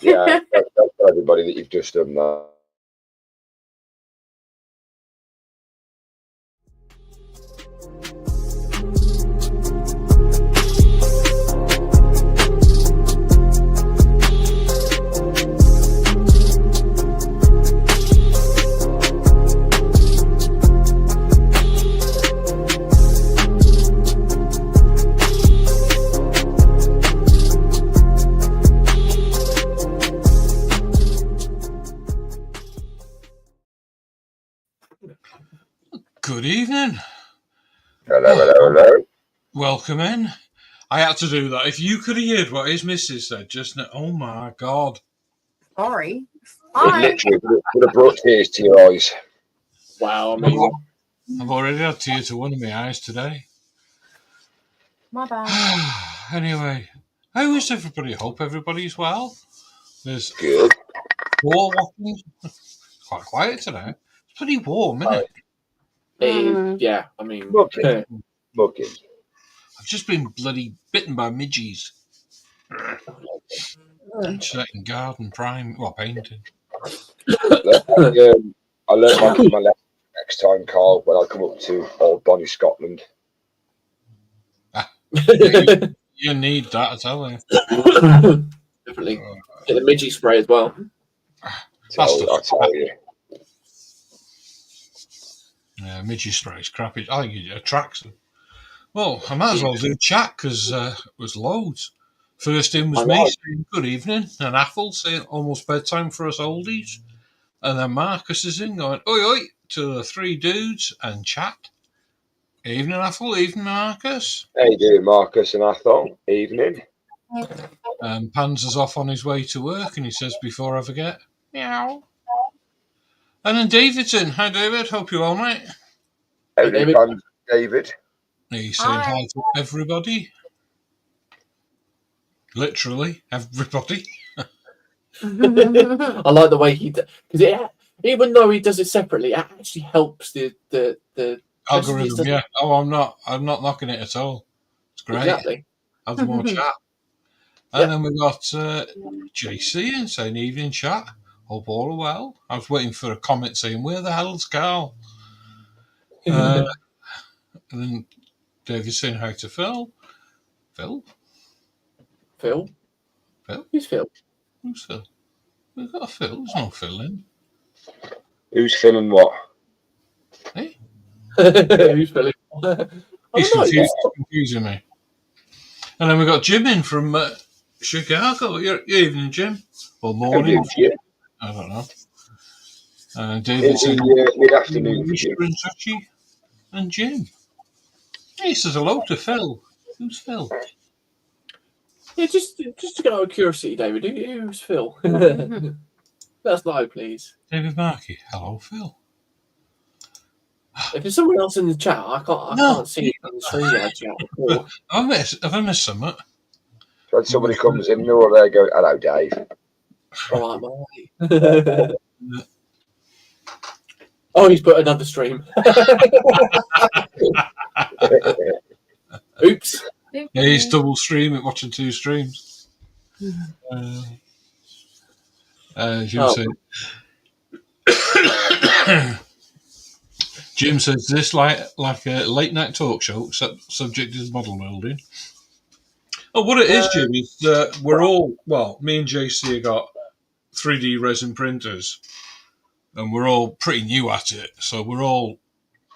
Yeah, tell everybody that you've just done that. Good evening. Hello. Welcome in. I had to do that. If you could have heard what his missus said just now, oh my God. Sorry. It literally would have brought tears to your eyes. Wow, amazing. I've already had tears to one of my eyes today. My bad. Anyway, how is everybody? Hope everybody's well. There's Good. war walking. Quite quiet today. It's pretty warm, isn't it? Yeah, I mean, Mucky. I've just been bloody bitten by midgies. Setting garden painting. I learned my lesson next time, Carl, when I come up to Old Bonnie, Scotland. You need that, I tell you. Definitely. Get the midgie spray as well. I'll tell you. Yeah, midgie spray is crappy. I think it attracts them. Well, I might as well do a chat because it was loads. First in was me saying good evening, and Athel saying almost bedtime for us oldies. And then Marcus is in going, oi, oi, to the three dudes and chat. Evening, Athel. Evening, Marcus. How you doing, Marcus and Athel? Evening. Panzer's off on his way to work, and he says, before I forget, meow. And then Davidson. Hi, David. Hope you're all right. How David? He's saying hi to everybody. Literally, everybody. I like the way he does, because even though he does it separately, it actually helps the algorithm. Yeah. Oh, I'm not knocking it at all. It's great. Exactly. Have more chat. And then we got JC and saying evening chat. Hope all are well. I was waiting for a comment saying where the hell's Carl? And then David saying hi to Phil. Phil? Who's Phil? Who's Phil? We've got a Phil. There's no Phil in. Who's Phil and what? Hey? Who's Phil? He's confusing me. And then we got Jim in from Chicago. Your evening, Jim. Or morning. I don't know. David said mid-afternoon. Joshi and Jim. He says hello to Phil. Who's Phil? Yeah, just to go out of curiosity, David. Who's Phil? Let us know, please. David Markey. Hello, Phil. If there's someone else in the chat, I can't see it in the StreamYard chat. Have I missed something? When somebody comes in, or they go, hello, Dave. All right, mate. Oh, he's put another stream. Oops. Yeah, he's double streaming, watching two streams. Jim says this like a late night talk show, except subject is model building. Oh, what it is, Jim, is that we're all, well, me and JC have got 3D resin printers, and we're all pretty new at it, so we're all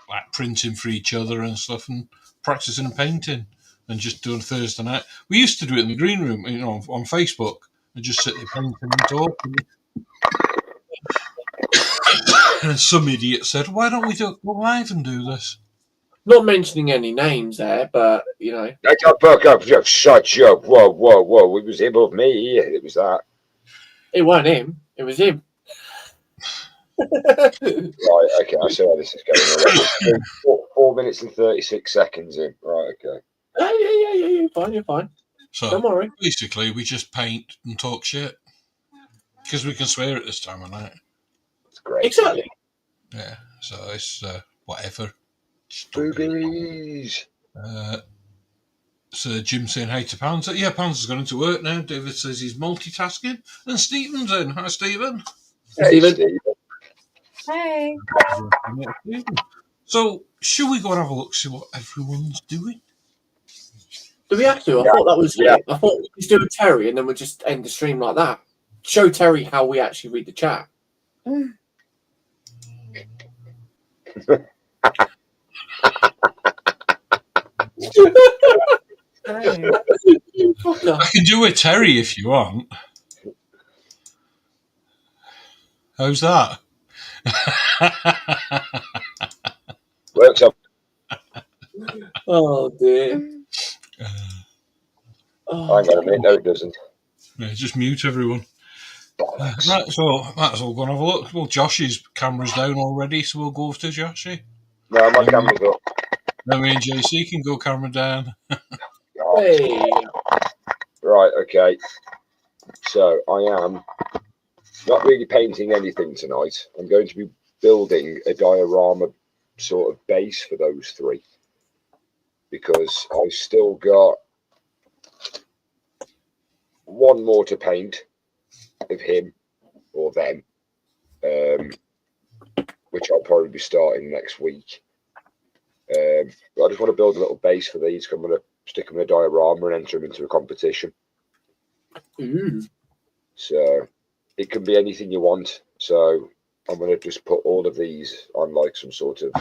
like printing for each other and stuff, and practicing and painting, and just doing Thursday night. We used to do it in the green room, on Facebook, and just sit there painting and talking. And some idiot said, "Why don't we go live and do this?" Not mentioning any names there, but Shut up. Whoa. It was above me. It was that. It wasn't him. It was him. Right, okay, I see how this is going. 4 minutes and 36 seconds in. Right, okay. Yeah, you're fine. So, don't worry. Basically, we just paint and talk shit. Because we can swear at this time of night. It's great. Exactly. Yeah, so it's whatever. Boobies. So Jim saying hey to Panzer. Yeah, Panzer's gone into work now. David says he's multitasking. And Stephen's in. Hi, Stephen. Hey, Stephen. Steve. Hey. So, should we go and have a look, see what everyone's doing? Do we have to? I thought that was it. I thought we just do a Terry and then we'll just end the stream like that. Show Terry how we actually read the chat. I can do a Terry if you want. How's that? Works up. Oh dear. Hang on a minute. No, it doesn't. Yeah, just mute everyone. Right, so might as well go and have a look. Well, Joshi's camera's down already, so we'll go over to Joshi. No, my camera's up. Then me and JC can go camera down. Hey. Right, okay. So I am not really painting anything tonight. I'm going to be building a diorama sort of base for those three because I've still got one more to paint of him or them, which I'll probably be starting next week. But I just want to build a little base for these. I'm going to stick them in a diorama and enter them into a competition. So it can be anything you want. So I'm going to just put all of these on like some sort of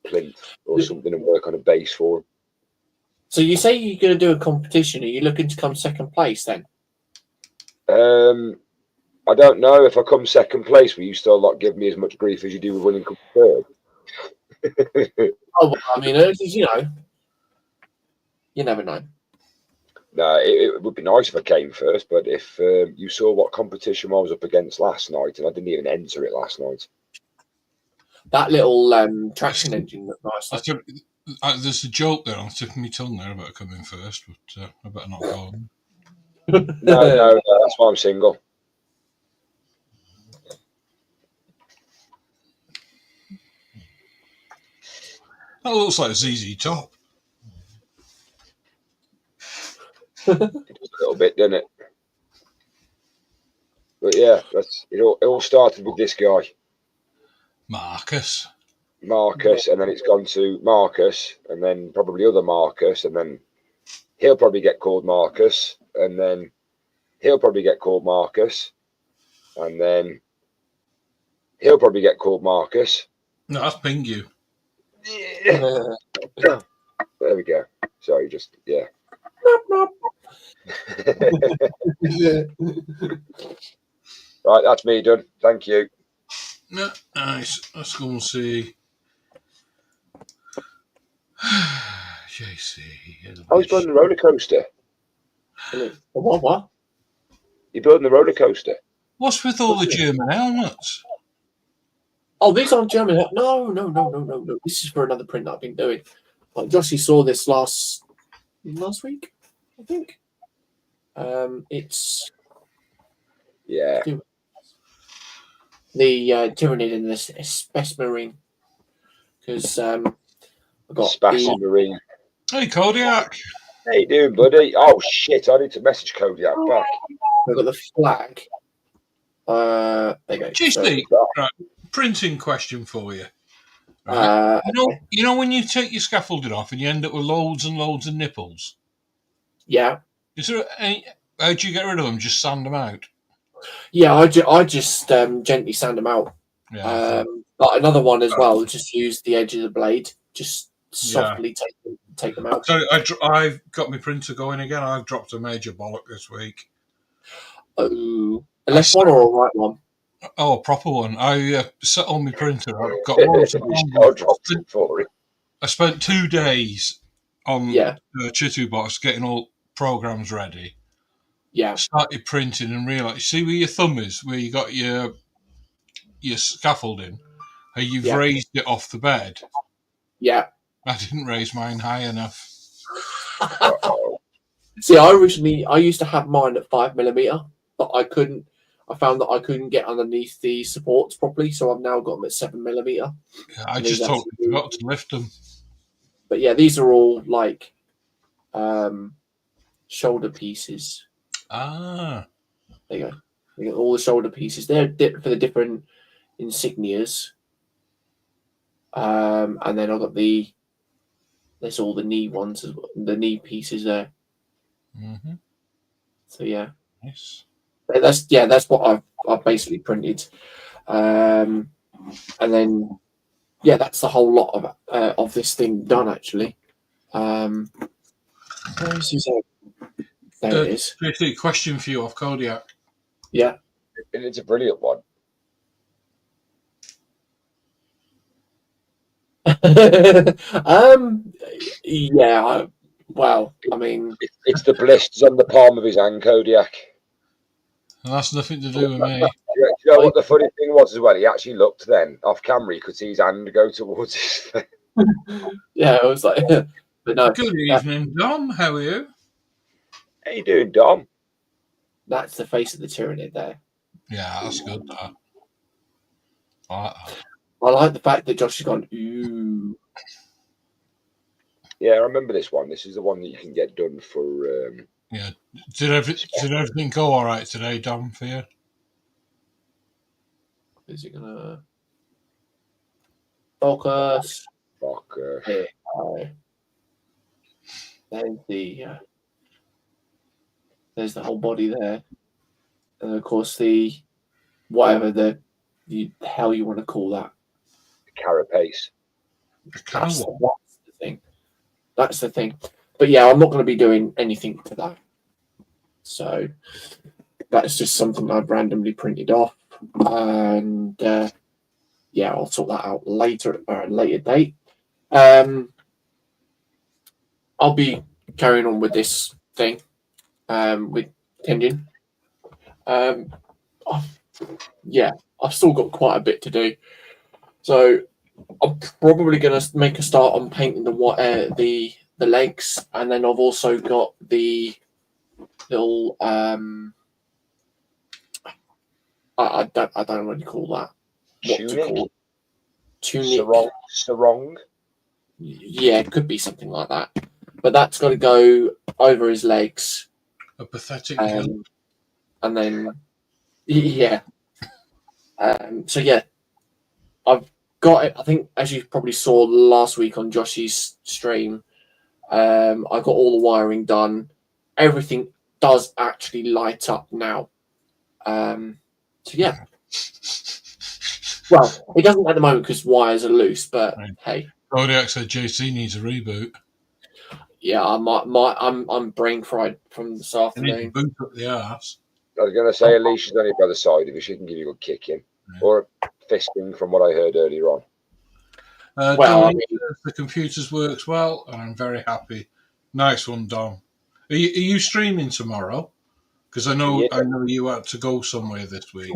plinth or something and work on a base for them. So you say you're going to do a competition. Are you looking to come second place then? I don't know. If I come second place, will you still not give me as much grief as you do with winning come third? Oh, well, I mean, you know, you never know. No, it would be nice if I came first, but if you saw what competition I was up against last night, and I didn't even enter it last night. That little traction engine looked nice. There's a joke there on the tip of my tongue there about coming first, but I better not go on. No, that's why I'm single. That looks like ZZ Top. It does a little bit, doesn't it? But yeah, that's it. All started with this guy, Marcus, and then it's gone to Marcus, and then probably other Marcus, and then he'll probably get called Marcus, and then he'll probably get called Marcus, and then he'll probably get called Marcus. No, that's Pingu. There we go. Sorry, just yeah. Right, that's me done. Thank you. No, nice. Let's go and see. JC. I was building the roller coaster. What? You're building the roller coaster. What's with all the German helmets? Oh, these aren't German. No. This is for another print that I've been doing. Like Joshi saw this last week, I think. It's the Tyranid in this Space Marine because I got Space Marine. Hey, Kodiak. How you doing, buddy? Oh shit! I need to message Kodiak back. I got the flag. There you go. JC, right, printing question for you. Right. You know when you take your scaffolding off and you end up with loads and loads of nipples? Yeah. Is there any? How do you get rid of them? Just sand them out? Yeah, I just gently sand them out. Yeah. But another one as well. Just use the edge of the blade. Just softly take them out. So I've got my printer going again. I've dropped a major bollock this week. Oh, a left one or a right one? Oh, a proper one. I set on my printer. I've got one. I spent 2 days on the Chitu box getting all programs ready. Yeah. Started printing and realised, see where your thumb is, where you got your scaffolding, how you've raised it off the bed. Yeah. I didn't raise mine high enough. See, I used to have mine at 5mm, but I found that I couldn't get underneath the supports properly, so I've now got them at 7mm. Yeah, I just totally forgot to lift them. But yeah, these are all like shoulder pieces. Ah, There you go. You got all the shoulder pieces. They're for the different insignias. And then I've got there's all the knee ones as well, the knee pieces there. mm-hmm. So yeah, Nice. that's what I've basically printed. And then that's the whole lot of this thing done actually. Where is his head? There it is. JC, question for you off Kodiak. Yeah. And it's a brilliant one. Yeah. Well, I mean, It's the blisters on the palm of his hand, Kodiak. And that's nothing to do with me. You know what the funny thing was as well? He actually looked then off camera. You could see his hand go towards his face. yeah, I was like, but no, Good evening, Dom. How are you? How you doing, Dom? that's the face of the Tyranid there. Yeah, that's good. That. I like that. I like the fact that Josh has gone, ooh. Yeah, I remember this one. This is the one that you can get done for. Yeah. Did everything go all right today, Dom, for you? Is it gonna focus? Fuck. Here. There's the whole body there, and of course the whatever the hell you want to call that. Carapace. That's the thing. That's the thing. But yeah, I'm not going to be doing anything to that. So that's just something I've randomly printed off, and I'll sort that out later at a later date. I'll be carrying on with this thing with Kenyon. I've still got quite a bit to do, so I'm probably going to make a start on painting the legs, and then I've also got the little I don't know what you call that. Tunic. Sarong. Yeah, it could be something like that. But that's got to go over his legs. A pathetic and then I've got it. I think, as you probably saw last week on Joshi's stream, I got all the wiring done. Everything does actually light up now. Well, it doesn't at the moment because wires are loose. But right. Hey, Kodiak said JC needs a reboot. Yeah, I'm brain fried from this afternoon. You need to boot up the arse. I was going to say Alicia's only by the side of you. She can give you a kick in or a fisting, from what I heard earlier on. Dom, the computers works well, and I'm very happy. Nice one, Dom. Are you streaming tomorrow? Because I know you had to go somewhere this week.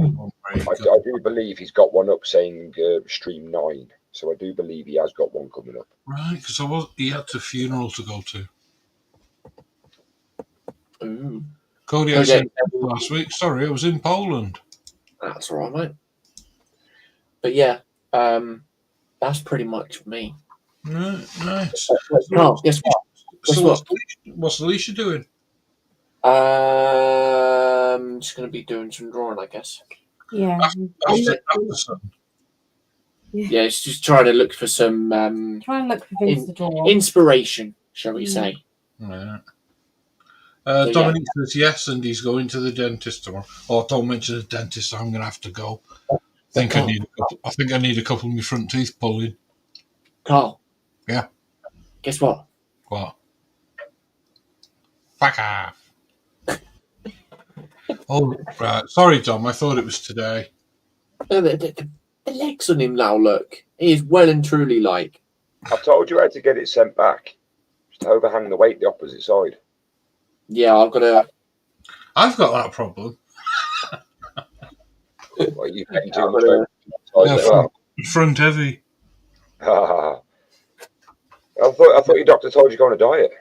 I do believe he's got one up saying stream 9, so I do believe he has got one coming up. Right, because he had a funeral to go to. Ooh. Cody, I said last week. Sorry, I was in Poland. That's all right, mate. But yeah, that's pretty much me. Nice. No, guess what? So what's Alicia doing? Just going to be doing some drawing, I guess. Yeah. Yeah, it's just trying to look for some trying to look for things to draw. Inspiration, shall we say. Yeah. Dominic says yes, and he's going to the dentist tomorrow. Oh, don't mention the dentist. I'm going to have to go. I think I need a couple of my front teeth pulling. Carl. Yeah. Guess what? What? Fuck off. Oh, right. Sorry, Dom. I thought it was today. The legs on him now, look. He is well and truly like. I've told you how to get it sent back. Just overhang the weight the opposite side. Yeah, I've got that problem. Well, you getting too much front heavy. I thought your doctor told you to go on a diet.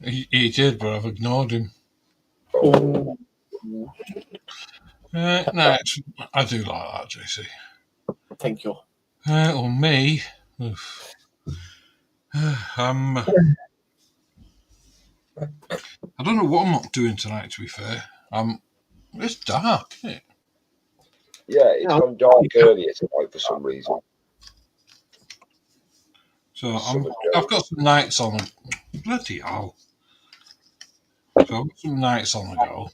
He did, but I've ignored him. Oh. No, I do like that, JC. Thank you. Well, me, I don't know what I'm not doing tonight, to be fair. It's dark, isn't it? Yeah, it's gone dark earlier tonight for some reason. So Summer's I've going. got some nights on. Bloody hell. So I've got some nights on the go.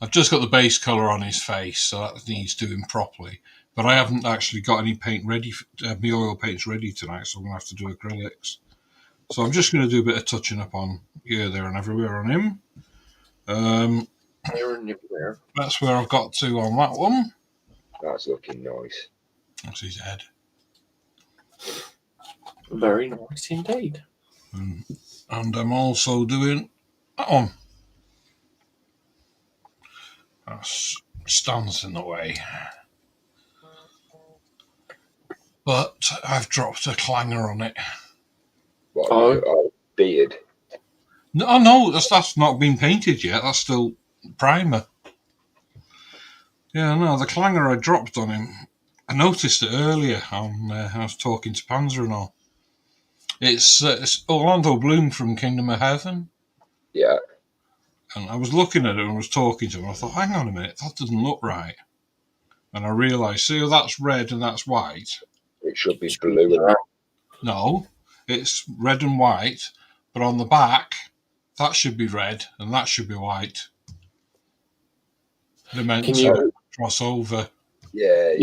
I've just got the base colour on his face, so that needs doing properly. But I haven't actually got any paint ready. My oil paint's ready tonight, so I'm going to have to do acrylics. So I'm just going to do a bit of touching up on here, there, and everywhere on him. Here and everywhere. That's where I've got to on that one. That's looking nice. That's his head. Very nice indeed. And I'm also doing that one. That stands in the way. But I've dropped a clanger on it. What, Oh. beard? No, that's not been painted yet. That's still primer. Yeah, no, the clanger I dropped on him, I noticed it earlier on I was talking to Panzer and all. It's Orlando Bloom from Kingdom of Heaven. Yeah. And I was looking at it and I was talking to him. I thought, hang on a minute, that doesn't look right. And I realised, see, that's red and that's white. It should be blue. No, it's red and white, but on the back, that should be red and that should be white. They're meant to cross over. Yeah.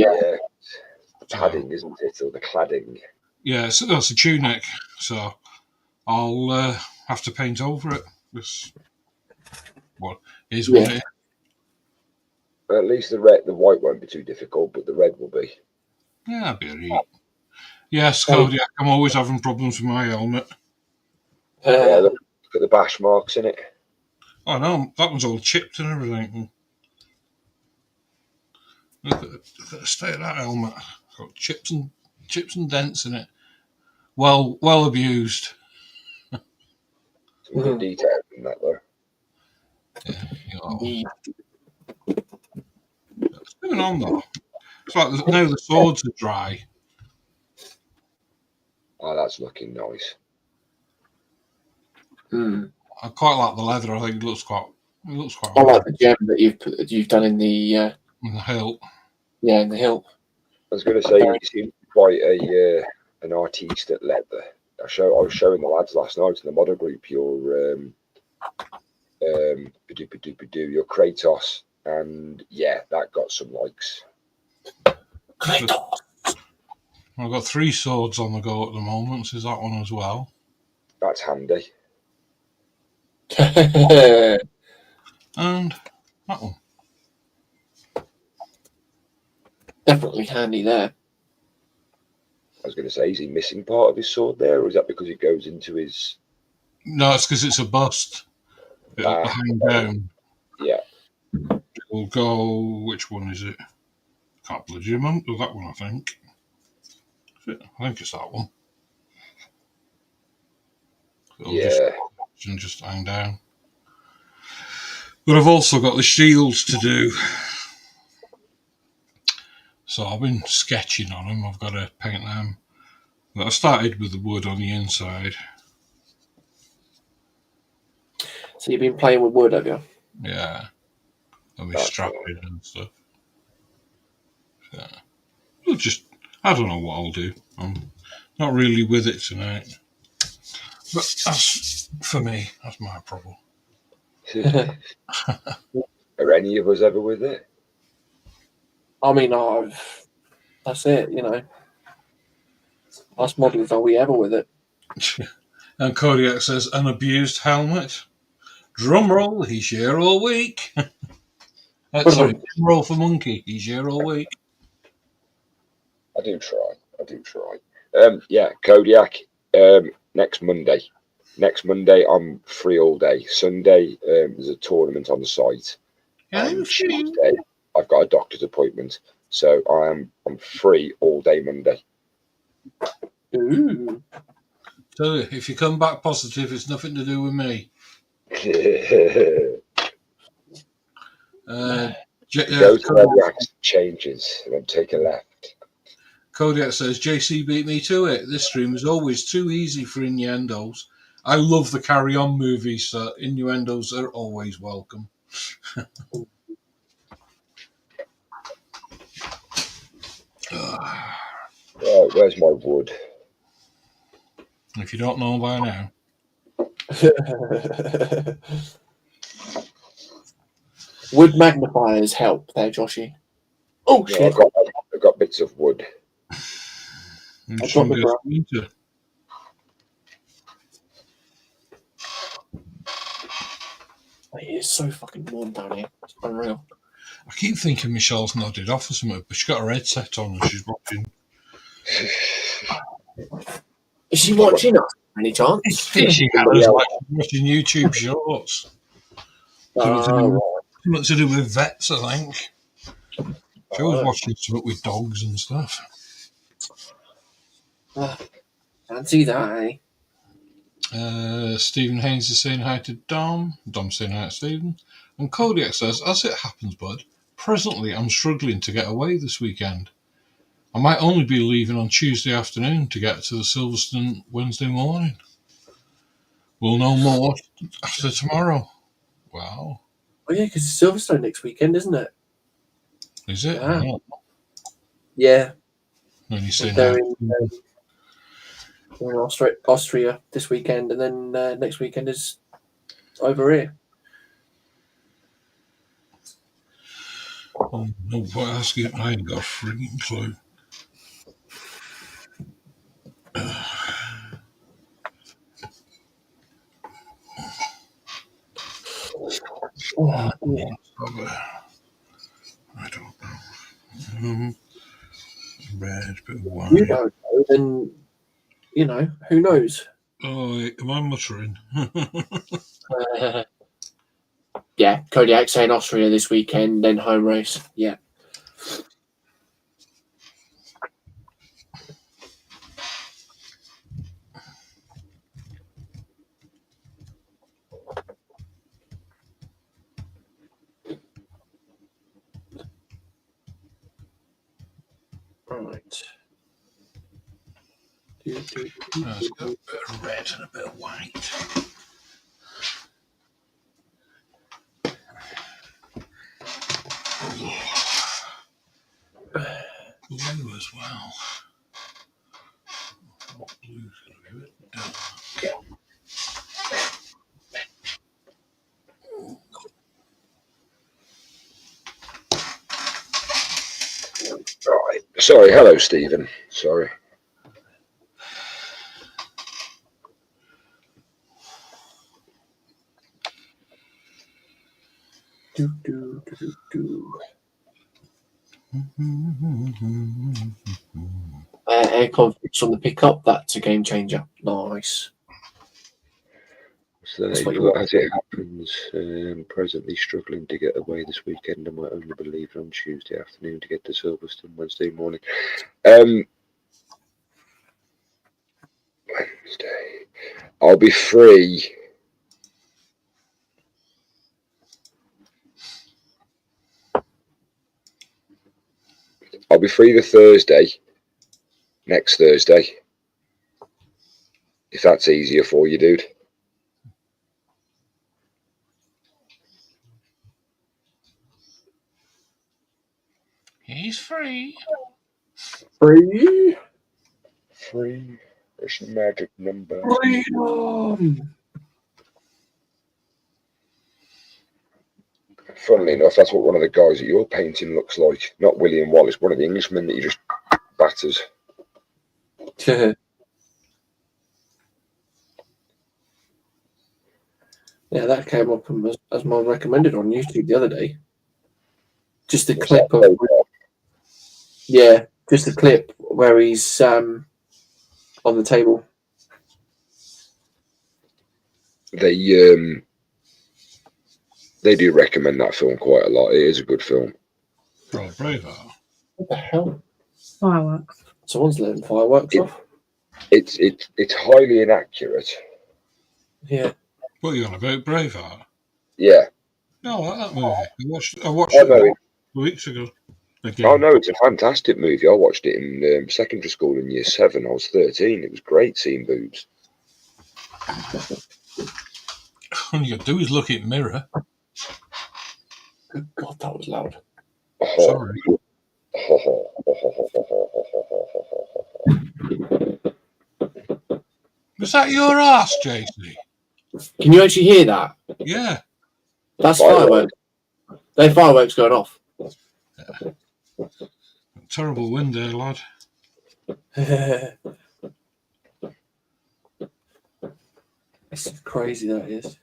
Padding, isn't it? Or the cladding. Yeah, so that's a tunic. So I'll have to paint over it. This what is what it is. At least the white won't be too difficult, but the red will be. Yeah, I'll be alright. Yes, Kodiak, I'm always having problems with my helmet. Yeah, look at the bash marks in it. Oh no, that one's all chipped and everything. Look at the state of that helmet. It's got chips and dents in it. Well abused. Some good detail in that though. Yeah, what's going on though? It's like now the swords are dry. Oh, that's looking nice. I quite like the leather. I think it looks quite. I like the gem that you've done in the hilt. Yeah, in the hilt. I was going to say you seem quite an artiste at leather. I was showing the lads last night in the model group your your Kratos, and yeah, that got some likes. Kratos. I've got 3 swords on the go at the moment. So is that one as well? That's handy. And that one. Definitely handy there. I was going to say, is he missing part of his sword there, or is that because it goes into his... No, it's because it's a bust. It'll hang down. Yeah. It'll go... Which one is it? Can't believe you remember that one, I think. I think it's that one. It'll just hang down. But I've also got the shields to do. So I've been sketching on them. I've got to paint them. But I started with the wood on the inside. So you've been playing with wood, have you? Yeah. I'll be strapping and stuff. Yeah. I don't know what I'll do. I'm not really with it tonight. But that's, for me, that's my problem. Are any of us ever with it? I mean, that's it, you know. Us models, are we ever with it? And Kodiak says, an abused helmet. Drum roll, he's here all week. Sorry, drum roll for Monkey, he's here all week. I do try. Yeah, Kodiak, next Monday. Next Monday, I'm free all day. Sunday, there's a tournament on the site. And Tuesday, I've got a doctor's appointment. So I'm free all day Monday. Ooh. So if you come back positive, it's nothing to do with me. Go to Kodiak changes and then take a left. Kodiak says, JC beat me to it. This stream is always too easy for innuendos. I love the Carry On movies, so innuendos are always welcome. Right, where's my wood? If you don't know by now. Wood magnifiers help there, Joshi. Oh, No, shit. I've got bits of wood. And I've some got the goes winter. It is so fucking warm down here. It's unreal. I keep thinking Michelle's nodded off or something, but she's got her headset on and she's watching. Is she watching us? Any chance? She has, like watching YouTube shorts. Something to do with vets, I think. She was watching something with dogs and stuff. Fancy that, eh? Stephen Haynes is saying hi to Dom. Dom's saying hi to Stephen. And Kodiak says, as it happens, bud, presently I'm struggling to get away this weekend. I might only be leaving on Tuesday afternoon to get to the Silverstone Wednesday morning. We'll know more after tomorrow. Wow. Oh, yeah, because it's Silverstone next weekend, isn't it? Is it? Yeah. Oh. Yeah. When you say They're that. in Austria this weekend, and then next weekend is over here. Oh, no, what else? I ain't got a freaking clue. Oh, yeah. I don't know. Red, bit of white. You don't know, then, who knows? Oh, am I muttering? Yeah, Kodiak saying Austria this weekend, then home race. Yeah. Right. It's got a bit of red and a bit of white. Blue as well. What blue's going to be a bit dark? Right. Sorry, hello, Stephen. Sorry. Air conflicts on the pickup, that's a game changer. Nice. So That's they what you put, want. as it happens, presently struggling to get away this weekend and might only be leaving on Tuesday afternoon to get to Silverstone Wednesday morning. Wednesday. I'll be free. I'll be free the Thursday, next Thursday, if that's easier for you, dude. He's free. Free. Free. It's a magic number. Freedom. Funnily enough, that's what one of the guys at your painting looks like. Not William Wallace, one of the Englishmen that you just batters. Yeah, that came up as my recommended on YouTube the other day. Just a clip of, yeah, just a clip where he's on the table. They do recommend that film quite a lot. It is a good film. Oh, Braveheart. What the hell? Fireworks. Someone's letting fireworks off. It's highly inaccurate. Yeah. What are you on about, Braveheart? Yeah. No, I like that movie. I watched I it know a couple weeks ago. Again. Oh no, it's a fantastic movie. I watched it in secondary school in year 7. I was 13. It was great seeing boobs. All you got to do is look at mirror. Good God, that was loud. Sorry. Was that your ass, JC? Can you actually hear that? Yeah. That's fireworks. They're fireworks going off. Terrible wind there, lad. This is crazy, that is.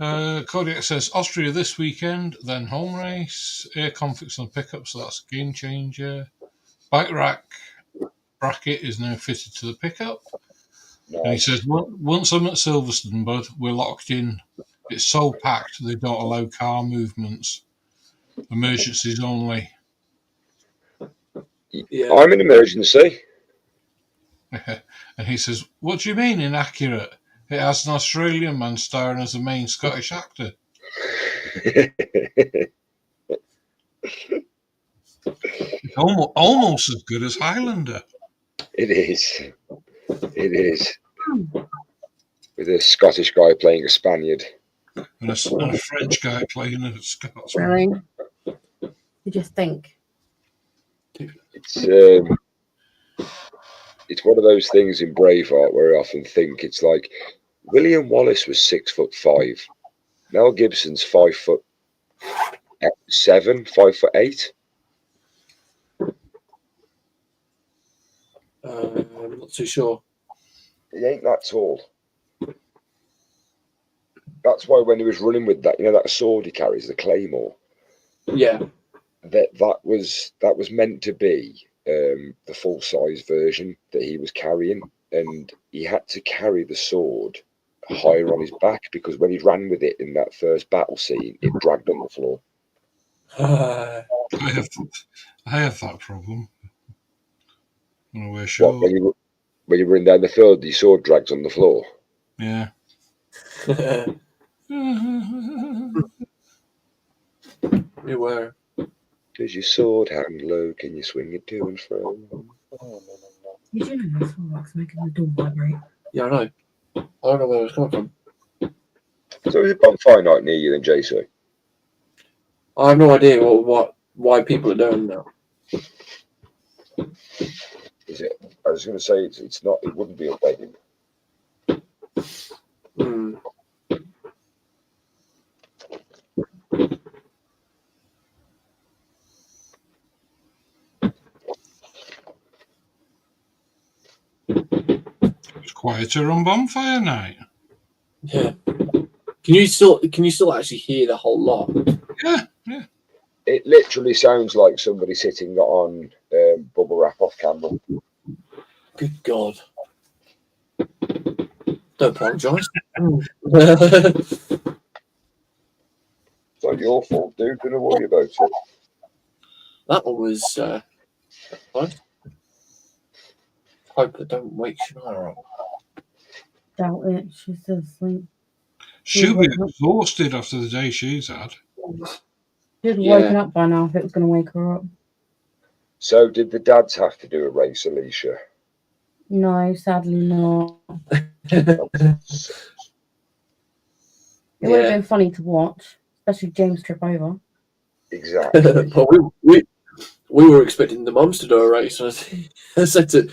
Kodiak says Austria this weekend, then home race, air conflicts on the pickup, so that's a game changer. Bike rack bracket is now fitted to the pickup. Nice. And he says, once I'm at Silverstone, bud, we're locked in. It's so packed they don't allow car movements. Emergencies only. Yeah. I'm an emergency. And he says, what do you mean inaccurate? It has an Australian man starring as a main Scottish actor. It's almost as good as Highlander. It is. It is. With a Scottish guy playing a Spaniard. And a French guy playing a Scotsman. Really? You just think. It's one of those things in Braveheart where I often think it's like William Wallace was 6'5". Mel Gibson's 5'7", 5'8". I'm not too sure. He ain't that tall. That's why when he was running with that, that sword he carries, the claymore. Yeah. That was meant to be the full size version that he was carrying, and he had to carry the sword higher on his back because when he ran with it in that first battle scene, it dragged on the floor. I have that problem. When I wear shorts. When you run down the field, your sword drags on the floor. Yeah. We were. Does your sword hang low? Can you swing it to and fro? Did you know this fireworks making the door vibrate? Yeah, I know. I don't know where it was coming from. So is it bonfire night near you then, JC? I have no idea why people are doing that. Is it? I was going to say it's not. It wouldn't be updated. Mm. It's quieter on bonfire night. Yeah. Can you still actually hear the whole lot? Yeah. It literally sounds like somebody sitting on bubble wrap off camera. Good God. Don't apologise. It's not your fault, dude. Don't worry about it. That one was fun. Hope it don't wake Shania up. Doubt it. She's still asleep. She'll be exhausted after the day she's had. She'd have woken up by now if it was going to wake her up. So did the dads have to do a race, Alicia? No, sadly not. It would have been funny to watch, especially James trip over. Exactly. But we were expecting the mums to do a race. I said to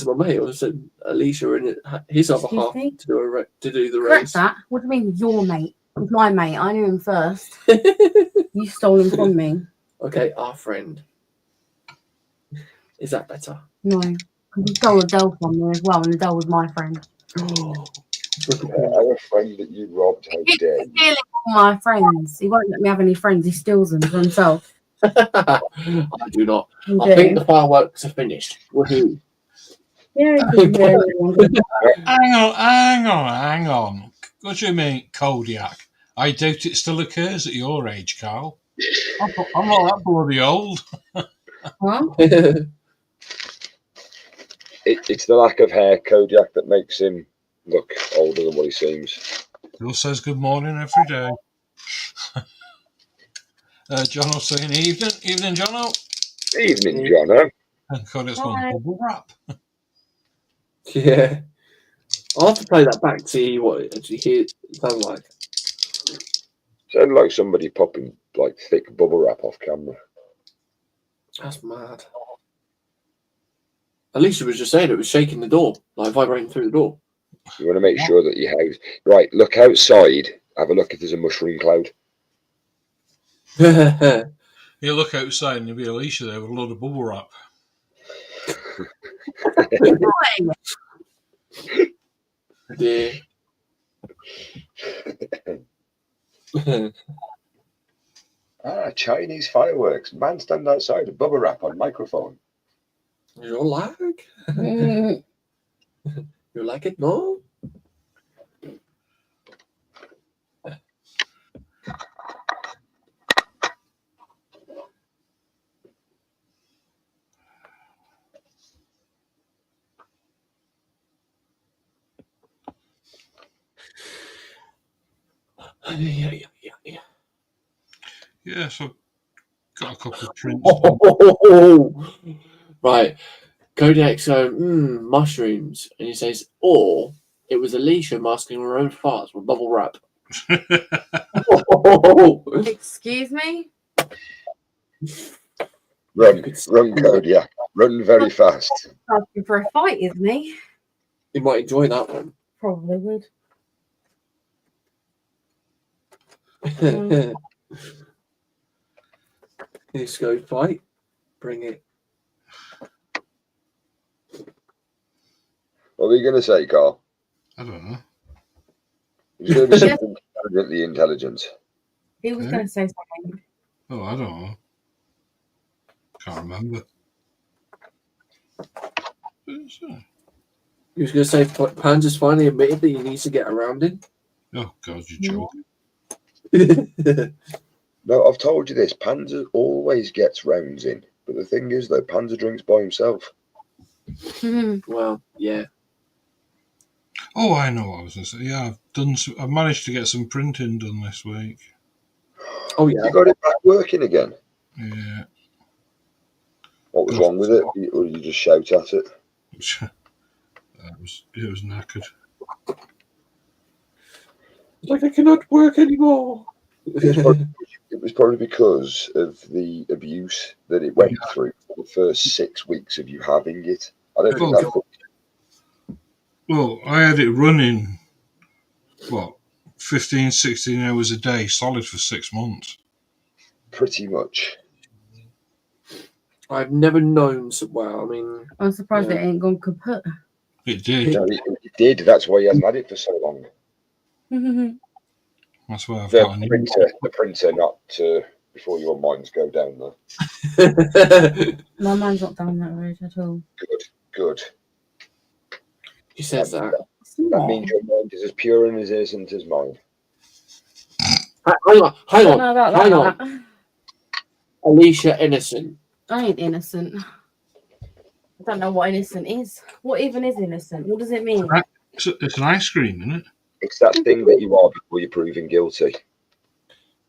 my mate, I said, Alicia and his other half to do the Correct race. that. What do you mean your mate? He's my mate. I knew him first. You stole him from me. Okay, our friend. Is that better? No, because you stole Adele from me as well, and Adele was my friend. Our friend that you robbed, how He's dare you? stealing all my friends. He won't let me have any friends. He steals them for himself. I do not. You I do. think the fireworks are finished. Woohoo! Yeah, Hang on. What do you mean, Kodiak? I doubt it still occurs at your age, Carl. I'm not that bloody old. Huh? It's the lack of hair, Kodiak, that makes him look older than what he seems. Bill says good morning every day. Jono saying evening, Jono. Evening, Jono. And Kodiak's going bubble wrap. Yeah. I'll have to play that back to see what it actually sounds like. Sounded like somebody popping like thick bubble wrap off camera. That's mad. Alicia was just saying it was shaking the door, like vibrating through the door. You want to make sure that your house. Right, look outside. Have a look if there's a mushroom cloud. You look outside and you'll be Alicia there with a load of bubble wrap. Dear. Chinese fireworks. Man stand outside, bubble wrap on microphone. You like? Mm. You like it, no? Yeah, so got a couple of prints. Right. Kodak's going, mushrooms. And he says, or it was Alicia masking her own farts with bubble wrap. Excuse me? Run, Kodiak. Run very fast. Asking for a fight, isn't he? You might enjoy that one. Probably would. Let's go fight. Bring it. What were you going to say, Carl? I don't know. It's going to be something intelligently intelligent. He was going to say something. Oh, I don't know. Can't remember. He was going to say Panzer's finally admitted that he needs to get around him. Oh, God, you're joking. No, I've told you this. Panzer always gets rounds in. But the thing is, though, Panzer drinks by himself. Well, yeah. Oh, I know what I was going to say. Yeah, I've managed to get some printing done this week. Oh, yeah. You got it back working again? Yeah. What was wrong with it? Or did you just shout at it? It was knackered. It's like I cannot work anymore. It was probably because of the abuse that it went through for the first 6 weeks of you having it. I don't think that's Well, I had it running, 15, 16 hours a day, solid for 6 months. pretty much. I've never known. Well, I mean, I'm surprised it ain't gone kaput. It did. No, it did. That's why he hasn't had it for so long. That's why I've got The printer, not before your minds go down there. My mind's not down that road at all. Good. He says that. That means your mind is as pure and as innocent as mine. Hang on. Alicia innocent. I ain't innocent. I don't know what innocent is. What even is innocent? What does it mean? It's an ice cream, isn't it? It's that thing that you are before you're proven guilty.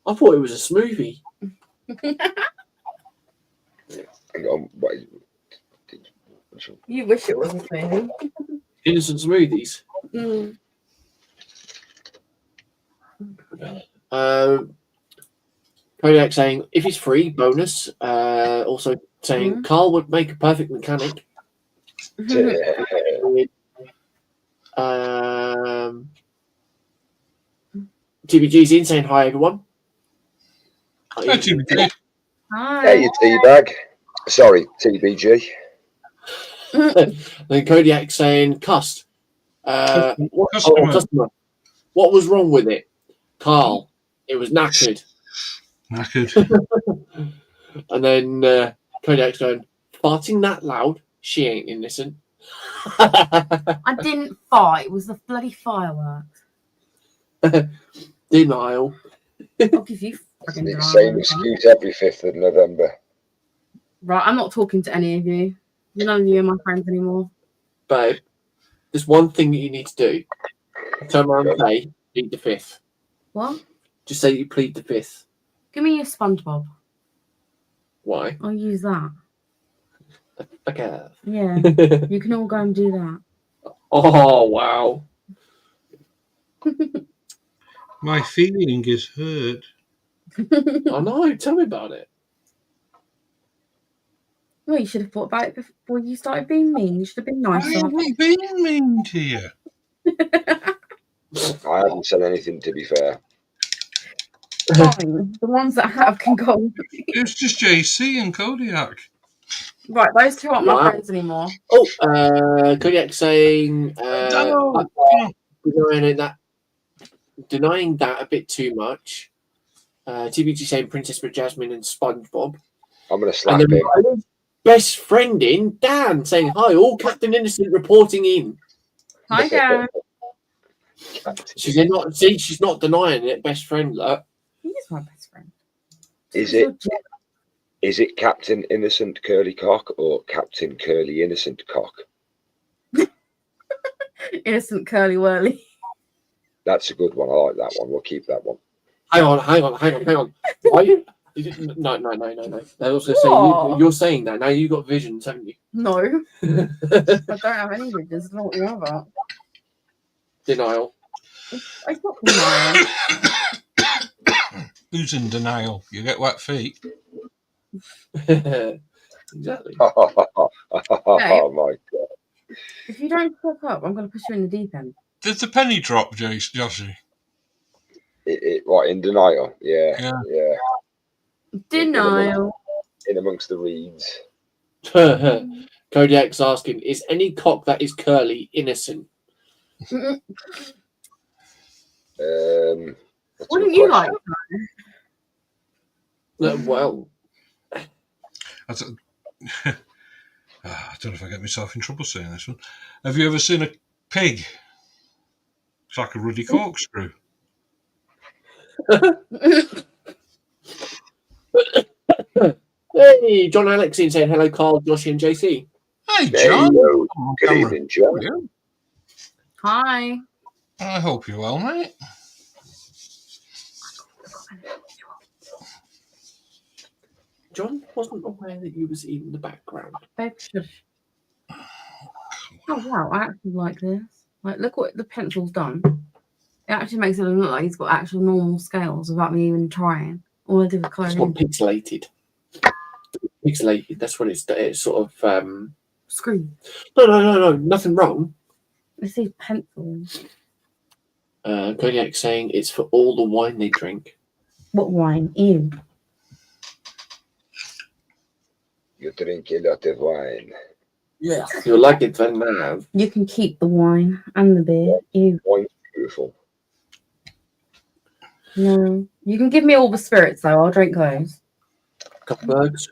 I thought it was a smoothie. You wish it wasn't me. Innocent smoothies. Kodiak saying, if he's free, bonus. Also saying, Carl would make a perfect mechanic. TBG's in saying, hi, everyone. Hi, TBG. Hi. Hey, you teabag. Sorry, TBG. Then Kodiak saying, customer. What was wrong with it? Carl, it was knackered. And then Kodiak's going, farting that loud? She ain't innocent. I didn't fart. It was the bloody fireworks. Denial. I'll give you fucking It's the same excuse every 5th of November. Right, I'm not talking to any of you. None of you are my friends anymore. Babe, there's one thing that you need to do. Turn around and say, plead the 5th. What? Just say you plead the 5th. Give me your SpongeBob. Why? I'll use that. Okay. Yeah, you can all go and do that. Oh, wow. My feeling is hurt. I know. Tell me about it. Well, you should have thought about it before you started being mean. You should have been I nicer. haven't been mean to you. I haven't said anything, to be fair. Fine. The ones that have can go. It's just JC and Kodiak. Right, those two aren't my Wow. friends anymore. Oh, Kodiak saying denying that a bit too much. TBG saying Princess Jasmine and SpongeBob. I'm going to And slap then him. best friend in Dan saying hi. All Captain Innocent reporting in. Hi, Dan. She's not denying it. Best friend, look. He is my best friend. Is it Captain Innocent Curly Cock or Captain Curly Innocent Cock? Innocent Curly Whirly. That's a good one. I like that one. We'll keep that one. Hang on. Why? No. I was going to say, you're saying that. Now you've got visions, haven't you? No. I don't have any visions. I don't know what you're on about. Denial. It's not denial. Who's in denial? You get wet feet. Exactly. Oh my God. If you don't fuck up, I'm going to push you in the deep end. Did the penny drop, Joshi? What, in denial? Yeah. Denial. In amongst the reeds. Kodiak's asking, is any cock that is curly innocent? Wouldn't you like Well, I don't know if I get myself in trouble saying this one. Have you ever seen a pig? It's like a ruddy corkscrew. Hey, John Alexine saying hello, Carl, Joshi, and JC. Hey, John. Hello. Good evening, John. Yeah. Hi. I hope you're well, mate. John wasn't aware that you was in the background. Babe, shush. Oh, wow. I actually like this. Like, look what the pencil's done. It actually makes it look like he's got actual normal scales without me even trying. All I did was colour It's in. not pixelated. Pixelated. That's what it's sort of. Screen. No. Nothing wrong. I see pencils. Kodiak saying it's for all the wine they drink. What wine? Ew. You drink a lot of wine. Yeah. You like it then now. You can keep the wine and the beer. Ew. Wine's beautiful. No. You can give me all the spirits, though. I'll drink those. Copperbergs.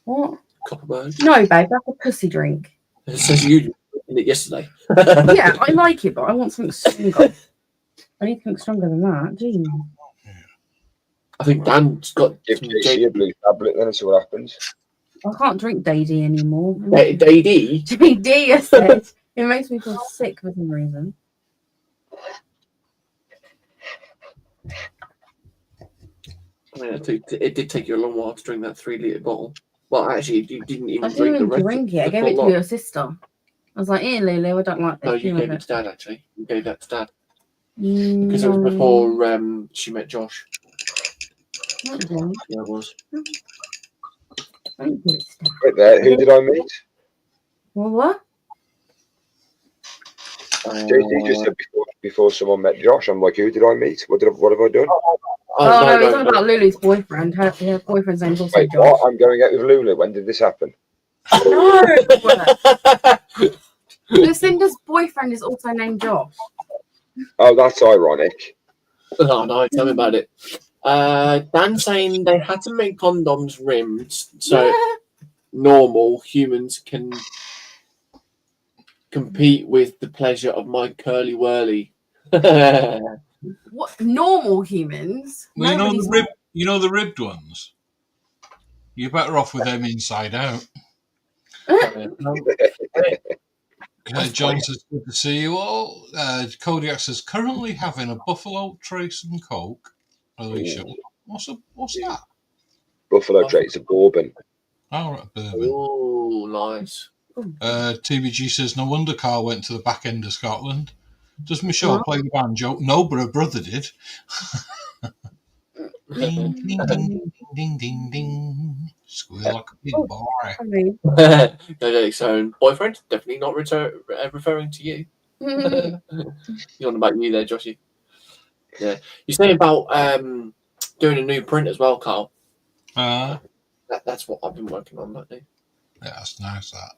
What? Copperbergs. No, babe. That's a pussy drink. It says you in it yesterday. Yeah, I like it, but I want something stronger. I need something stronger than that. Jeez. I think Dan's got Give some JC a blue tablet then and see what happens. I can't drink Day-D anymore. Day-D. Day-D, I said. It makes me feel sick for some reason. I mean, it did take you a long while to drink that 3-litre bottle. Well, actually, you didn't even I didn't even the rest drink it. I the gave it full to lot. your sister. I was like, here, Lulu, I don't like this. No, you You gave like it to Dad, actually. You gave that to Dad. it. Because it was before she met Josh. Not drunk. Yeah, it was. Don't give it to Dad. Right there, who did I meet? Well, what? JC just said before someone met Josh. I'm like, who did I meet? What have I done? No, he's talking about Lulu's boyfriend. Her boyfriend's name's also Wait, Josh. what? I'm going out with Lulu. When did this happen? No! Lucinda's boyfriend is also named Josh. Oh, that's ironic. Oh, no, tell me about it. Dan saying they had to make condoms rimmed so normal humans can compete with the pleasure of my curly whirly. What? Normal humans? Well, Nobody's- you know the ribbed ones? You're better off with them inside out. John says, good to see you all. Kodiak says, currently having a Buffalo Trace and Coke. Alicia, what's that? Buffalo Trace, a bourbon. Oh, right, bourbon. Oh, nice. TBG says, no wonder Carl went to the back end of Scotland. Does Michelle play the banjo? No, but her brother did. Ding, ding, ding, ding, ding, ding, ding. Squeal like a big boy. Its own boyfriend. Definitely not referring to you. You're on about you there, Joshi. Yeah. You're saying about doing a new print as well, Carl. That's what I've been working on lately. Yeah, that's nice, that.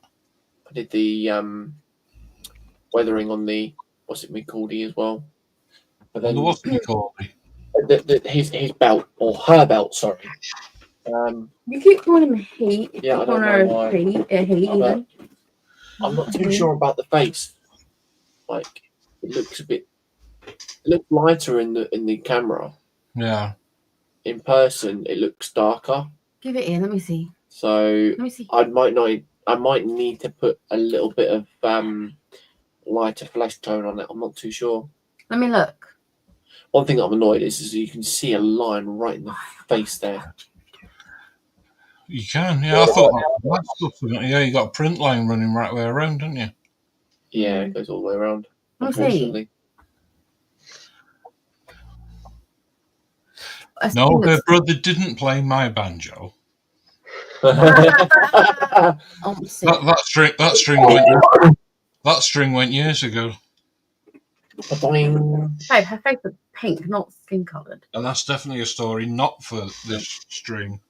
I did the weathering on the what's it called as well. But then What's it called? His belt or her belt, sorry. You keep calling him Heat. Yeah, I don't know why. Heat even. I'm not too sure about the face. Like it looks lighter in the camera. Yeah. In person, it looks darker. Give it in. Let me see. So Let me see. I might need to put a little bit of lighter flesh tone on it. I'm not too sure. Let me look. One thing that I'm annoyed is you can see a line right in the face there. You can, yeah. I thought that stuff. Yeah, you got a print line running right way around, don't you? Yeah, it goes all the way around. Let me Unfortunately. No, her brother didn't play my banjo. That string went years ago. Hey, her face is pink, not skin coloured. And that's definitely a story not for this string.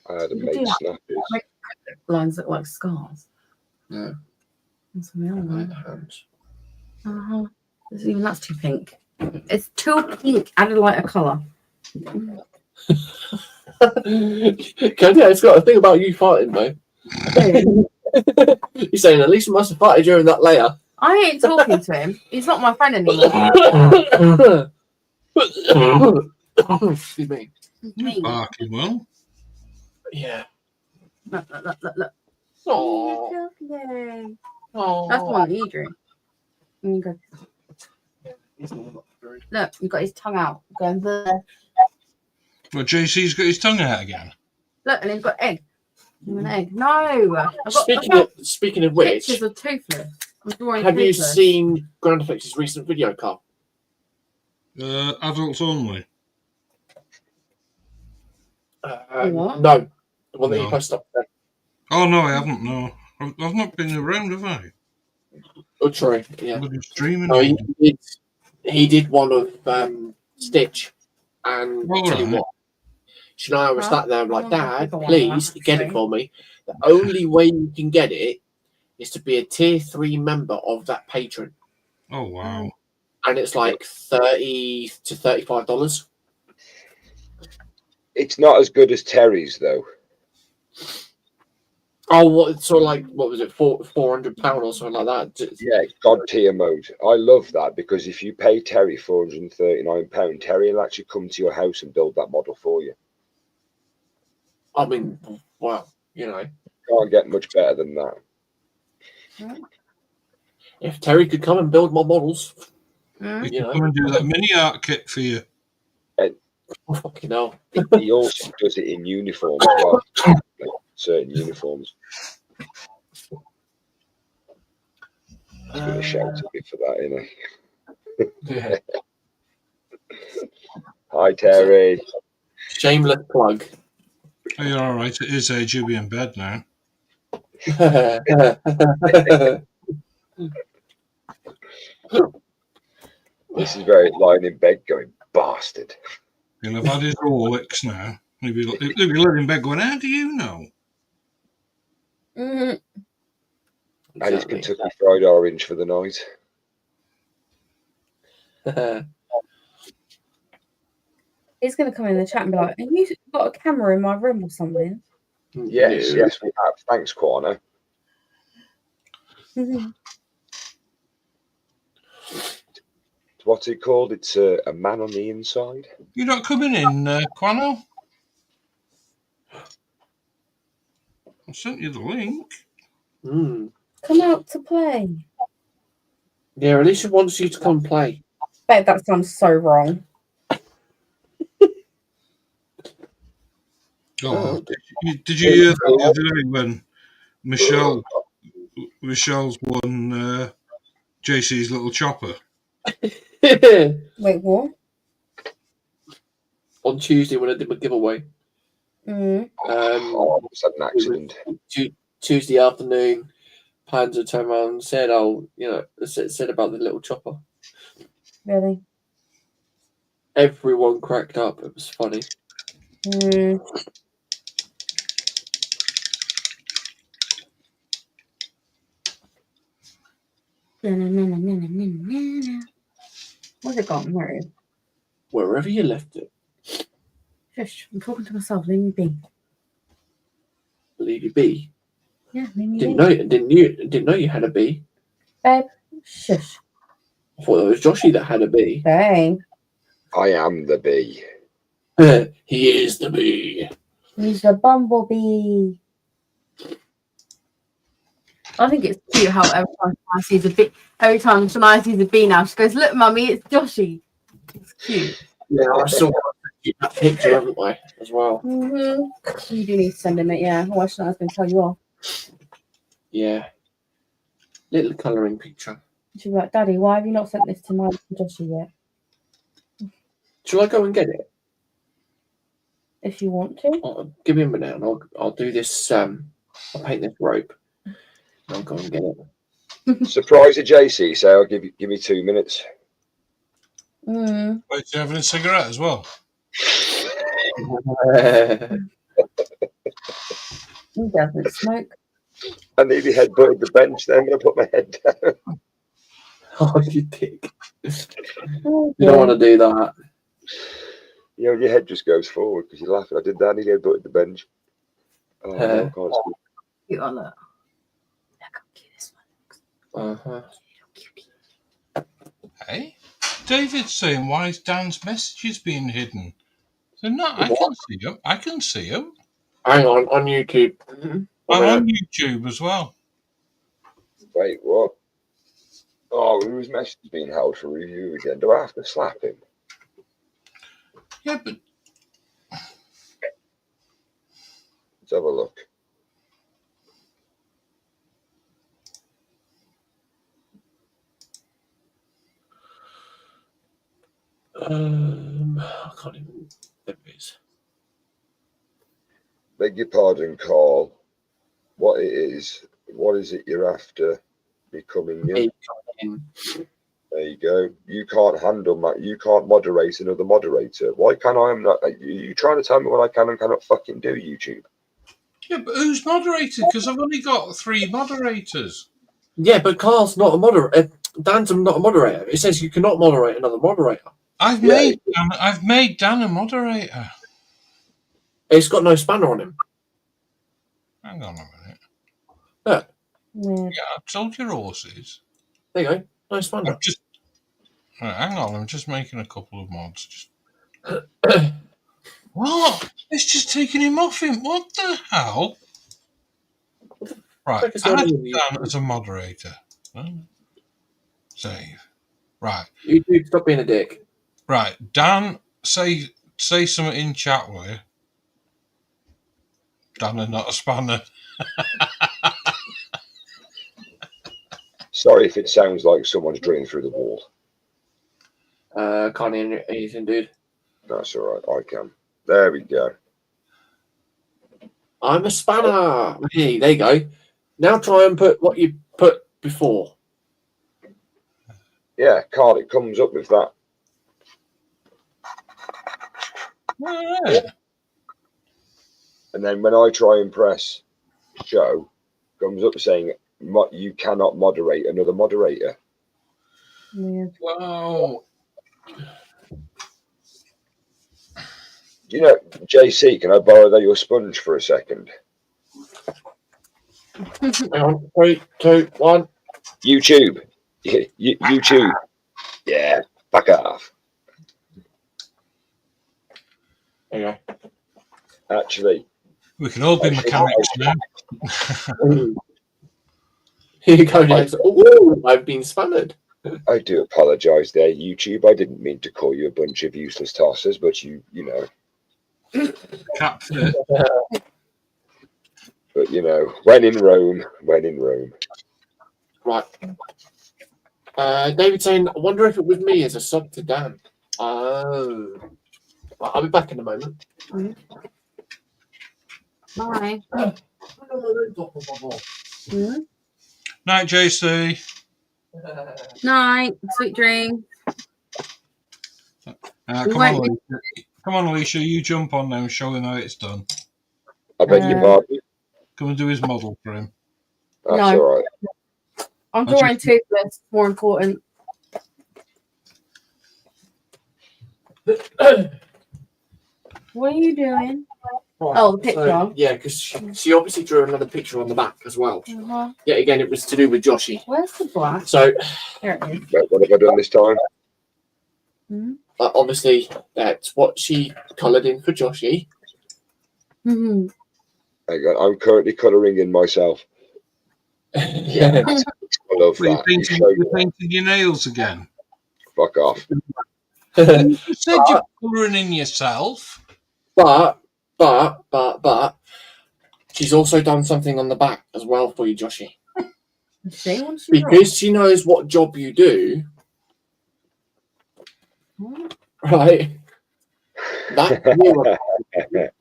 I had a mate snap it. Lines look like scars. Yeah. That's even that's too pink. It's too pink. Add a lighter colour. It's got a thing about you farting, mate. You're saying at least you must have farted during that layer. I ain't talking to him. He's not my friend anymore. Excuse me. Barking well. Yeah. Look. Oh. That's the one that you drew. And you go. Look, you've got his tongue out. Going there. Well, JC's got his tongue out again. Look, and he's got egg. An egg. No. Speaking of which, pictures of toothless. Have you seen GrandFX's recent video, Carl? Adults only. What? No, the one that he posted up there. Oh no, I haven't. No, I've not been around, have I? Oh, sorry. Yeah. Streaming. No, he did one of Stitch, and tell you what, Shania was sat there like, Dad, please get it for me. The only way you can get it is to be a tier 3 member of that patron. Oh wow! And it's like $30 to $35. It's not as good as Terry's though. Oh, what was it, £400 or something like that? Yeah, God tier mode. I love that because if you pay Terry £439, Terry will actually come to your house and build that model for you. I mean, wow, Can't get much better than that. If Terry could come and build my models, he could come and do that mini art kit for you. Oh, fucking hell. He also does it in uniform as well. Like certain uniforms. He's going to shout at me for that, Yeah. Hi, Terry. Shameless plug. Oh, you're all right. It is age. You'll be in bed now. This is very lying in bed going, bastard. He'll have had his Rolex now. He'll be lying in bed going, how do you know? And his Kentucky Fried Orange for the night. He's going to come in the chat and be like, have you got a camera in my room or something? Yes, we have. Thanks, Corner. What's it called? It's a man on the inside. You're not coming in, Quano? I sent you the link. Come out to play. Yeah, Alicia wants you to come play. Bet that sounds so wrong. Oh, did you hear that the other day when Michelle Michelle's won JC's little chopper. Wait, what? On Tuesday when I did my giveaway. Mm. I almost had an accident. Tuesday afternoon, Panzer turned around and said, "Oh, said about the little chopper." Really? Everyone cracked up. It was funny. Mm. Where's it gone? Where is it? Wherever you left it. Shush, I'm talking to myself. Leave me be. Leave you be. Yeah, leave me Didn't know you had a bee. Babe, shush. I thought it was Joshi that had a bee. Babe. I am the bee. He is the bee. He's a bumblebee. I think it's cute how every time Shania sees a bee, now, she goes, "Look, mummy, it's Joshi." It's cute. Yeah, I saw that picture, haven't I, as well? Mm-hmm. You do need to send him it, yeah. Otherwise, Shania's going to tell you off. Yeah. Little colouring picture. She'll be like, "Daddy, why have you not sent this to my Joshi yet?" Shall I go and get it? If you want to. Give me a minute and I'll do this. I'll paint this rope. I'll go and get it. Surprise at JC, so I'll give me 2 minutes. Mm. Wait, you having a cigarette as well? He doesn't smoke. I nearly headbutted the bench then when I put my head down. Oh, you dick. Oh, You don't want to do that. You know, your head just goes forward because you're laughing. I did that, I nearly headbutted the bench. Oh, no, I can't speak. Cute, look. Look how cute this one looks. Uh-huh. Hey, David's saying, why is Dan's messages being hidden? So no, I can see him. I can see him. Hang on YouTube. I'm on YouTube as well. Wait, what? Oh, whose message is being held for review again? Do I have to slap him? Yeah, but Let's have a look. I can't even. There it is. Beg your pardon, Carl. What is it you're after becoming you? There you go. You can't handle that. You can't moderate another moderator. Why can't I? Am not. Are you trying to tell me what I can and cannot fucking do, YouTube? yeah, but who's moderated? Because I've only got 3 moderators. Yeah, but Carl's not a moderator. Dan's not a moderator. It says you cannot moderate another moderator. I've made Dan a moderator. It's got no spanner on him. Hang on a minute. Look. Yeah, I've told your horses. There you go. No spanner. Right, hang on, I'm just making a couple of mods. What? It's just taking him off him. What the hell? Right, add Dan as a moderator. Save. Right. YouTube, stop being a dick. Right, Dan, say something in chat, will you? Dan and not a spanner. Sorry if it sounds like someone's drilling through the wall. Can't hear anything, dude. That's all right. I can. There we go. I'm a spanner. Hey, there you go. Now try and put what you put before. Yeah, Carl, it comes up with that. Yeah. And then when I try and press show, it comes up saying you cannot moderate another moderator. Yeah. Wow. You know, JC, can I borrow your sponge for a second? Hang on. 3, 2, 1. YouTube. YouTube. Yeah, back off. There you go. Actually, we can all be mechanics now. Here you go, James. Oh, I've been spammered. I do apologise there, YouTube. I didn't mean to call you a bunch of useless tossers, but you know. Cap fit. But you know, when in Rome. Right. David saying, I wonder if it was me as a sub to Dan. Oh. Right, I'll be back in a moment. Bye. Night, JC. Night. Sweet dreams. Come on, Alicia. Come on, Alicia. You jump on now and show him how it's done. I beg your pardon. Come and do his model for him. That's No. all right. I'm drawing Toothless. More important. What are you doing? Right, Oh, the picture. so, yeah, because she obviously drew another picture on the back as well. Yet again, it was to do with Joshi. Where's the black? So, there it is. What have I done this time? Obviously, that's what she coloured in for Joshi. Mm-hmm. I'm currently colouring in myself. Yeah. I love Well, that. you're painting your nails again. Fuck off. You said you're colouring in yourself. But she's also done something on the back as well for you, Joshi. Because she knows what job you do, right? That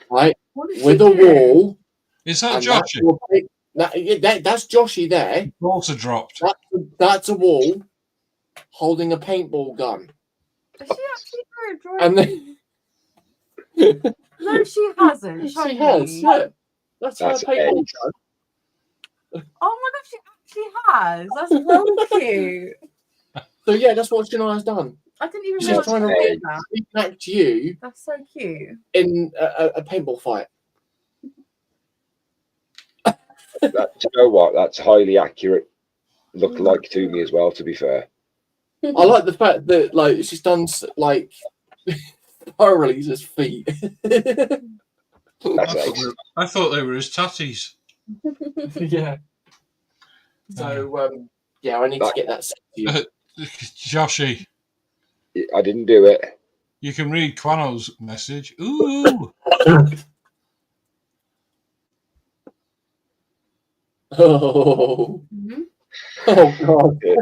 right with a wall. Is that Joshi? That's Joshi there. Also dropped. That's a wall holding a paintball gun. Has she actually drew a drawing? And then no, she hasn't. She has. Yeah. That's her paintball gun. Oh my gosh, she actually has. That's really cute. So yeah, that's what Shania's done. I didn't even She's realize trying to reenact you. That's so cute. In a paintball fight. Do you know what? That's highly accurate. Looked like to me as well. To be fair, I like the fact that like she's done like Paralese's feet. I thought they were his tatties. Yeah. So yeah, I need to get that sent to you. Joshi. I didn't do it. You can read Quano's message. Ooh. Oh. Oh God. Yeah,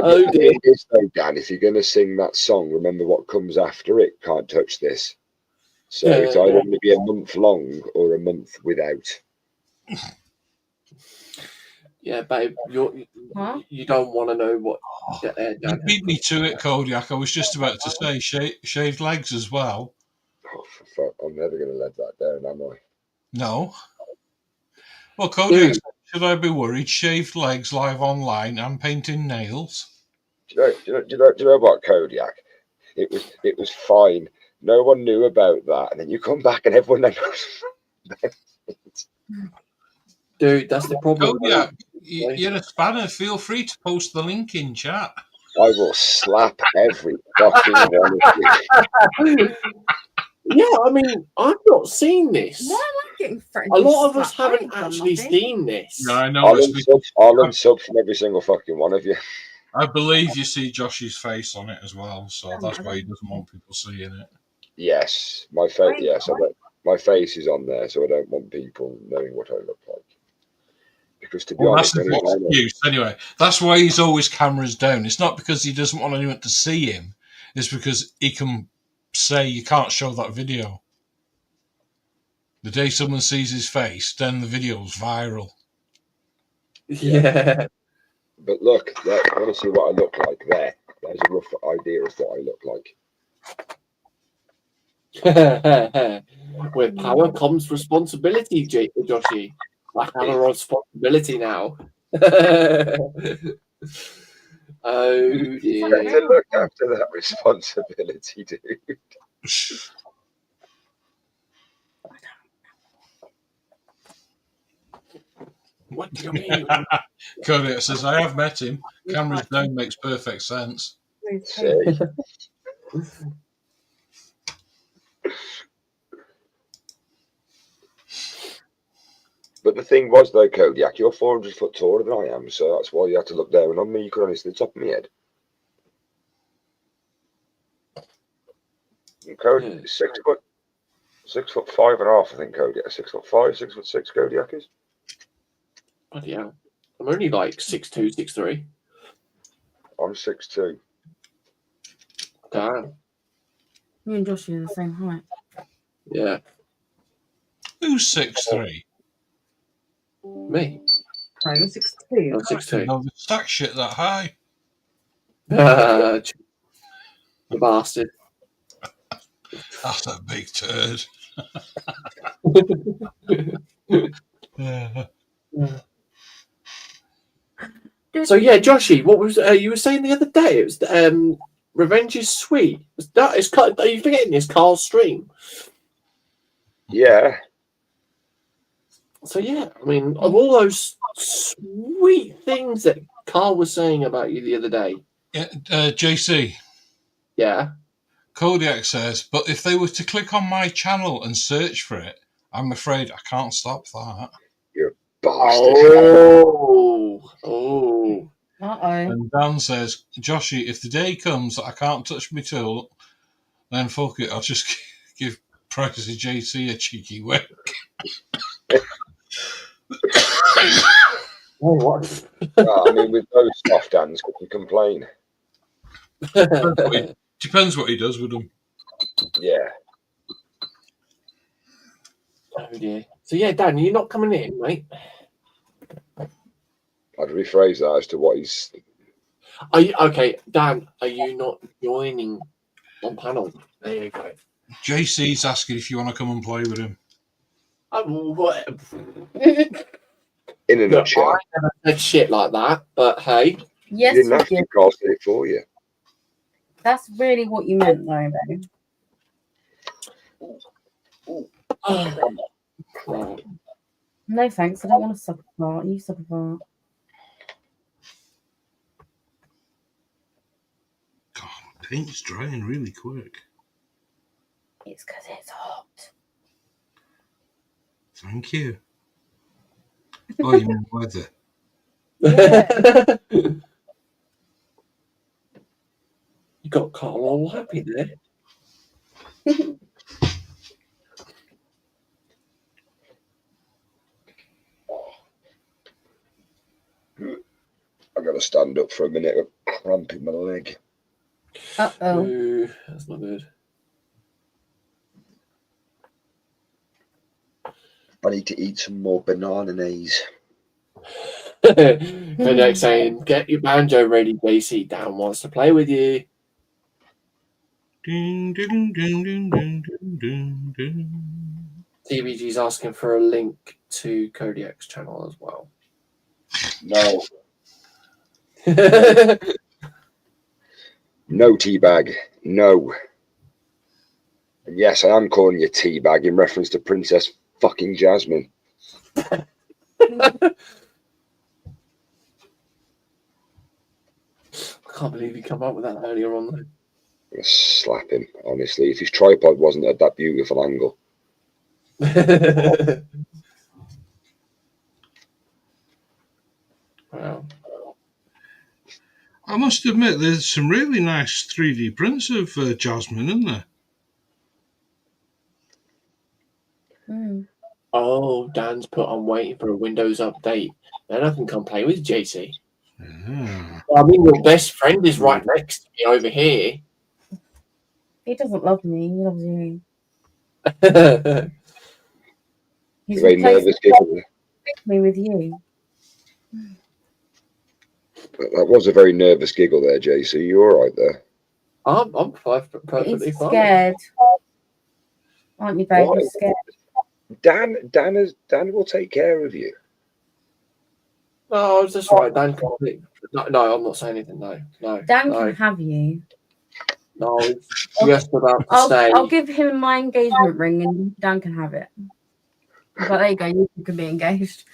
but the thing is though, Dan, if you're going to sing that song, remember what comes after it. Can't touch this. So it's either going to be a month long or a month without. Yeah, babe, you don't want to know what. You beat me to it, Kodiak. I was just about to say shaved legs as well. Oh, for fuck! I'm never going to let that down, am I? No. Well, Kodiak, should I be worried? Shaved legs live online and painting nails. Do you know what, Kodiak? It was fine. No one knew about that, and then you come back and everyone knows. Dude, that's the problem. Kodiak, you're a spanner. Feel free to post the link in chat. I will slap every fucking one of you. Yeah, I mean, I've not seen this. Why am I getting threatened? A lot of us haven't actually seen this. Yeah, I know. I'll unsub from every single fucking one of you. I believe you see Josh's face on it as well, so that's why he doesn't want people seeing it. Yes, my face. Yes, my face is on there, so I don't want people knowing what I look like. Because to be honest, that's the excuse anyway. That's why he's always cameras down. It's not because he doesn't want anyone to see him. It's because he can say you can't show that video. The day someone sees his face, then the video's viral. Yeah. But look, I want to see what I look like there. There's a rough idea of what I look like. With power comes responsibility, Joshi. I have a responsibility now. Oh dear. I have to look after that responsibility, dude. What do you mean? Cody says, I have met him. Cameras down makes perfect sense. See? But the thing was, though, Kodiak, you're 400 foot taller than I am, so that's why you had to look down on me. You could only see the top of my head. And Cody is 6 foot. 6'5.5", I think Kodiak. 6'5", 6'6", Kodiak is. Bloody hell. I'm only like 6'2", 6'3". I'm 6'2". Damn. Me and Joshi are the same height. Yeah. Who's 6'3"? Me. No, you're 6'2". I'm 6'2". No, the stack shit that high. The bastard. That's a big turd. So yeah, Joshi, what was you were saying the other day? It was revenge is sweet. That is, are you forgetting this Carl's stream? Yeah. So yeah, I mean, of all those sweet things that Carl was saying about you the other day. Yeah, JC. Yeah. Kodiak says, but if they were to click on my channel and search for it, I'm afraid I can't stop that. You're a bastard. Oh. Uh-oh. And Dan says, Joshi, if the day comes that I can't touch my tool, then fuck it, I'll just give Pricey JC a cheeky whack. What? I mean, with those soft hands, could you complain? Depends what he does with them. Yeah. Oh dear. So yeah, Dan, you're not coming in, mate. I'd rephrase that as to what he's. Are you okay, Dan? Are you not joining on panel? There you go. JC's asking if you want to come and play with him. What? In a nutshell. I never said shit like that, but hey. Yes, You didn't have you to, did. Carl said it for you. That's really what you meant, though, babe. Right. No thanks, I don't want to suck a fart. You suck a fart. God, paint's drying really quick. It's because it's hot. Thank you. Oh, you mean weather? Yeah. You got Carl all happy there. I've got to stand up for a minute. I'm cramping my leg. Uh-oh. Ooh, that's not good. I need to eat some more banana's. Kodiak saying, get your banjo ready, JC. Dan wants to play with you. Ding, ding, ding, ding, ding, ding, ding, ding. TVG's asking for a link to Kodiak's channel as well. No. No teabag. No. And yes, I am calling you teabag in reference to Princess fucking Jasmine. I can't believe you come up with that earlier on, though. I'm gonna slap him, honestly. If his tripod wasn't at that beautiful angle. Wow. I must admit, there's some really nice 3D prints of Jasmine, isn't there? Mm. Oh, Dan's put on waiting for a Windows update. Then I can come play with JC. Yeah. I mean, your best friend is right next to me over here. He doesn't love me. He loves you. He's Very replaced nervous giggle. me with you. That was a very nervous giggle there, JC. You all right there? I'm perfectly He's fine. scared. Aren't you, babe? Why? You're scared. Dan will take care of you. No, I was just right. Dan completely. No, I'm not saying anything. No. Dan can have you. No, it's just about to say. I'll give him my engagement ring and Dan can have it. But there you go, you can be engaged.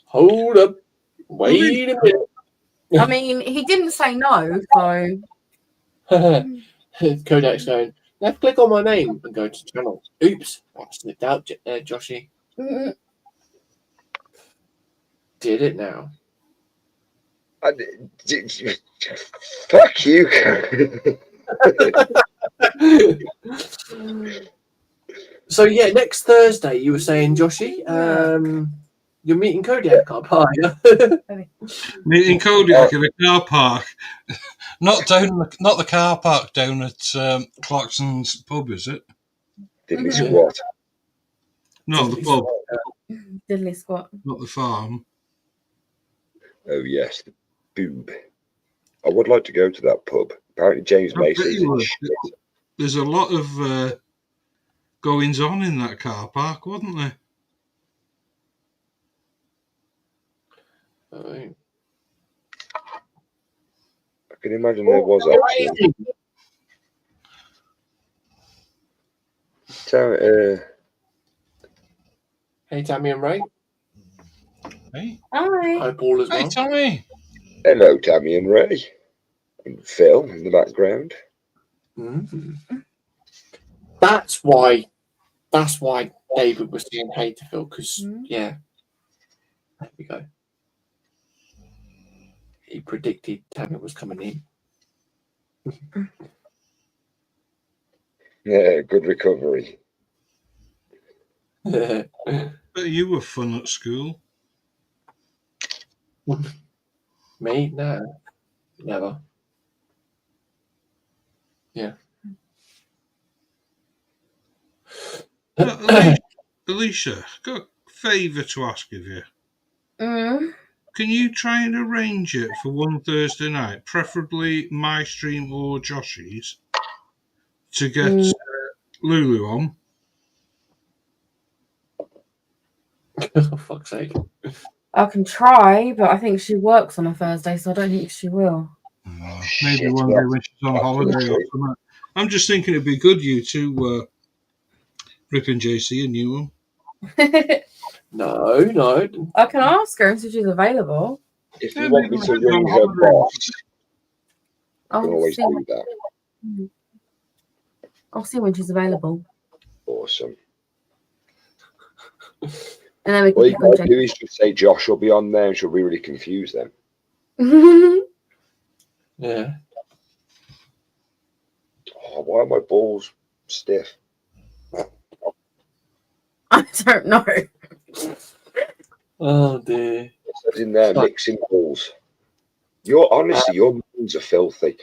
Hold up. Wait a minute. I mean, he didn't say no, so. Kodak's going, let's click on my name and go to channel. Oops, I slipped out, Joshi. Did it now. Fuck you. So yeah, next Thursday you were saying, Joshi, you're meeting Kodiak up, are you? Meeting Kodiak in a car park. Not the car park down at Clarkson's pub, is it? Diddly squat. No, the pub, Diddly squat. not the farm. Oh yes, the boob. I would like to go to that pub. Apparently James I bet Macy's you in would. shit. There's a lot of goings on in that car park, wasn't there? I can imagine there was actually. Hey, Tammy and Ray. Hey, Hi. Paul as hey, well. Tommy. Hello, Tammy and Ray. And Phil in the background. That's why David was saying hey to Phil, because yeah. There we go. He predicted Tammy was coming in. Yeah, good recovery. But you were fun at school. Me? No. Never. Yeah. Alicia, got a favour to ask of you. Mm. Can you try and arrange it for one Thursday night, preferably my stream or Joshi's, to get Lulu on? For fuck's sake. I can try, but I think she works on a Thursday, so I don't think she will. Maybe Shit, one well, day when she's on holiday or something. I'm just thinking it'd be good you two Rip and JC a new one. No. I can ask her and see if she's available. If you want me to ring her boss, I can always do that. I'll see when she's available. Awesome. And then we can All you gotta do is just say Josh will be on there and she'll be really confuse them. Yeah. Oh, why are my balls stiff? I don't know. Oh dear. It says in there mixing balls. Your moons are filthy.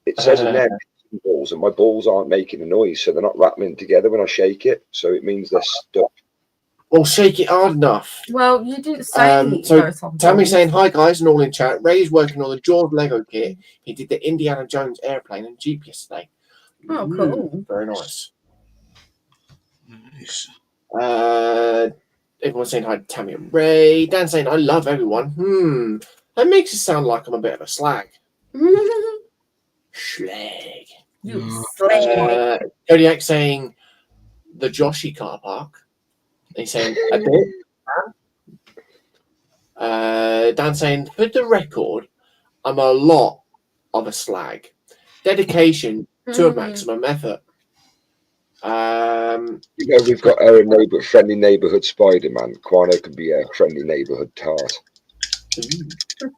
It says in there mixing balls, and my balls aren't making a noise, so they're not rattling together when I shake it. So it means they're stuck. Well, shake it hard enough. Well, you didn't say so Tammy's saying hi guys and all in chat. Ray's working on the Jaws Lego kit. He did the Indiana Jones airplane and Jeep yesterday. Oh, cool. Very nice. Nice. Everyone's saying hi to Tammy and Ray. Dan saying I love everyone. That makes it sound like I'm a bit of a slag. Slag. You slag. Kodiak saying the Joshi car park. He's saying a bit. Dan saying, for the record, I'm a lot of a slag. Dedication to a maximum effort. We've got our friendly neighbourhood Spider-Man. Quano can be a friendly neighbourhood tart.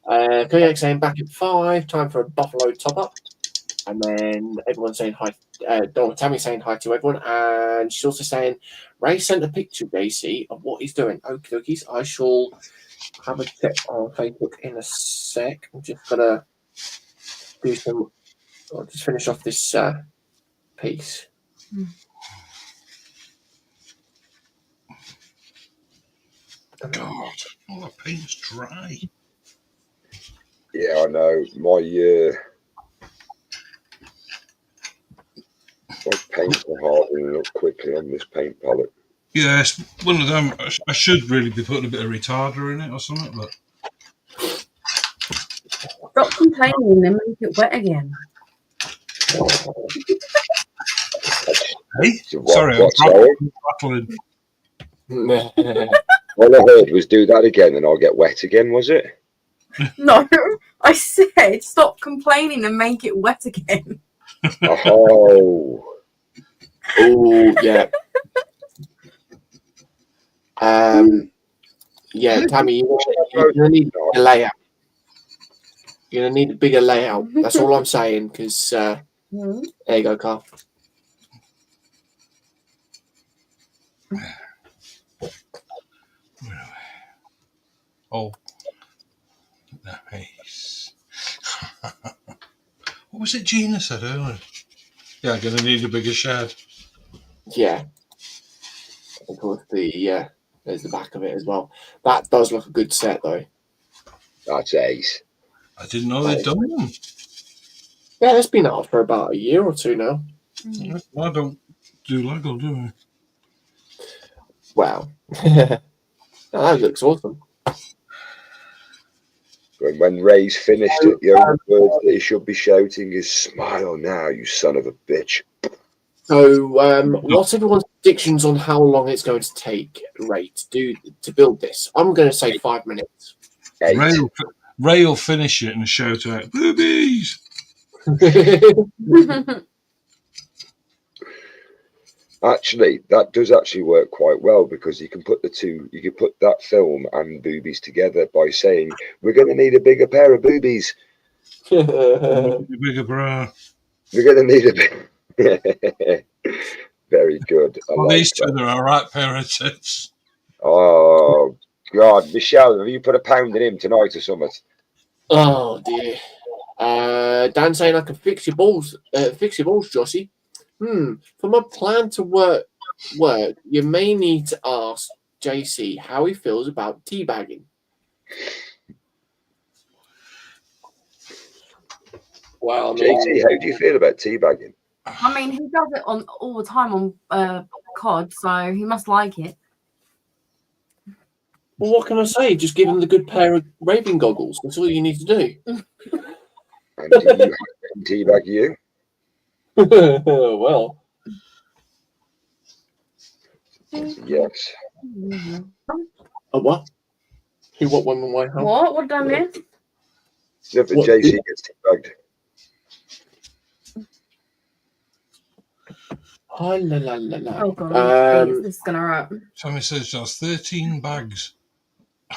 Kodiak saying back at 5, time for a buffalo top up. And then everyone's saying hi. Tammy saying hi to everyone, and she's also saying Ray sent a picture, JC, of what he's doing. Okie dokies. I shall have a check on Facebook in a sec. I'm just gonna do some. I'll just finish off this piece. God, all the paint's dry. Yeah, I know. My paints are hardening up quickly on this paint palette. Yeah, it's one of them. I should really be putting a bit of retarder in it or something, but. Stop complaining and make it wet again. Hey, sorry, I'm rattling. All I heard was do that again and I'll get wet again, was it? No, I said stop complaining and make it wet again. Oh. Oh, yeah. Yeah, Tammy, you're going to need a layout. You're going to need a bigger layout. That's all I'm saying, because there you go, Carl. Oh, nice. What was it Gina said earlier? Yeah, going to need a bigger shed. Yeah. Of course, there's the back of it as well. That does look a good set, though. That's ace. I didn't know they'd done them. Yeah, it's been out for about a year or two now. I don't do Lego, do I? Wow. That looks awesome. When Ray's finished it, the only words that he should be shouting is "Smile now, you son of a bitch." So, what's everyone's predictions on how long it's going to take, Ray, to build this? I'm going to say 5 minutes. 8. Ray will finish it and shout out, "Boobies!" Actually, that does actually work quite well because you can put that film and boobies together by saying, "We're going to need a bigger pair of boobies. Bigger bra. We're going to need a big." Very good. These two are a right pair of tits. Oh God, Michelle, have you put a pound in him tonight or something? Oh dear. Dan saying I can fix your balls, Joshi. For my plan to work, you may need to ask JC how he feels about teabagging. Well, JC, how do you feel about teabagging? I mean, he does it all the time on COD, so he must like it. Well, what can I say? Just give him the good pair of raving goggles. That's all you need to do. And do you have him teabag you? Well. Yes. A what? Who, what, when, why, how? What? What did I miss? Nothing. JC gets teabagged. Oh, la, la, la, la. Oh God, this is gonna hurt. Tommy says just 13 bags.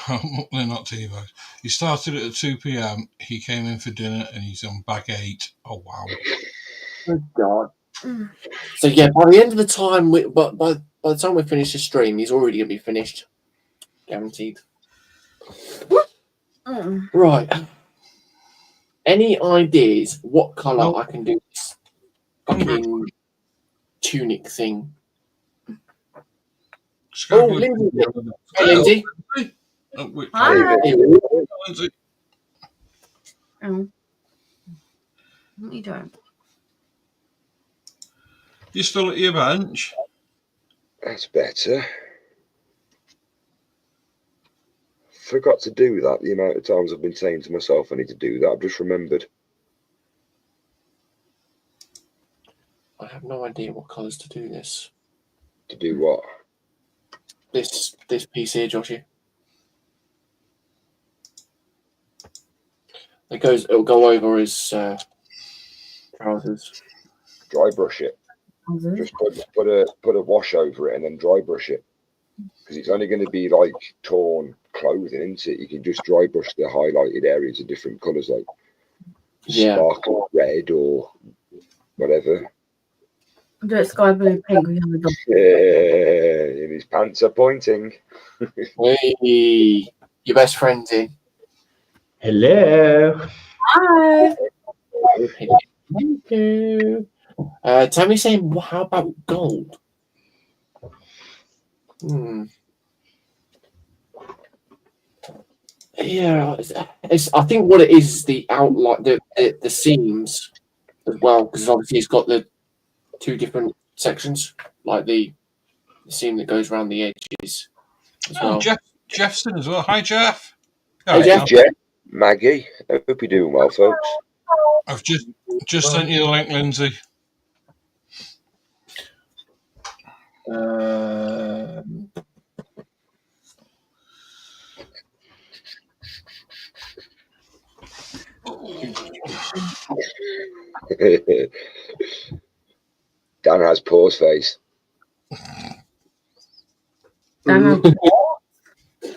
They're not tea bags. He started at 2 p.m. He came in for dinner and he's on bag 8. Oh wow! Good God. So yeah, by the end of the time, by the time we finish the stream, he's already gonna be finished, guaranteed. Right. Any ideas what colour I can do this fucking tunic thing? Oh, Lindsay. Hey, Lindsay. Hi. Lindsay. Oh. What are you doing? You still at your bench? That's better. Forgot to do that. The amount of times I've been saying to myself I need to do that, I've just remembered. I have no idea what colours to do this. To do what? This piece here, Joshi. It'll go over his trousers. Dry brush it. Just put a wash over it and then dry brush it. Because it's only going to be like torn clothing, isn't it? You can just dry brush the highlighted areas of different colours, like sparkle red or whatever. Do it sky blue, pink. We have a dog. Yeah, and his pants are pointing. Hey, your best friend's in. Hello. Hi. Thank you. Tammy's saying, well, how about gold? Yeah, I think what it is the outline, the seams as well, because obviously it's got the 2 different sections, like the seam that goes around the edges as well. Jeff's in as well. Hi, Jeff. Hey, Jeff. Jeff, Maggie, I hope you're doing well, folks. I've just sent you the link, Lindsay. Dan has pause face.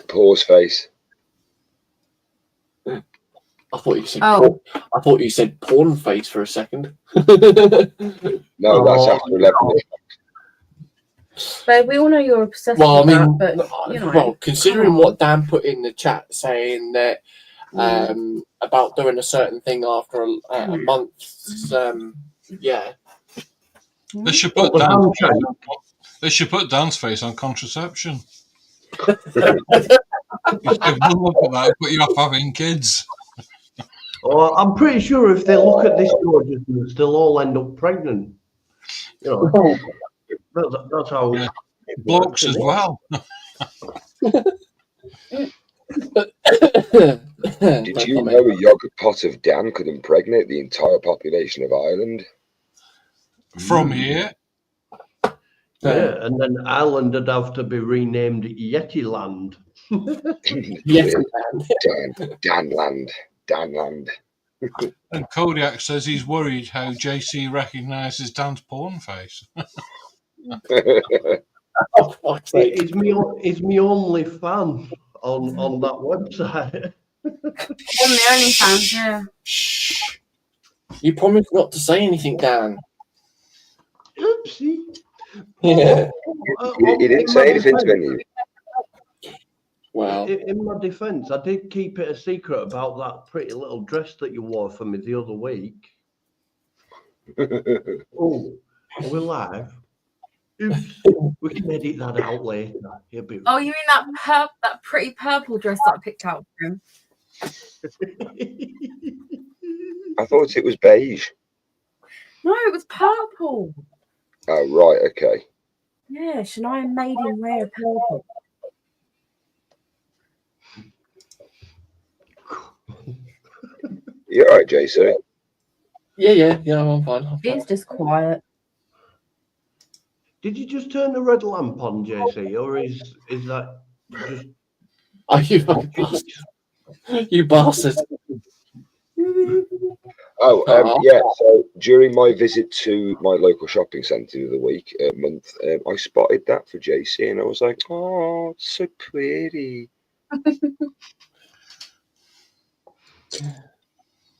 Pause face. I thought you said I thought you said porn face for a second. No, that's after 11. Babe, we all know you're obsessed Well, I with mean, that, but, you know. well, considering come on. what Dan put in the chat saying that about doing a certain thing after a month, yeah. They should put Dan's face on contraception. If one look at that, put you off having kids. Well, I'm pretty sure if they look at this gorgeousness, they'll all end up pregnant. You know, that's how. Yeah. Blokes as well. Did you know a yogurt pot of Dan could impregnate the entire population of Ireland? From here. Yeah, and then Ireland would have to be renamed Yetiland. Danland. And Kodiak says he's worried how JC recognises Dan's porn face. He's my only fan on that website. On the OnlyFans, yeah. Shh. You promised not to say anything, Dan. Oopsie. Yeah. He didn't say anything to me. Well, in my defence, I did keep it a secret about that pretty little dress that you wore for me the other week. Oh, we're live. Oops. We can edit that out later. Oh, you mean that pretty purple dress that I picked out for him? I thought it was beige. No, it was purple. Oh, right, okay. Yeah, Shania made him wear purple. You all right, Jason? yeah, I'm fine. He's just quiet. Did you just turn the red lamp on, JC, or is that just? Are you fucking bastard? You bastard! Yeah. So during my visit to my local shopping centre the other week, month, I spotted that for JC, and I was like, "Oh, it's so pretty."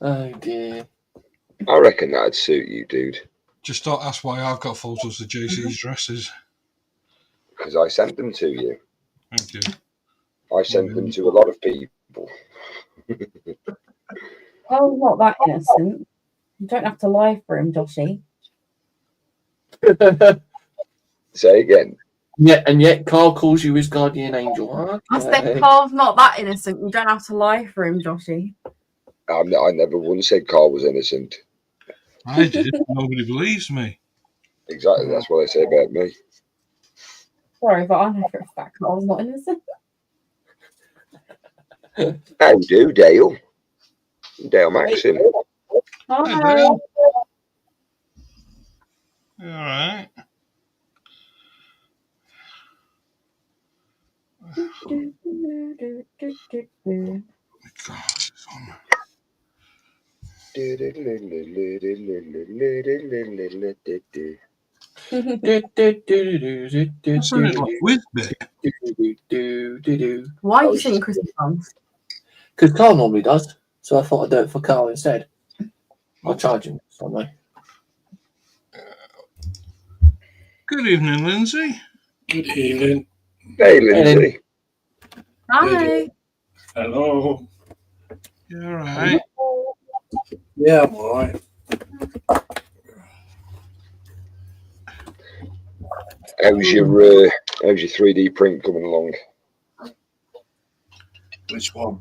Oh dear. I reckon that'd suit you, dude. Just don't ask why I've got photos of JC's dresses. Because I sent them to you. Thank you. I sent them to a lot of people. Oh, not that innocent. You don't have to lie for him, Joshi. Say again. Yeah, and yet Carl calls you his guardian angel. Okay. I said Carl's not that innocent. You don't have to lie for him, Joshi. I never once said Carl was innocent. I did. Nobody believes me. Exactly. That's what they say about me. Sorry, but I know for a fact Carl's not innocent. How you do, Dale? Dale Maxim. Hi. Hey, Dale. All right. God, it's on. With me. Why are you singing Christmas songs? Because Carl normally does, so I thought I'd do it for Carl instead. I'll charge him something. Good evening, Lindsay. Good evening. Hey, Lindsay. Hi. Hello. You all right? Yeah, I'm all right. How's your 3D print coming along? Which one?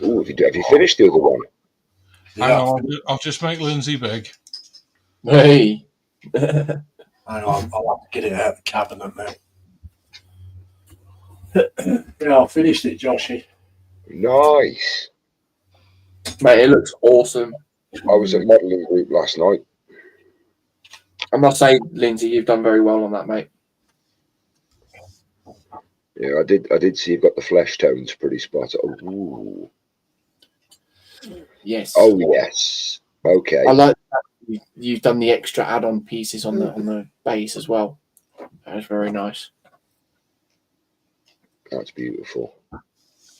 Oh, have you finished the other one? I know, I'll just make Lindsay big. Hey. I know, I'll have to get it out of the cabinet now. Yeah, I finished it, Joshi. Nice. Mate, it looks awesome. I was at modelling group last night. I must say, Lindsay, you've done very well on that, mate. Yeah, I did see you've got the flesh tones pretty spot on. Ooh. Yes. Oh yes. Okay. I like that you've done the extra add-on pieces on the base as well. That was very nice. That's beautiful.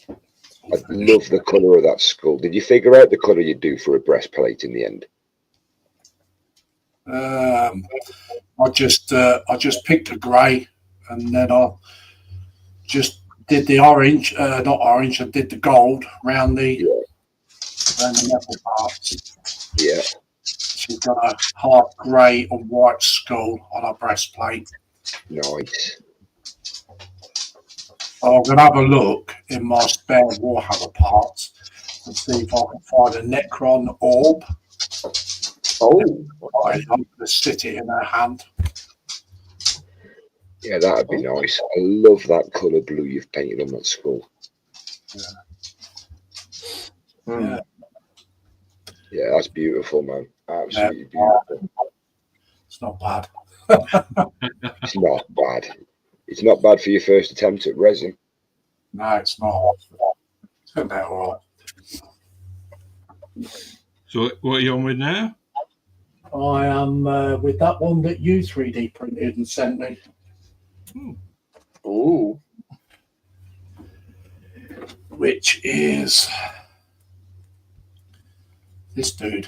I love the colour of that skull. Did you figure out the colour you'd do for a breastplate in the end? I just picked a grey, and then I just did the orange, not orange. I did the gold round the metal parts. Yeah. She's got a half grey and white skull on her breastplate. Nice. I'm going to have a look in my spare Warhammer parts and see if I can find a Necron orb. Oh, I'm going to sit it in her hand. Yeah, that'd be nice. I love that colour blue you've painted on that skull. Yeah. Yeah, that's beautiful, man. Absolutely beautiful. It's not bad. It's not bad. It's not bad for your first attempt at resin. No, it's not. It's going to be all right. So what are you on with now? I am with that one that you 3D printed and sent me. oh, Which is this dude.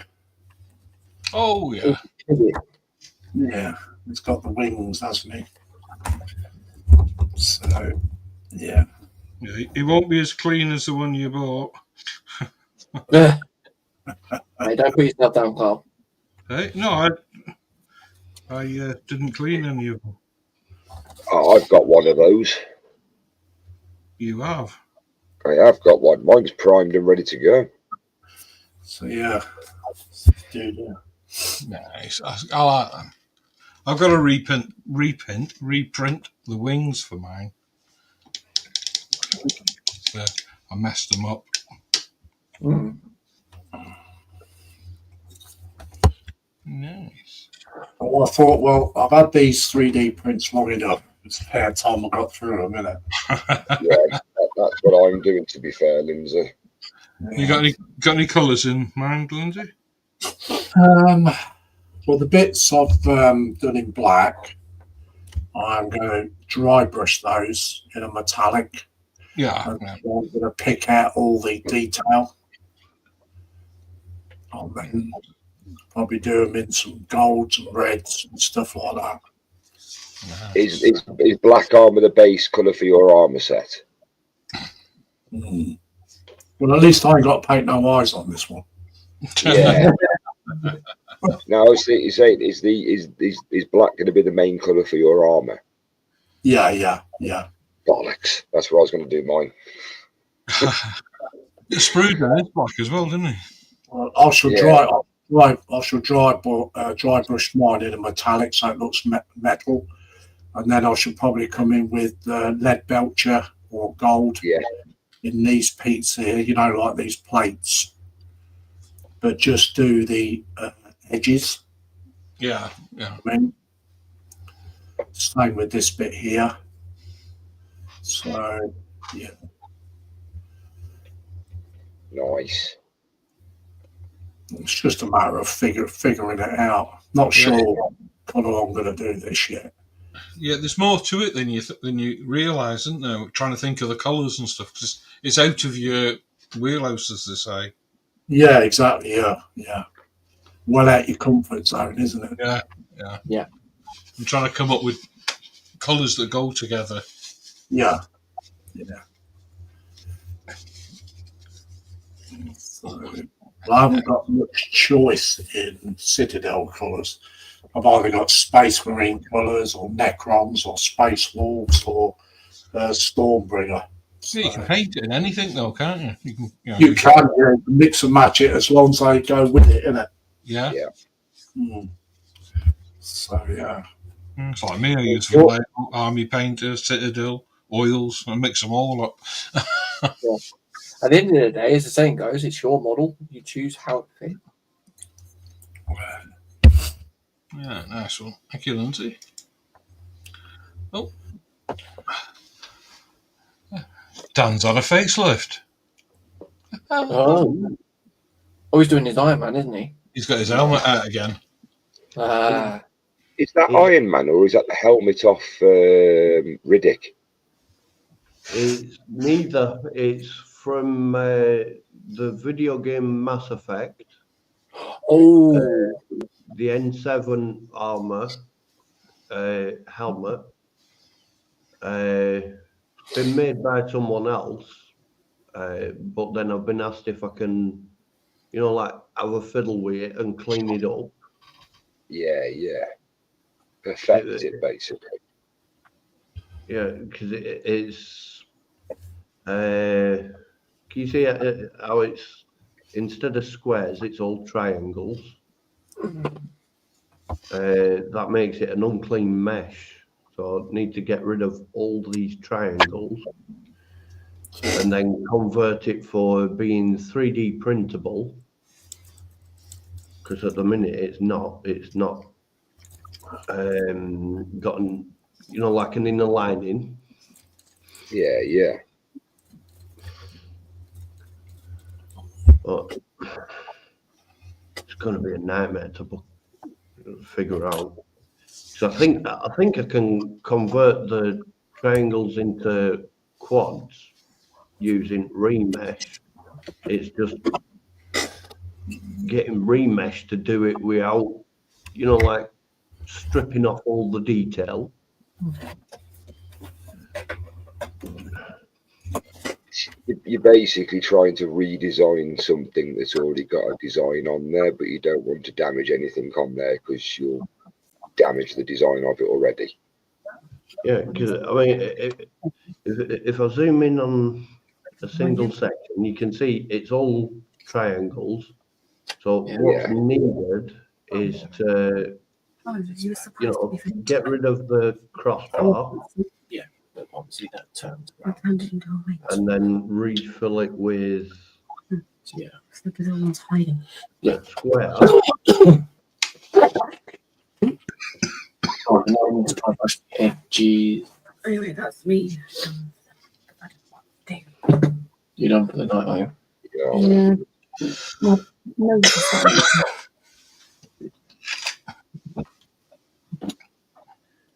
Oh yeah. Yeah, it's got the wings, hasn't he? So, yeah. Yeah, it won't be as clean as the one you bought. hey, don't put yourself down, Carl. Hey, no, I didn't clean any of them. Oh, I've got one of those. You have. I have got one. Mine's primed and ready to go. So, yeah. Dude, yeah. Nice. I like them. I've got to reprint the wings for mine. So I messed them up. Nice. Well, I thought, well, I've had these 3D prints long enough. It's fair time I got through them, innit? Yeah, that's what I'm doing, to be fair, Lindsay. You got any colours in mind, Lindsay? Well, the bits I've done in black, I'm going to dry brush those in a metallic. Yeah. And I'm going to pick out all the detail. I'll then probably do them in some golds and reds and stuff like that. Is black armour the base colour for your armour set? Well, at least I ain't got to paint no eyes on this one. Yeah. No, is black going to be the main colour for your armour? Yeah. Bollocks. That's what I was going to do mine. Sprued then is black as well, didn't he? Well, I shall dry brush mine in a metallic so it looks metal, and then I should probably come in with lead belcher or gold in these peats here, you know, like these plates, but just do the edges. Yeah. I mean, same with this bit here. So, yeah. Nice. It's just a matter of figuring it out. Not sure what colour I'm going to do this yet. Yeah, there's more to it than you realise, isn't there? Trying to think of the colours and stuff, because it's out of your wheelhouse, as they say. Yeah, exactly. Yeah. Well out your comfort zone, isn't it? Yeah. I'm trying to come up with colours that go together. Yeah. So, I haven't got much choice in Citadel colours. I've either got Space Marine colours or Necrons or Space Wolves or Stormbringer. Yeah, you can paint it in anything, though, can't you? You can mix and match it as long as they go with it, innit? Yeah. So, yeah. It's like me, I use full army painter, Citadel, oils, and mix them all up. At the end of the day, as the saying goes, it's your model. You choose how it fits. Yeah, nice one. Thank you, Lindsay. Oh. Dan's had a facelift. Oh, he's doing his Iron Man, isn't he? He's got his helmet out again. Is that Iron Man or is that the helmet off Riddick? It's neither. It's from the video game Mass Effect. Oh, the N7 armor helmet. It's been made by someone else, but then I've been asked if I can, like have a fiddle with it and clean it up. Yeah. Perfect it basically. Yeah, because it's. Can you see how it's instead of squares, it's all triangles. That makes it an unclean mesh. So I need to get rid of all these triangles and then convert it for being 3D printable. Because at the minute it's not gotten, like an inner lining. Yeah. But it's going to be a nightmare to figure out. So I think I can convert the triangles into quads using remesh. It's just getting remesh to do it without, like stripping off all the detail. You're basically trying to redesign something that's already got a design on there, but you don't want to damage anything on there because you'll damage the design of it already. Yeah, because I mean, if I zoom in on a single section, you can see it's all triangles. So what's needed is to, get rid of the crossbar. Yeah, but obviously that turns and then refill it with square. edgy. Anyway, that's me. You're done for the night, are you? Yeah. No.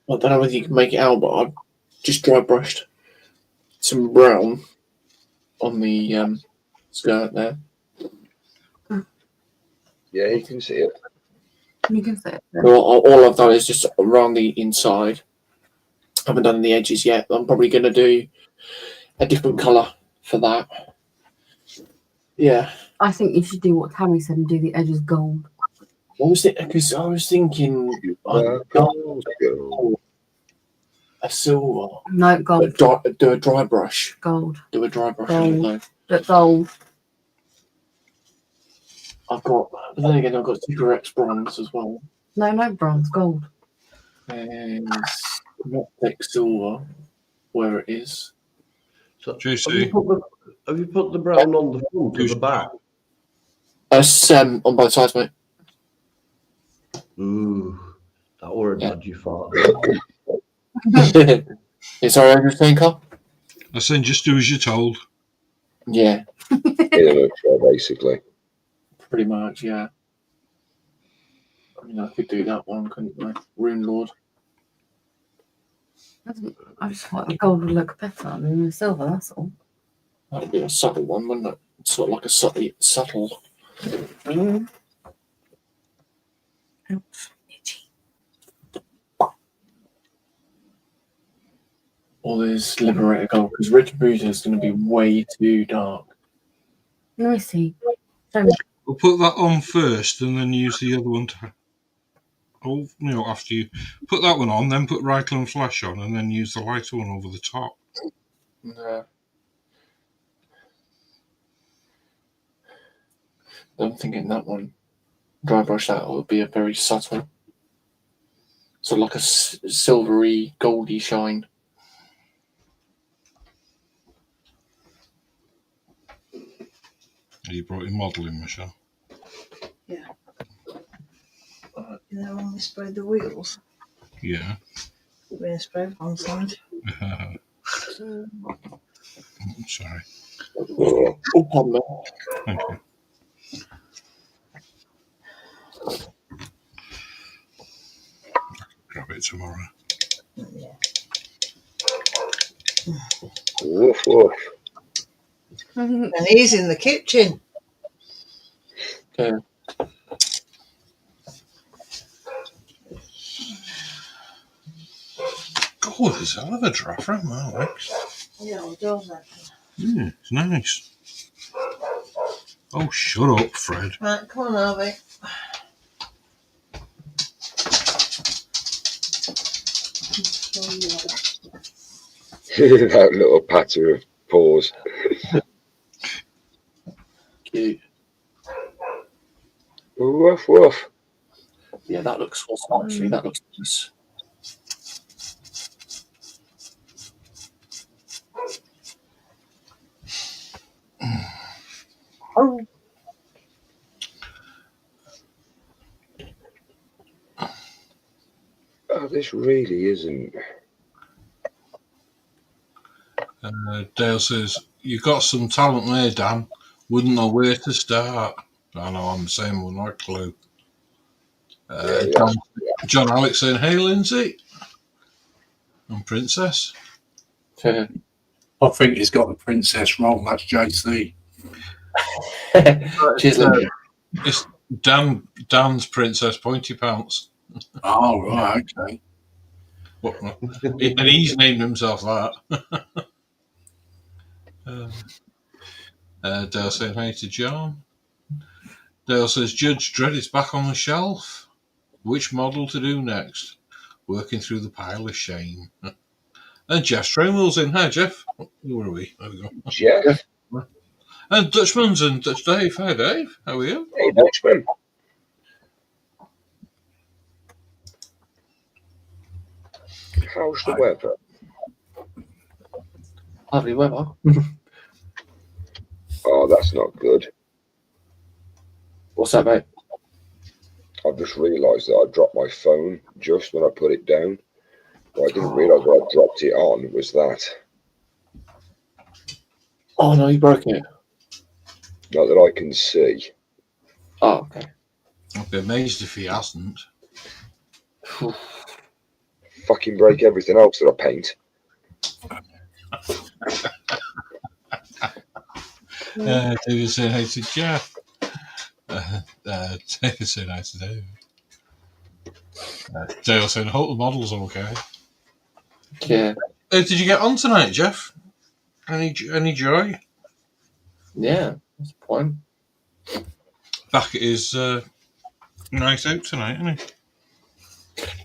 I don't know whether you can make it out, but I've just dry brushed some brown on the skirt there. Yeah, you can see it. You can see it. Well, all I've done is just around the inside. I haven't done the edges yet. I'm probably going to do a different colour for that. Yeah. I think you should do what Tammy said and do the edges gold. What was it? Because I was thinking Gold. a silver. No, gold. Do a dry brush. Gold. Do a dry brush. Gold. But gold. But then again, I've got Super X bronze as well. No bronze, gold. And not like silver, where it is. So JC. have you put the brown on the front or the back? On both sides, mate. Ooh, that were a dodgy fart. Yeah, sorry, I was saying, Carl? I said just do as you're told. Yeah. Basically. Pretty much, yeah. I mean, I could do that one, couldn't I? Rune Lord. I just thought the gold would look better than the silver, that's all. That would be a subtle one, wouldn't it? Sort of like a subtle. Itchy. Or there's Liberator Gold, because Retribution is going to be way too dark. Let me see. Show me. We'll put that on first and then use the other one to... after you put that one on, then put Rifle and Flash on, and then use the lighter one over the top. No. I'm thinking that one, dry brush that will be a very subtle, so like a silvery, goldy shine. You brought your model in, Michelle. Yeah. You know when we sprayed the wheels? Yeah. We're going to spray one side. Sorry. Oh, pardon me. Thank you. Grab it tomorrow. Yeah. Woof, woof. And he's in the kitchen. Okay. Oh, there's a hell of a draft from Alex. Yeah, it does actually. Yeah, it's nice. Oh, shut up, Fred. Right, come on, Harvey. That little patter of paws. Cute. Woof woof. Yeah, that looks awesome, actually. That looks nice. Oh. Oh, this really isn't. Dale says, "You got some talent there, Dan. Wouldn't know where to start." I know, I'm the same one, no clue. Yeah. John Alex saying, "Hey, Lindsay." And Princess. I think he's got the princess wrong. That's JC. Cheers, Lindsay. It's Dan's Princess Pointy Pants. Oh, right, okay. And he's named himself that. Dale saying hey to John. Dale says Judge Dredd is back on the shelf. Which model to do next? Working through the pile of shame. And Jeff Stramwell's in. Hi, Jeff. Where are we? There we go. Jeff. And Dutchman's and Dutch Dave. Hi, Dave. How are you? Hey, Dutchman. How's the weather? Lovely weather. Oh, that's not good. What's that, mate? I've just realised that I dropped my phone just when I put it down. What I didn't realise what I dropped it on was that. Oh, no, you broke it. Not that I can see. Oh, okay. I'd be amazed if he hasn't. Fucking break everything else that I paint. David saying hey to Jeff. David saying hi to David. Dale saying, hope the model's okay. Yeah. Did you get on tonight, Jeff? Any joy? Yeah, that's the point. Back at his night out tonight, isn't he?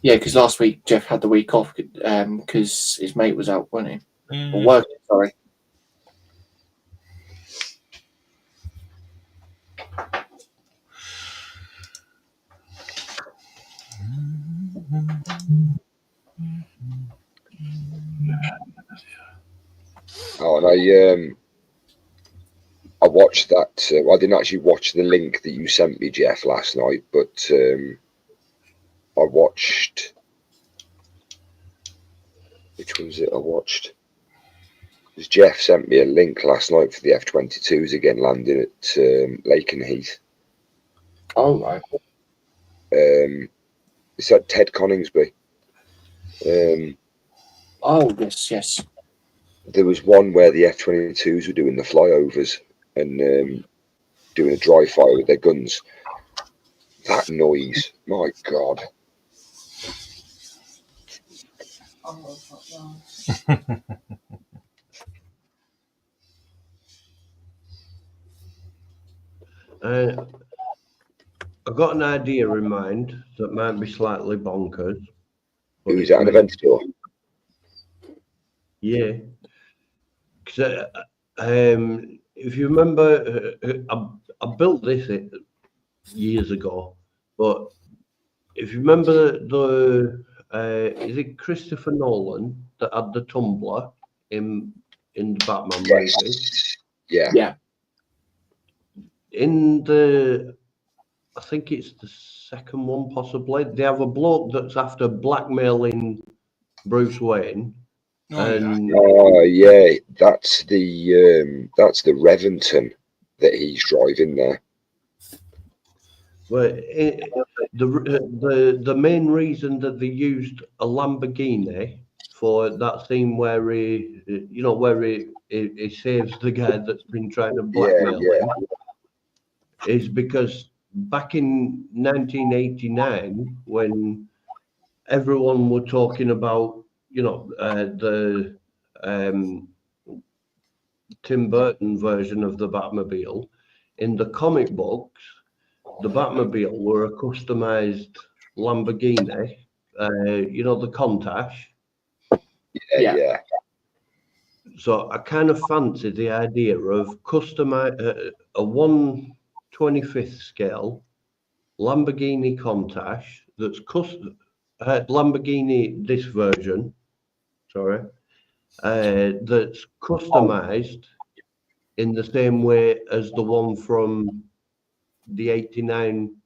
Yeah, because last week Jeff had the week off because his mate was out, wasn't he? Yeah. Or working, sorry. Oh, and I watched that. I didn't actually watch the link that you sent me, Jeff, last night, but I watched. Which one was it I watched? Because Jeff sent me a link last night for the F-22s again landing at Lakenheath. Oh, right. It's at Ted Coningsby. Oh, yes. There was one where the F-22s were doing the flyovers and doing a dry fire with their guns. That noise, my God. Oh, fuck no. I've got an idea in mind that might be slightly bonkers. Who's at an event store? Yeah. Because if you remember, I built this years ago, but if you remember is it Christopher Nolan that had the tumbler in the Batman movie? Yeah. In I think it's the second one, possibly. They have a bloke that's after blackmailing Bruce Wayne. Yeah, that's the Reventon that he's driving there. Well, the main reason that they used a Lamborghini for that scene where he saves the guy that's been trying to blackmail him is because back in 1989, when everyone were talking about you know, the Tim Burton version of the Batmobile. In the comic books, the Batmobile were a customized Lamborghini, you know, the Countach. Yeah. So I kind of fancy the idea of customize a 1/25th scale Lamborghini Countach that's Lamborghini this version, sorry, that's customized in the same way as the one from the '89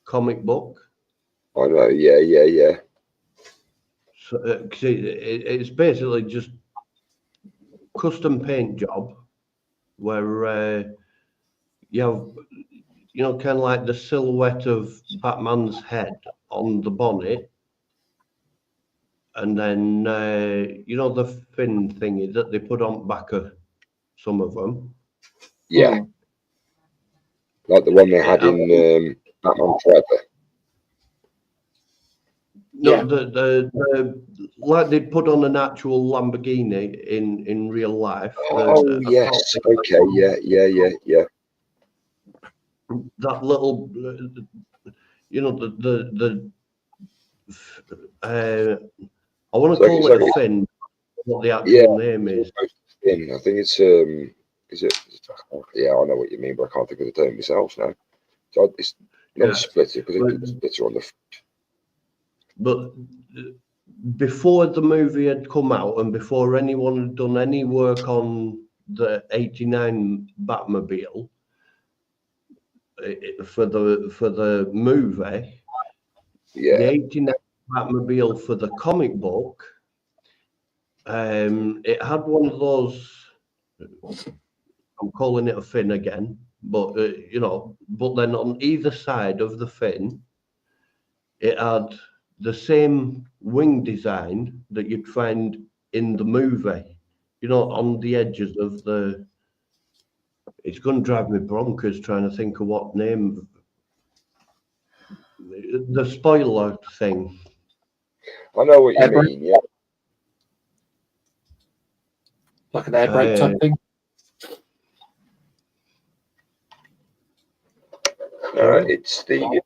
comic book. I know. Yeah. So, 'cause it's basically just custom paint job where you have, you know, kind of like the silhouette of Batman's head on the bonnet, and then you know, the fin thingy that they put on back of some of them. Yeah. Like the one they had in Batman Forever. No, the like they put on an actual Lamborghini in real life. Oh yes. Okay. Yeah. That little, you know, I want to call it a fin. What the actual name is? Fin. I think it's Is it? Yeah, I know what you mean, but I can't think of the term myself now. So it's not a splitter because it's a splitter on the front. But before the movie had come out and before anyone had done any work on the '89 Batmobile for the movie, the '89 Batmobile for the comic book, it had one of those. I'm calling it a fin again, but you know, but then on either side of the fin, it had the same wing design that you'd find in the movie, you know, on the edges of the. It's going to drive me bonkers trying to think of what name. The spoiler thing. I know what you mean, yeah. Like an air brake type thing. It's the.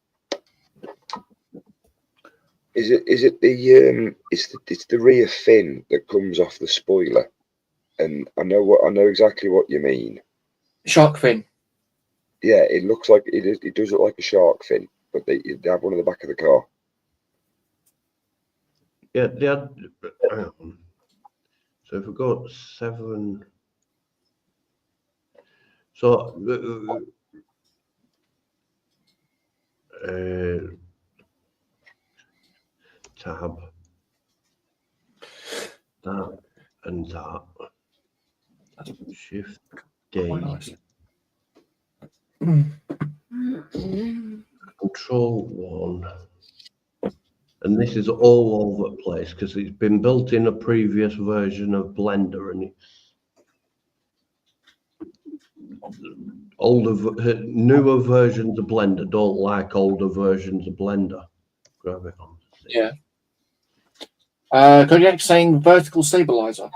It's the rear fin that comes off the spoiler, and I know exactly what you mean. Shark fin. Yeah, it looks like it does look like a shark fin, but they have one in the back of the car. Yeah, they had. So if we go 7. So tab. That and that. Shift D. Nice. Control 1. And this is all over the place because it's been built in a previous version of Blender, and it's newer versions of Blender don't like older versions of Blender. Grab it on. Yeah. Kodiak saying vertical stabilizer.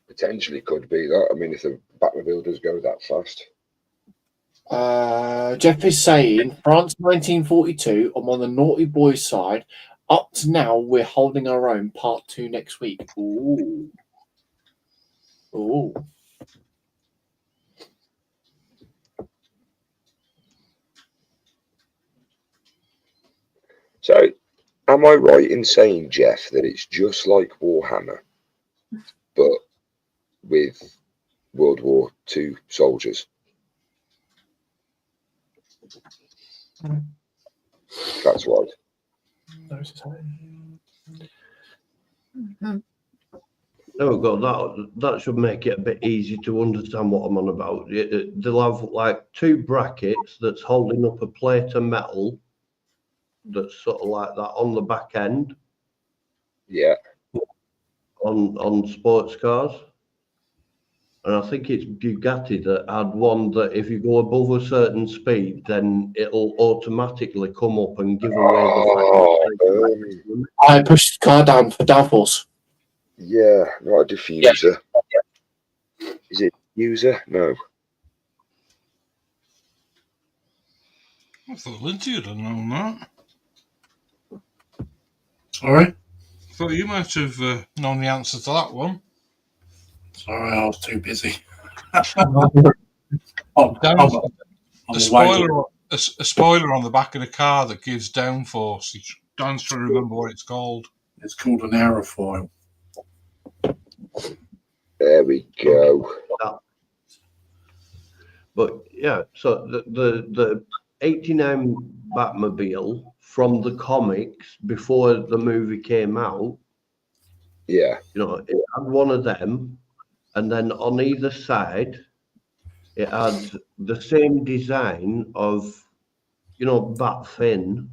Potentially could be that. I mean, if the Batmobile does go that fast. Jeff is saying France 1942. I'm on the naughty boys side. Up to now, we're holding our own. Part 2 next week. Ooh. So, am I right in saying, Jeff, that it's just like Warhammer, but with World War II soldiers? That's right. There we go. That should make it a bit easy to understand what I'm on about. They'll have like 2 brackets that's holding up a plate of metal that's sort of like that on the back end. Yeah. On sports cars. And I think it's Bugatti that had one that if you go above a certain speed, then it'll automatically come up and give away the I pushed the car down for downforce. Yeah, not a diffuser. Is it diffuser? No. I thought Lindsay would have known that. Sorry? I thought you might have known the answer to that one. Sorry, I was too busy. Down- I'm a spoiler on the back of the car that gives downforce. Dan's trying to remember what it's called. It's called an aerofoil. There we go. But yeah, so the 89 Batmobile from the comics before the movie came out, Yeah. you know, it had one of them, and then on either side, it had the same design of, you know, bat fin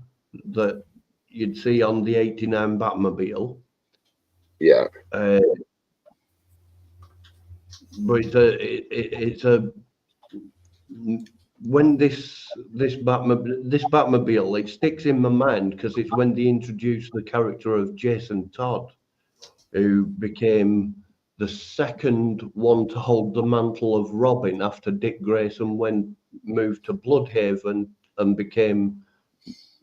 that you'd see on the 89 Batmobile. Yeah. But it's a when this Batmobile, it sticks in my mind because it's when they introduced the character of Jason Todd, who became the second one to hold the mantle of Robin after Dick Grayson moved to Bloodhaven and became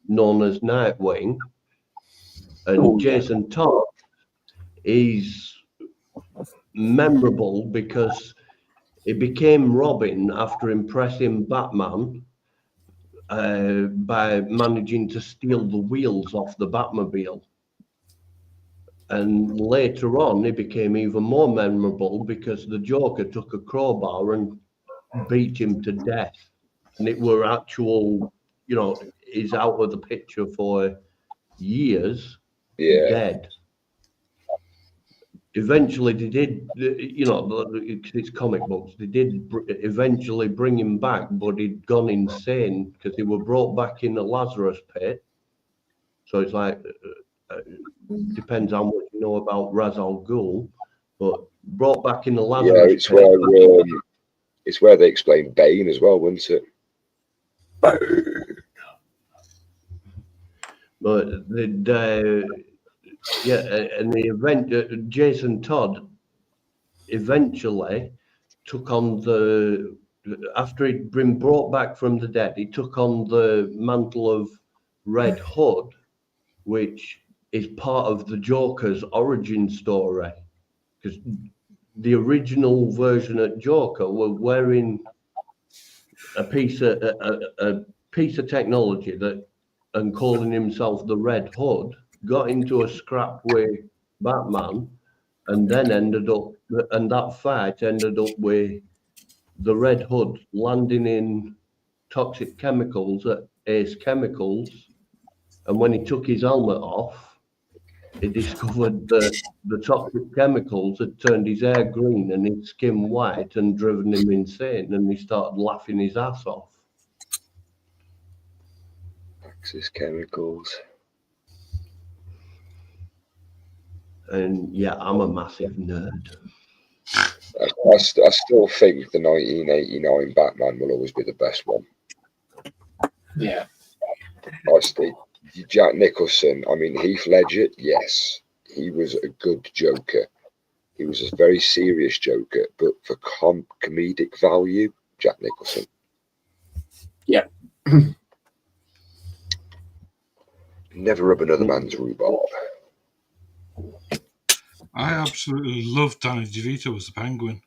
known as Nightwing. And Jason Todd is memorable because he became Robin after impressing Batman by managing to steal the wheels off the Batmobile. And later on, he became even more memorable because the Joker took a crowbar and beat him to death. And it were actual, you know, he's out of the picture for years, dead. Eventually, they did, you know, it's comic books. They did eventually bring him back, but he'd gone insane because he were brought back in the Lazarus pit. So it's like, depends how much you know about Ra's al Ghul, but brought back in the Lazarus pit. It's where they explain Bane as well, wouldn't it? But yeah, and the event, Jason Todd eventually took on after he'd been brought back from the dead, he took on the mantle of Red Hood, which is part of the Joker's origin story. Because the original version of Joker were wearing a piece of technology and calling himself the Red Hood, got into a scrap with Batman, and then that fight ended up with the Red Hood landing in toxic chemicals at Ace Chemicals. And when he took his helmet off, he discovered that the toxic chemicals had turned his hair green and his skin white and driven him insane, and he started laughing his ass off. Axis Chemicals. And yeah, I'm a massive nerd. I still think the 1989 Batman will always be the best one. Yeah. Jack Nicholson, I mean, Heath Ledger, yes, he was a good Joker. He was a very serious Joker, but for comedic value, Jack Nicholson. Yeah. Never rub another man's rhubarb. I absolutely loved Danny DeVito as the Penguin.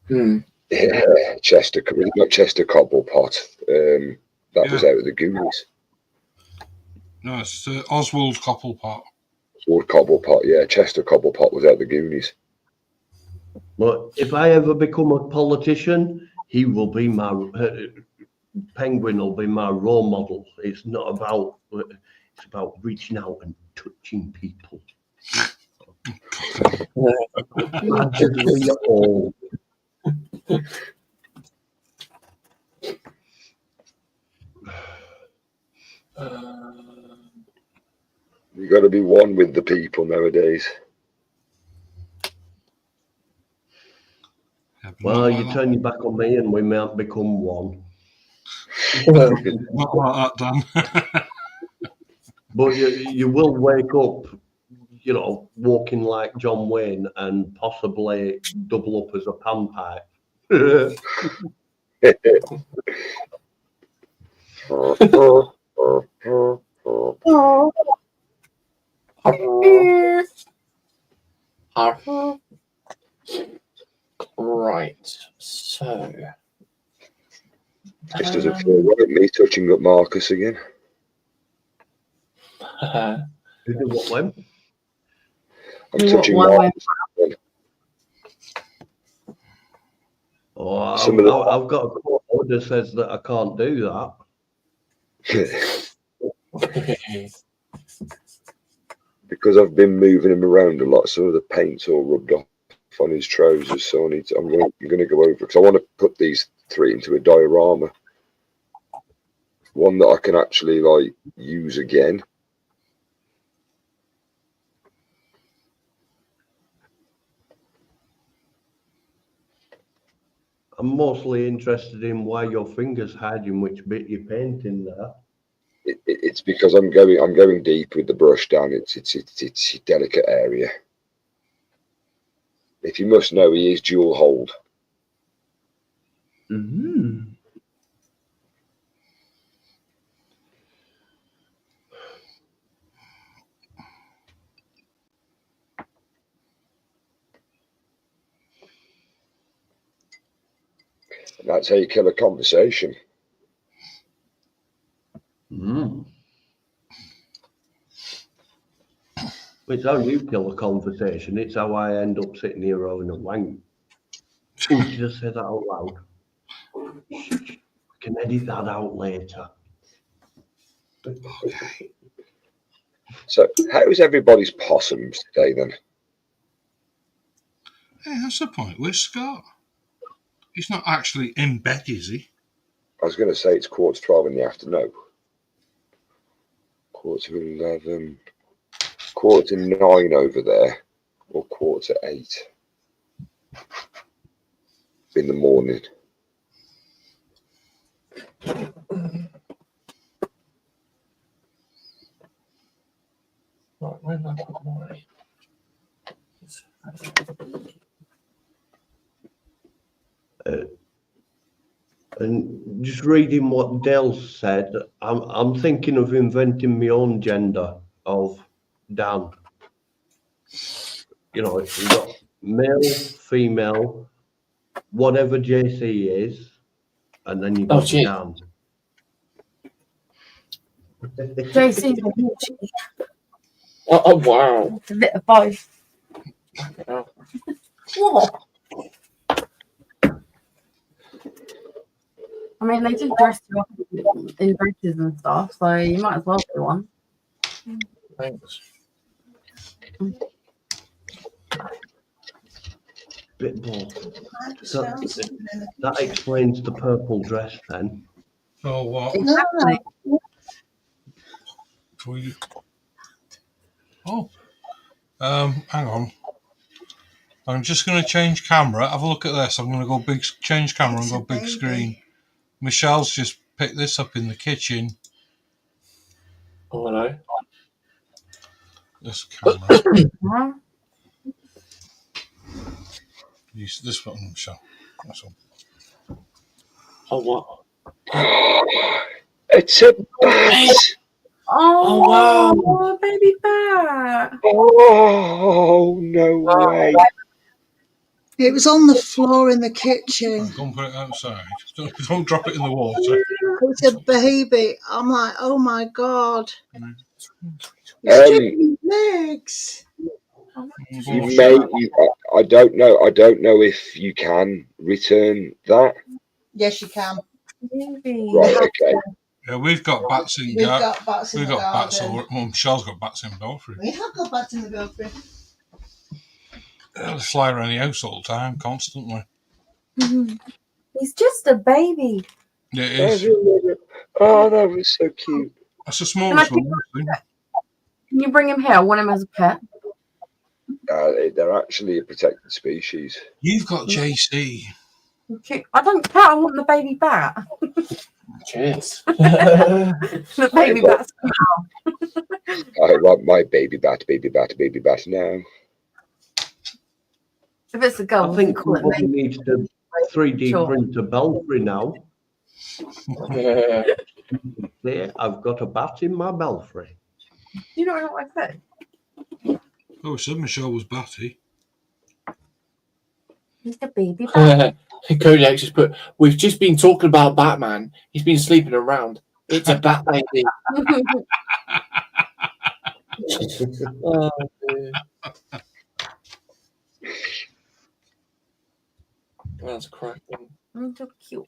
Yeah, not Chester Cobblepot. That was out of the Goonies. No, it's Oswald Cobblepot. Oswald Cobblepot, yeah. Chester Cobblepot was out of the Goonies. But if I ever become a politician, he will be my Penguin will be my role model. It's not about. It's about reaching out and touching people. Magically all. You got to be one with the people nowadays. Well, you turn your back on me and we might become one. Not like that, Dan. But you will wake up, you know, walking like John Wayne and possibly double up as a panpipe. Right, so This doesn't feel right, me touching up Marcus again. You do what when? I'm touching Marcus. Oh, I've got a court order says that I can't do that. Because I've been moving him around a lot, some of the paint's all rubbed off on his trousers, so I'm going to go over because I want to put these 3 into a diorama, one that I can actually like use again. I'm mostly interested in why your fingers hiding which bit you're painting there. It's because I'm going deep with the brush down. It's a delicate area. If you must know, he is dual hold. Mm-hmm. And that's how you kill a conversation. Mm. It's how you kill a conversation. It's how I end up sitting here having a wank. Oh, did I say that out loud? We can edit that out later. Okay. So, how's everybody's possums today then? Hey, that's the point. Where's Scott? He's not actually in bed, is he? I was going to say it's 12:15 in the afternoon. 11:15, 9:15 over there, or 8:15 in the morning. right, where did I put my? And just reading what Dell said, I'm thinking of inventing my own gender of Dan. You know, you've got male, female, whatever JC is, and then you've got Dan. JC's a huge. Oh wow! It's a bit of both. What? I mean, they do dress you up in dresses and stuff, so you might as well do one. Thanks. Bit more. So that explains the purple dress then. Oh, what? Exactly. Oh, hang on. I'm just going to change camera. Have a look at this. I'm going to go big, change camera and go big screen. Michelle's just picked this up in the kitchen. Oh hello. This camera. Huh? Use this one, Michelle. That's all. Oh what? It's a bat! Oh, wow. Baby bat! Oh, no way. It was on the floor in the kitchen. Go and put it outside. Don't drop it in the water. It's a baby. I'm like, oh my God. It's chicken legs. You may, I don't know. I don't know if you can return that. Yes, you can. Right, okay. Yeah, we've got bats in We've got bats in We've the got bats garden. all. Well, Michelle's got bats in Belfry. We have got bats in the belfry. They fly around the house all the time, constantly. He's just a baby. Yeah, it is. Oh, that was so cute. That's the smallest one. Can you bring him here? I want him as a pet. They're actually a protected species. You've got JC. Cute. I don't care. I want the baby bat. Cheers. The baby bat's I want my baby bat now. if it's a girl, I we think can call it somebody baby. needs to 3D Sure. print a belfry now. Yeah. There, I've got a bat in my belfry. You don't know what I said. Oh, said Michelle was batty. He's the baby bat. Kodiak just put, we've just been talking about Batman. He's been sleeping around. It's a bat baby. Oh, dear. That's cracking. So cute.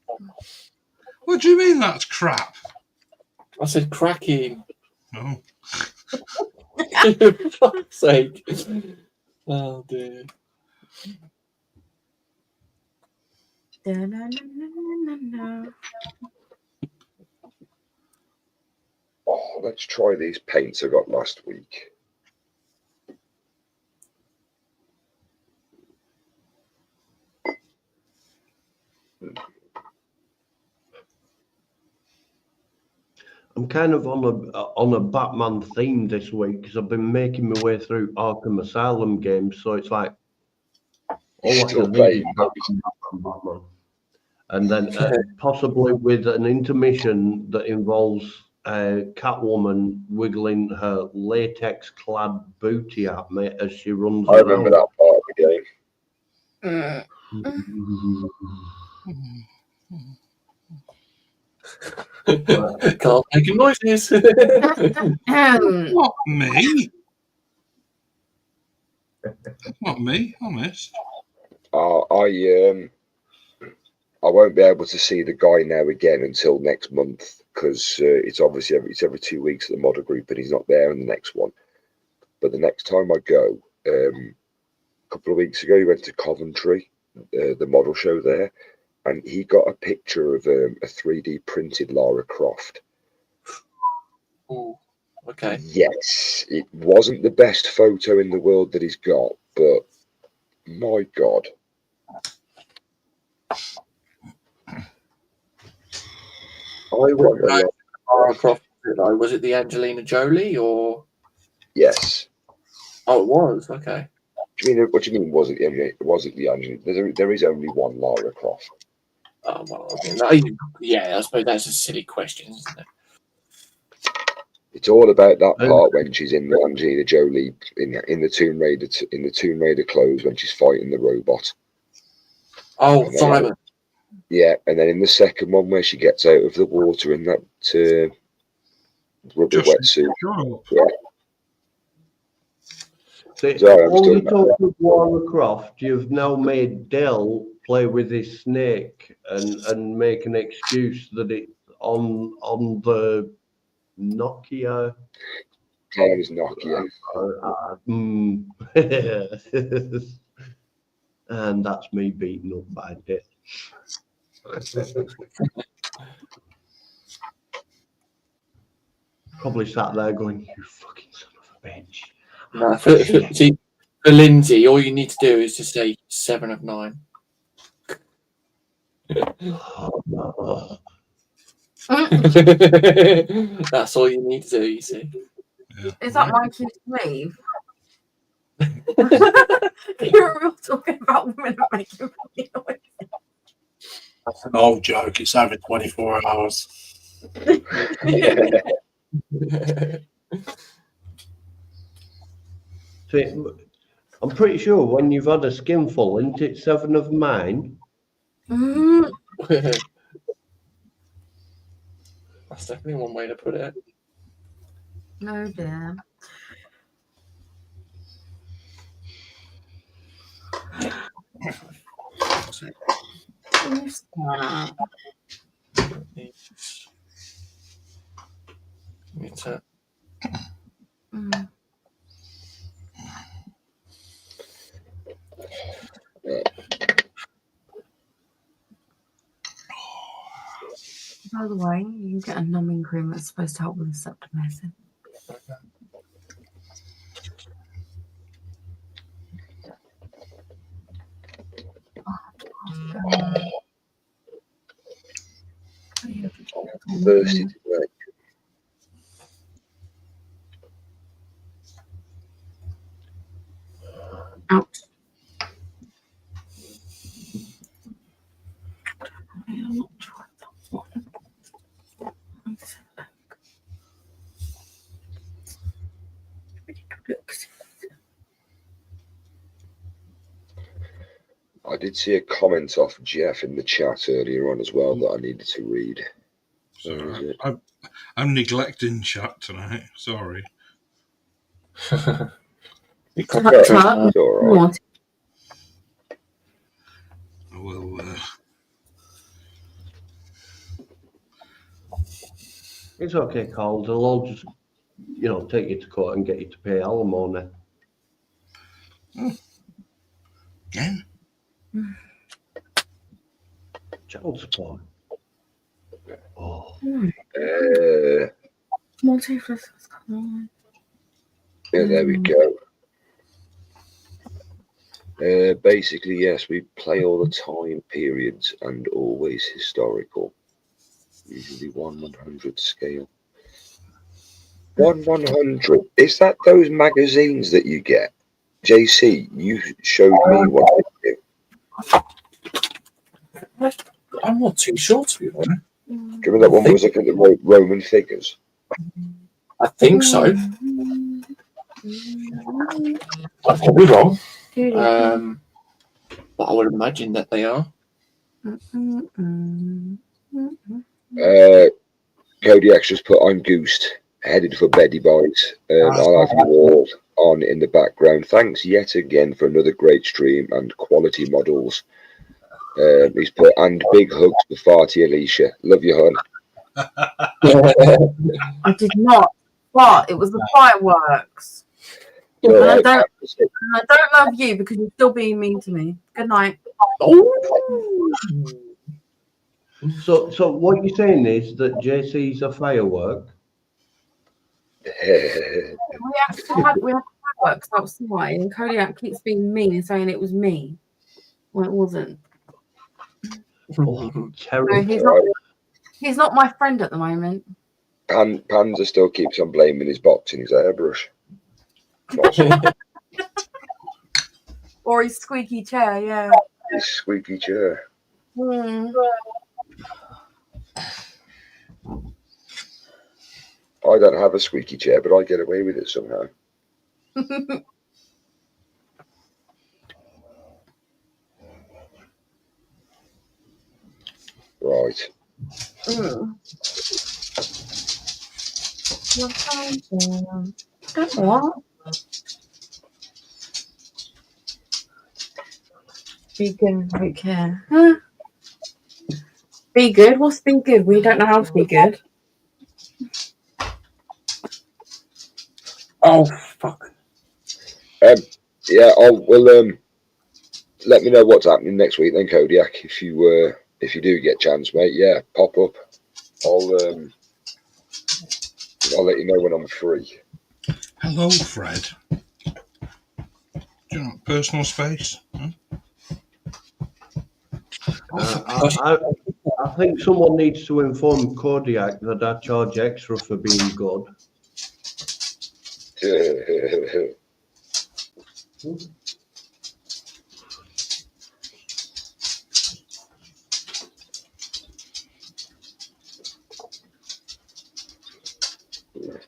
What do you mean that's crap? I said cracking. Oh, For fuck's sake. Oh, dear. Da-na-na-na-na-na. Oh, let's try these paints I got last week. I'm kind of on a Batman theme this week because I've been making my way through Arkham Asylum games, so it's like all I Still can think is playing. Batman. And then possibly with an intermission that involves Catwoman wiggling her latex-clad booty at me as she runs I remember that part of the game. Can't make noises. not me. Not me. I missed. I won't be able to see the guy now again until next month because it's obviously every 2 weeks at the model group and he's not there in the next one. But the next time I go, a couple of weeks ago, he went to Coventry, the model show there, and he got a picture of a 3D printed Lara Croft. Ooh, okay. Yes, it wasn't the best photo in the world that he's got, but my God. I wouldn't know Lara Croft. Was it the Angelina Jolie or? Yes. Oh, it was. Okay. What do you mean? Was it the Angelina? There is only one Lara Croft. Oh, well, I mean, yeah, I suppose that's a silly question, isn't it? It's all about that part when she's in the Angelina Jolie in the Tomb Raider clothes when she's fighting the robot. Oh, Simon. Yeah, and then in the second one where she gets out of the water in that rubber wetsuit. Yeah. See, all you talk of Lara Croft, you've now made Dell play with his snake and make an excuse that it's on the Nokia. It was Nokia. And that's me beaten up by Dick. Probably sat there going, "You fucking son of a bitch." No, for Lindsay, all you need to do is just say 7 of 9. That's all you need to do, you see. Yeah. Is that my cue to leave? You're all talking about women making funny noises. That's an old joke. It's over 24 hours. See, I'm pretty sure when you've had a skinful, isn't it 7 of mine? That's definitely one way to put it. No, dear. Stop. It's a By the way, you can get a numbing cream that's supposed to help with the septomycin. Diversity. Right. Out. I'm not sure that one. I did see a comment off Jeff in the chat earlier on as well that I needed to read. Where is it? I'm neglecting chat tonight. Sorry. You Tut, concentrate tut. on It's all right. What? I will. It's okay, Carl. They'll all just, take you to court and get you to pay alimony. Again? Child support. Oh, Multi-fluous. Come on. Yeah, there we go. Basically, yes, we play all the time periods and always historical. Usually 1/100 scale. 1/100. Is that those magazines that you get? JC, you showed me one. I'm not too sure, to be honest. Do you remember that one was looking at the Roman figures? I think so. I could be wrong. But I would imagine that they are. Kodiak's just put, I'm goosed, headed for Betty Boys. I'll have you all on in the background. Thanks yet again for another great stream and quality models. He's put, and big hugs for Farty Alicia. Love you, hon. I did not, but it was the fireworks. And I don't love you because you're still being mean to me. Good night. So what you're saying is that JC's a firework? We had fireworks outside, and Kodiak keeps being mean and saying it was me. Well, it wasn't. Oh, terrible. No, he's not my friend at the moment. Panzer still keeps on blaming his box in his airbrush. Or his squeaky chair, yeah. His squeaky chair. I don't have a squeaky chair, but I get away with it somehow. Right. What? Be good, don't care. Huh? Be good? What's be good? We don't know how to be good. Oh, fuck. Yeah, let me know what's happening next week then, Kodiak, if you do get a chance, mate. Yeah, pop up. I'll let you know when I'm free. Hello, Fred. Do you want personal space? I think someone needs to inform Kodiak that I charge extra for being good.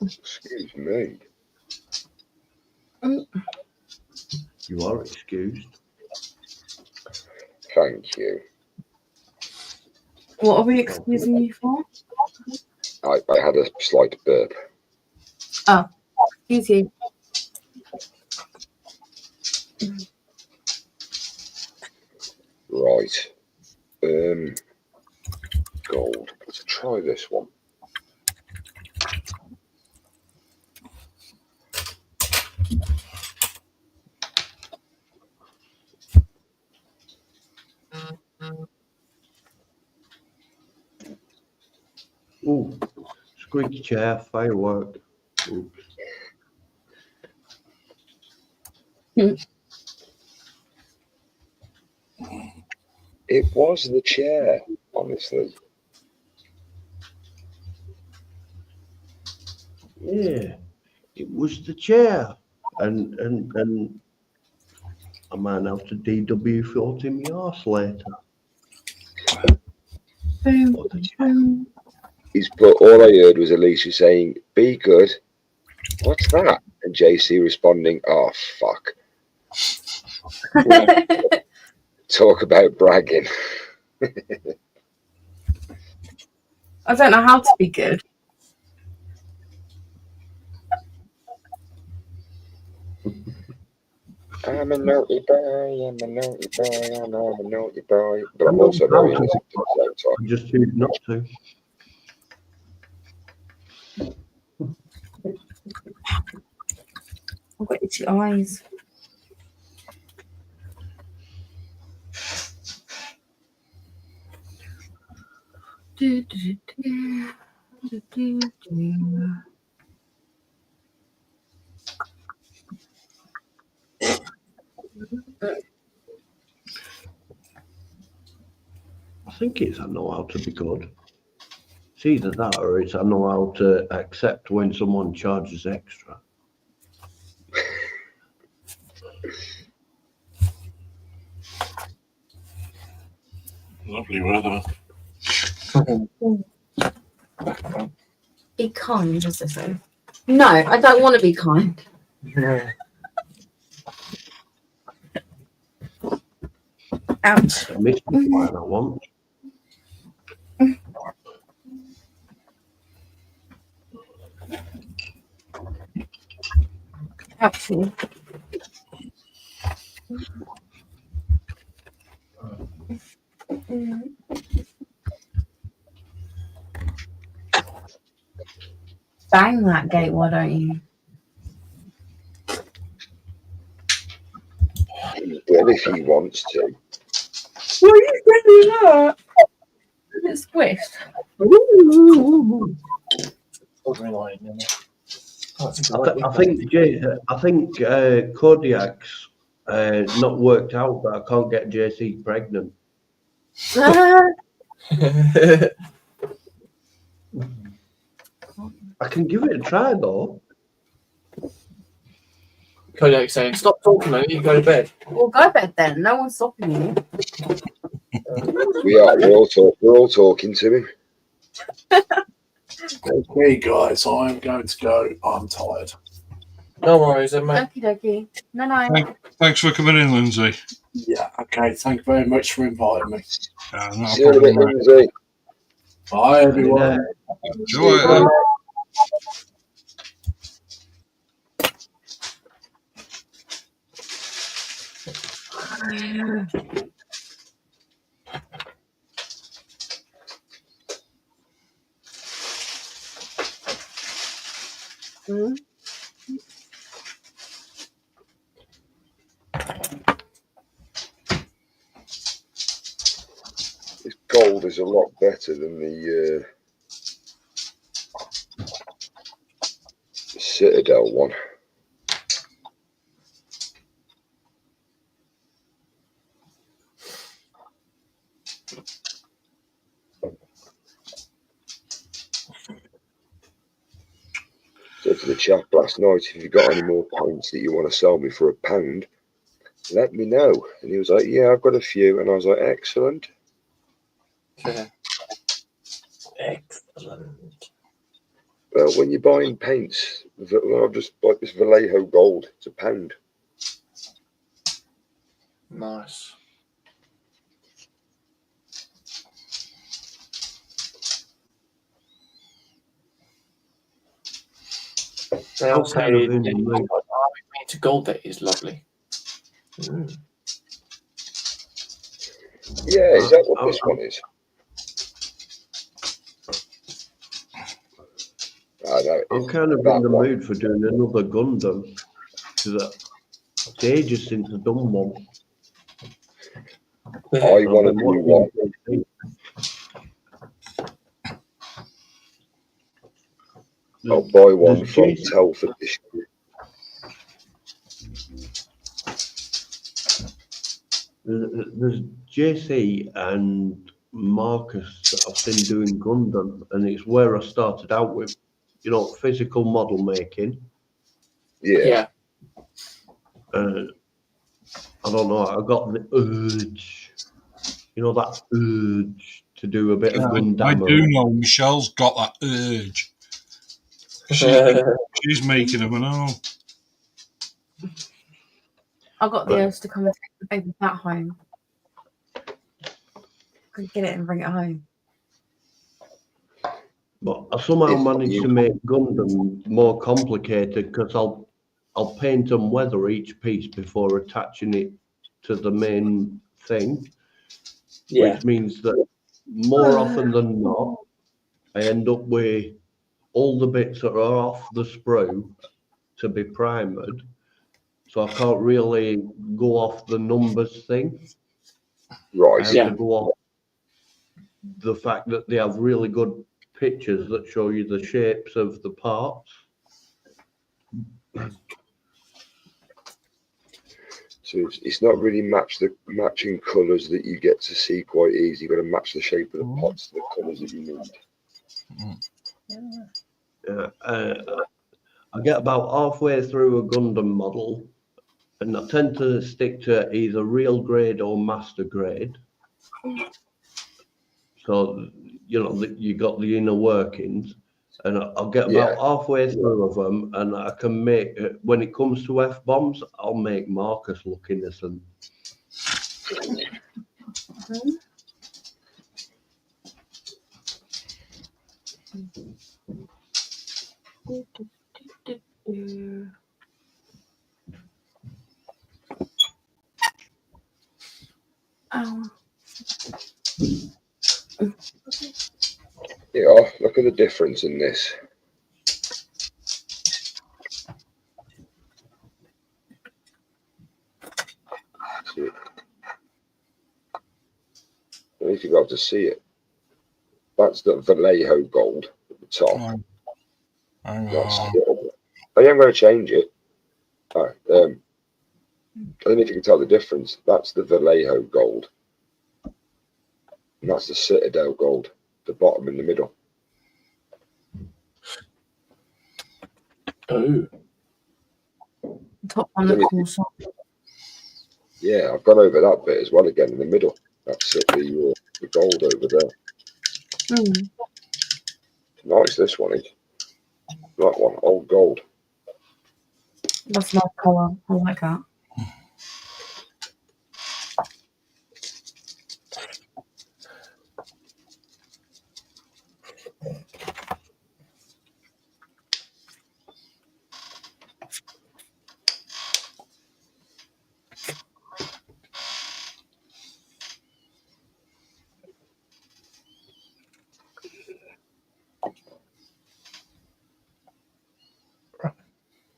Excuse me. You are excused. Thank you. What are we excusing you for? I had a slight burp. Oh, excuse you. Right. Gold. Let's try this one. Ooh, squeaky chair, firework. Ooh. It was the chair, honestly. Yeah, it was the chair. And I might have to DW40 me arse later. Boom, Or the chair. boom. He's put, all I heard was Alicia saying, "Be good." What's that? And JC responding, "Oh, fuck." Talk about bragging. I don't know how to be good. I'm a naughty boy, I'm a naughty boy, I'm a naughty boy. But I'm also very innocent at the same time. I just choose not to. I've got itchy eyes. Do, do, do, do, do, do. I think it's I know how to be good. It's either that or it's I know how to accept when someone charges extra. Lovely weather. Be kind, as they say. No, I don't want to be kind. Ouch. I missed the one I want. Ouchie. Bang that gate, why don't you? Well, if he wants to. What are you doing that? It's squished. I think Kodiak's not worked out, but I can't get JC pregnant. I can give it a try though. Kodiak saying, "Stop talking, man. You can go to bed." Well, go to bed then. No one's stopping you. We are. We're all talking to him. Okay, guys, I'm going to go. I'm tired. No worries, then, mate. Okie dokie. No. Thanks for coming in, Lindsay. Yeah, okay. Thank you very much for inviting me. Not a See you in a bit, problem, mate. Lindsay. Bye, everyone. Enjoy it. This gold is a lot better than the Citadel one. Said to the chap last night, if you've got any more points that you want to sell me for £1, let me know. And he was like, yeah, I've got a few. And I was like, excellent. Yeah. Excellent. Well, when you're buying paints, I've just bought this Vallejo gold. It's £1. Nice. They all say to gold that is lovely. Mm. Yeah, is that what this one is? I'm kind of in the mood for doing another Gundam because it's ages since I've done one. I want to do one. I'll buy one from Telford this year. There's JC and Marcus that I've seen doing Gundam, and it's where I started out with. physical model making. Yeah. I don't know. I got the urge, that urge to do a bit of gun I damage. do know Michelle's got that urge. She's making them and all. I got the urge to come and take the baby back home. Could get it and bring it home. But I somehow managed to make Gundam more complicated because I'll paint and weather each piece before attaching it to the main thing. Yeah. Which means that more often than not, I end up with all the bits that are off the sprue to be primed. So I can't really go off the numbers thing. Right. I have to go off the fact that they have really good pictures that show you the shapes of the parts. So it's not really matching colours that you get to see quite easy. You've got to match the shape of the pots to the colours that you need. I get about halfway through a Gundam model, and I tend to stick to either real grade or master grade. So, you got the inner workings, and I'll get about halfway through of them, and I can make, when it comes to F-bombs, I'll make Marcus look innocent. Yeah, look at the difference in this. See it. I need to be able to see it. That's the Vallejo gold at the top. I am going to change it. I don't know if you can tell the difference. That's the Vallejo gold. And that's the Citadel gold, the bottom in the middle. Oh. Top one looks more soft. Yeah, I've gone over that bit as well again in the middle. That's the gold over there. Nice, this one is. That one, old gold. That's my colour. I like that.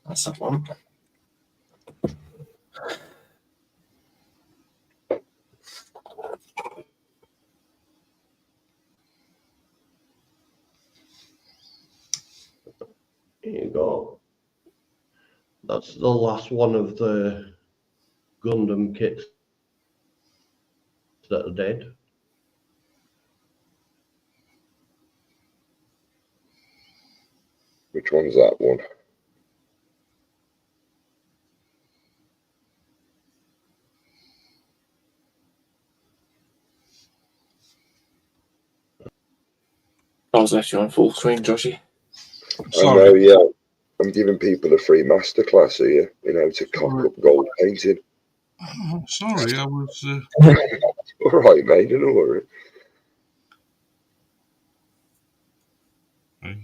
That's that one. Here you go. That's the last one of the Gundam kits that are dead. Which one's that one? I was left you on full screen, Joshi. Sorry. I know, yeah. I'm giving people a free masterclass here, to cock up gold painting. Oh, sorry, I was. All right, mate, don't worry. I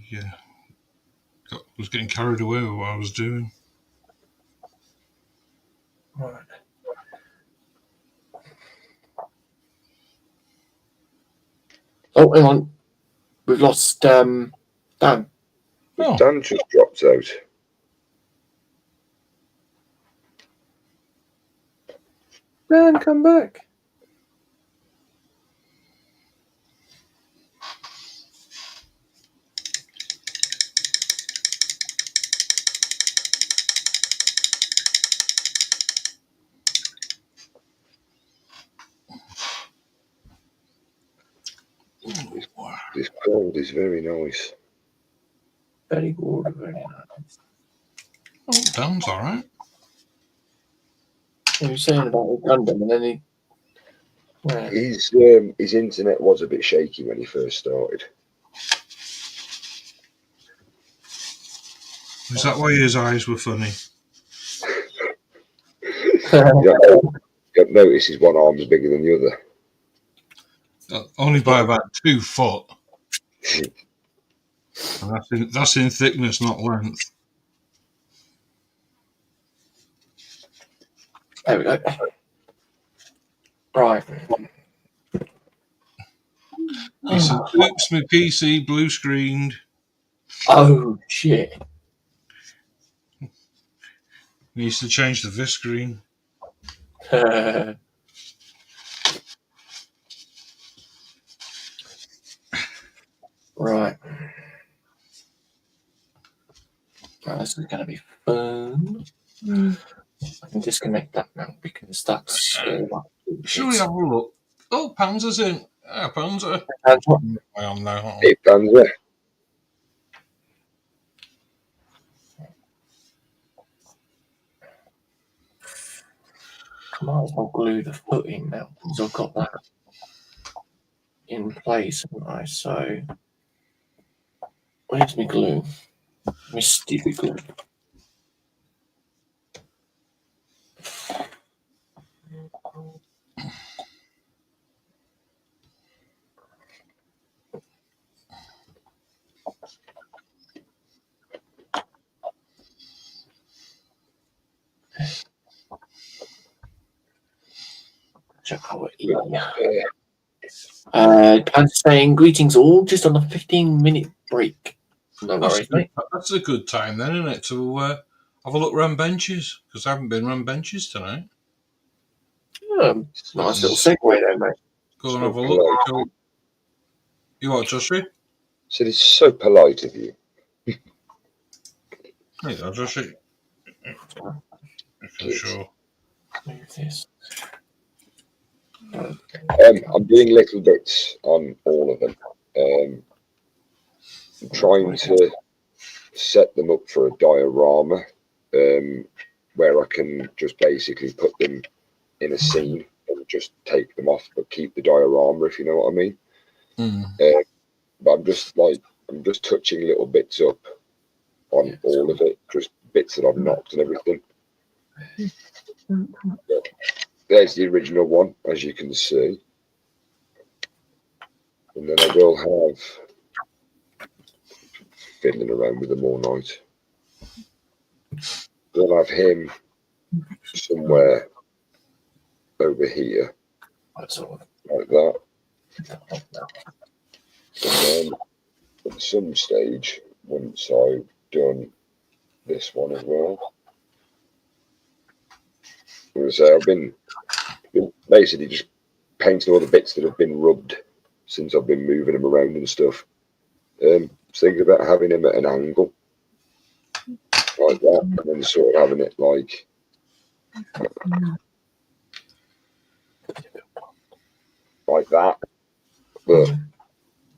was getting carried away with what I was doing. Right. Oh, hang on. We've lost Dan. Oh. Dan just dropped out. Dan, come back. This gold is very nice. Very good, very nice. Oh, Dan's all right. He was saying about the Gundam, and then he. Yeah. His internet was a bit shaky when he first started. Is that why his eyes were funny? You'll notice his one arm's bigger than the other. Only by about 2 foot. And that's in thickness, not length. There we go. Right. He said, oops, my PC blue screened. Oh, shit. Needs to change the vis screen. Right. Now, this is going to be fun. I can disconnect that now because that's. Shall we have a look? Oh, Panzer's in. Yeah, Panzer. Come I am now. Hey, Panzer. on, I'll glue the foot in now because I've got that in place, haven't I? So, where's my glue? My stupid glue. I'm saying greetings all, just on a 15-minute break. No worries, mate. That's a good time then, isn't it, to have a look around benches, because I haven't been around benches tonight. Nice little segue there, mate. Go and have a look. You what, Joshi? So it's so polite of you. There you go, Joshi. For sure. Move this. I'm doing little bits on all of them. I'm trying to set them up for a diorama where I can just basically put them in a scene and just take them off but keep the diorama, if you know what I mean. But I'm just touching little bits up on all of it, just bits that I've knocked and everything. There's the original one, as you can see. And then I will have fiddling around with them all night. Then I'll have him somewhere over here, like that. And then at some stage, once I've done this one as well, I've been basically just painting all the bits that have been rubbed since I've been moving them around and stuff. Thinking about having him at an angle like that, and then sort of having it like that, but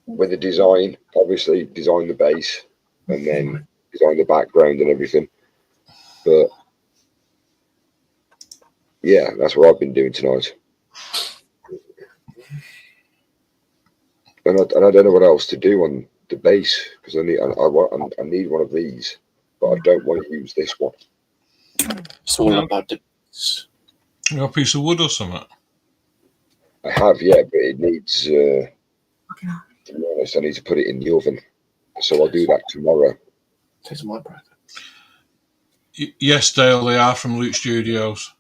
with a design, obviously design the base and then design the background and everything. But yeah, that's what I've been doing tonight. And I don't know what else to do on the base because I need one of these, but I don't want to use this one. It's all about the. You got a piece of wood or something? I have, yeah, but it needs. To be honest, I need to put it in the oven, so I'll do that tomorrow. Takes my breath. Yes, Dale, they are from Loot Studios.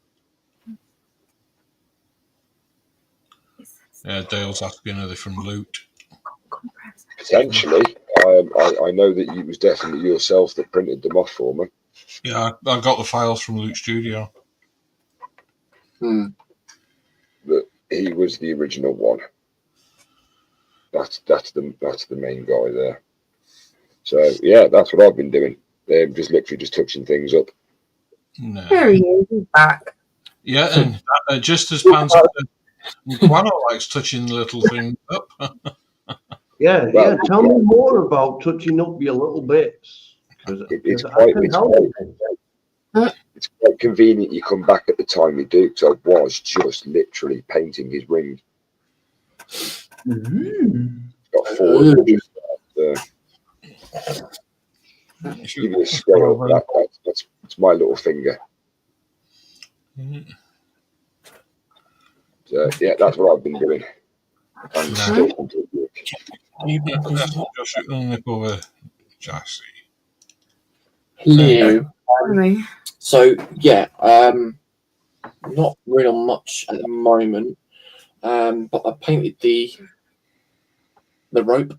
Yeah, Dale's asking, are they from Loot? Potentially. I know that it was definitely yourself that printed them off for me. Yeah, I got the files from Loot Studio. But he was the original one. That's the main guy there. So yeah, that's what I've been doing. Just literally just touching things up. No. There he is. He's back. Yeah, and just as Panzer said, Guano likes touching little things up. Yeah, Well, yeah. Tell me more about touching up your little bits, because it's I quite, can it's help quite, you. it's quite convenient you come back at the time you do, because I was just literally painting his wing. Got 4 inches. Give you a scale for that. That's my little finger. So, yeah, that's what I've been doing. And still completely. Hello. Anyway, So yeah, not really on much at the moment. But I painted the rope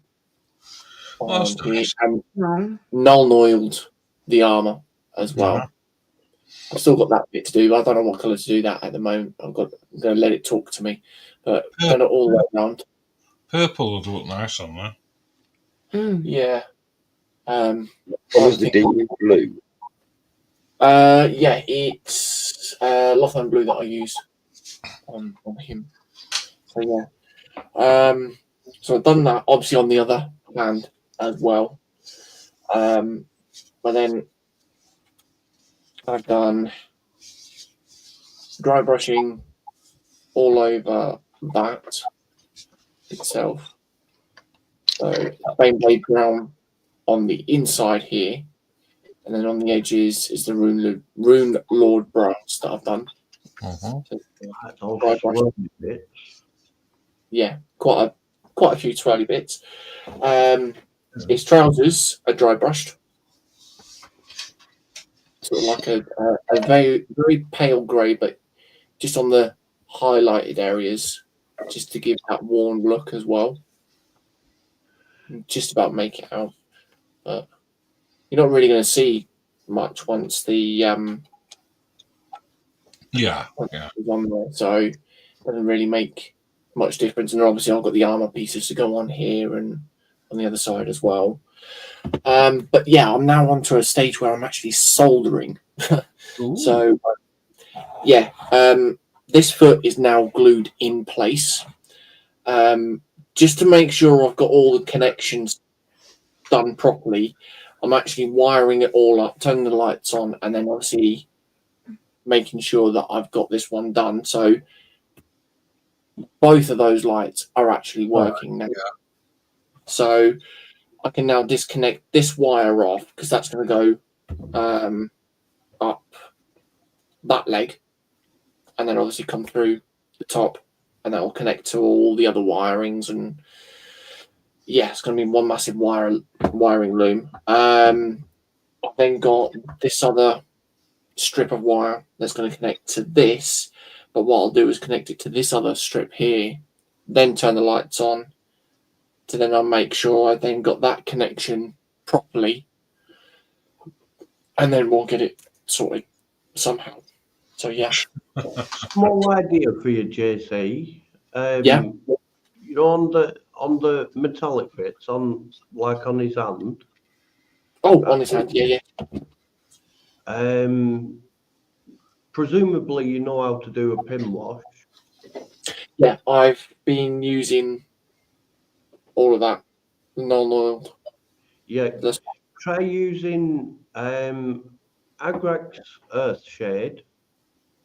Oh, that's on here nice. and no. null oiled the armor as well. Uh-huh. I've still got that bit to do. I don't know what colour to do that at the moment. I'm going to let it talk to me, but done it all the way around. Purple would look nice on there. Yeah. What was the deep blue? Yeah, it's Lothland blue that I use on him. So yeah. So I've done that obviously on the other hand as well. But then I've done dry brushing all over that itself. So plain blade brown on the inside here, and then on the edges is the rune lord browns that I've done. Uh-huh. So, That's all dry brush. swirly bits. Yeah, quite a few twirly bits. His trousers are dry brushed, sort of like a very very pale grey, but just on the highlighted areas, just to give that worn look as well. Just about make it out, but you're not really going to see much once the Yeah. is on there, so it doesn't really make much difference. And obviously, I've got the armor pieces to go on here and on the other side as well. But yeah, I'm now onto a stage where I'm actually soldering. So yeah, this foot is now glued in place. Just to make sure I've got all the connections done properly, I'm actually wiring it all up, turning the lights on, and then obviously making sure that I've got this one done. So both of those lights are actually working now. Yeah. So I can now disconnect this wire off because that's going to go up that leg and then obviously come through the top, and that will connect to all the other wirings. And yeah, it's going to be one massive wiring loom. I've then got this other strip of wire that's going to connect to this, but what I'll do is connect it to this other strip here, then turn the lights on, to then I'll make sure I then got that connection properly, and then we'll get it sorted somehow. So yeah. Small idea for you, JC. Yeah. You know, on the metallic bits, on his hand. Oh, on his hand. Yeah. Presumably, you know how to do a pin wash. Yeah, I've been using all of that non-oiled. Yeah, try using Agrax Earthshade.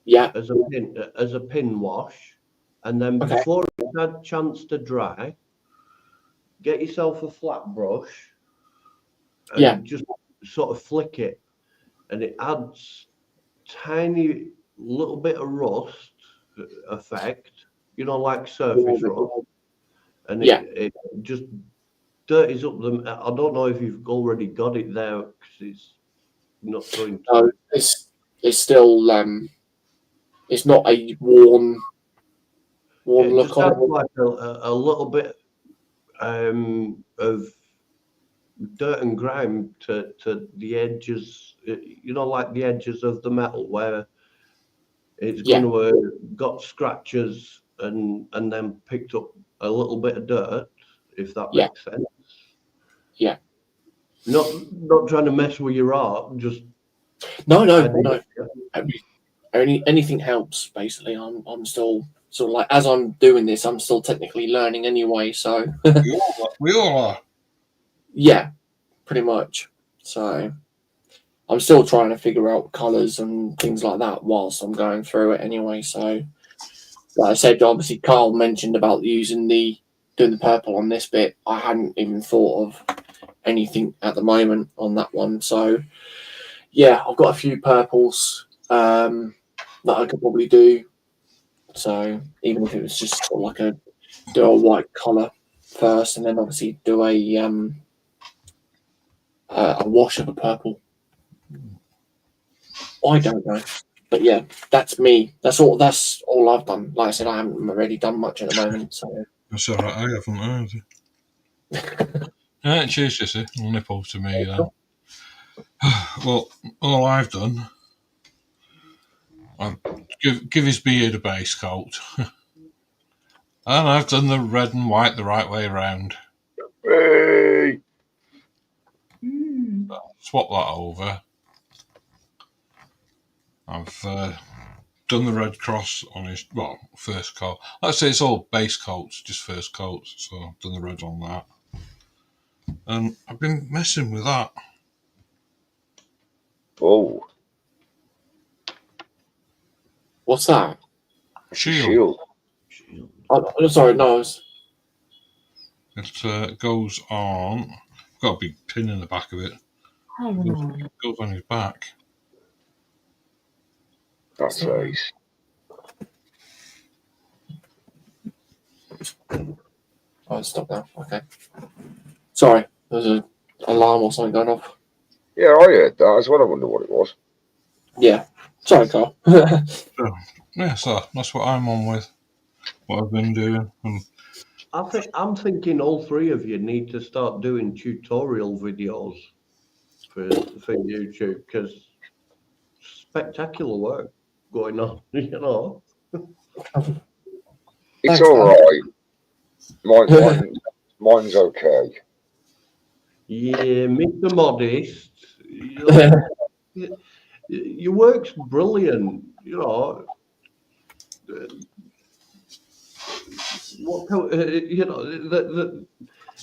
Yeah. As a pin wash, and then before it's had a chance to dry, get yourself a flat brush and just sort of flick it, and it adds tiny little bit of rust effect, you know, like surface rust, and it just dirties up them. I don't know if you've already got it there because it's not going to. No, it's still it's not a worn look just on adds like a little bit of dirt and grime to the edges, you know, like the edges of the metal where it's going to have got scratches and then picked up a little bit of dirt, if that makes sense. Yeah. Not trying to mess with your art, just no. Anything helps. Basically, I'm still sort of like as I'm doing this, I'm still technically learning anyway. So We all are. yeah, pretty much. So I'm still trying to figure out colours and things like that whilst I'm going through it anyway. So like I said, obviously Carl mentioned about doing the purple on this bit. I hadn't even thought of anything at the moment on that one. So yeah, I've got a few purples that I could probably do. So even if it was just sort of like do a white colour first, and then obviously do a wash of a purple. I don't know, but yeah, that's me. That's all I've done. Like I said, I haven't really done much at the moment. So That's all right. I haven't either. Cheers, Jesse. I'll nip over to me then. Well, all I've done, I've give his beard a base coat, and I've done the red and white the right way around. Hey! Swap that over. I've done the red cross on his first coat. Let's say it's all base coats, just first coats. So I've done the red on that, and I've been messing with that. Oh, what's that? shield. Oh, sorry, no. It goes on. Got a big pin in the back of it. It goes on his back. That's nice. Oh, stop now. Okay. Sorry, there's an alarm or something going off. Yeah, I heard that as well. I wonder what it was. Yeah. Sorry, Carl. Yeah, so that's what I'm on with. What I've been doing. I'm thinking all three of you need to start doing tutorial videos for YouTube, because spectacular work going on, you know. It's Thanks, all right. Mine's okay. Yeah, Mr. Modest, you know, your work's brilliant, you know. You know,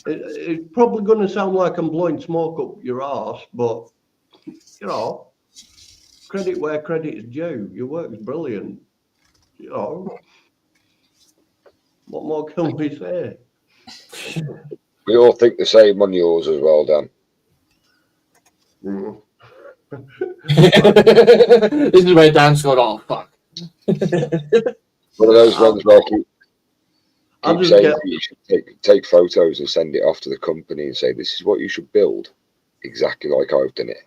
it's probably going to sound like I'm blowing smoke up your arse, but you know, credit where credit is due. Your work's brilliant. You know, what more can we say? We all think the same on yours as well, Dan. This is where Dan's got off. Fuck. One of those ones where I keep saying you should take photos and send it off to the company and say, this is what you should build, exactly like I've done it.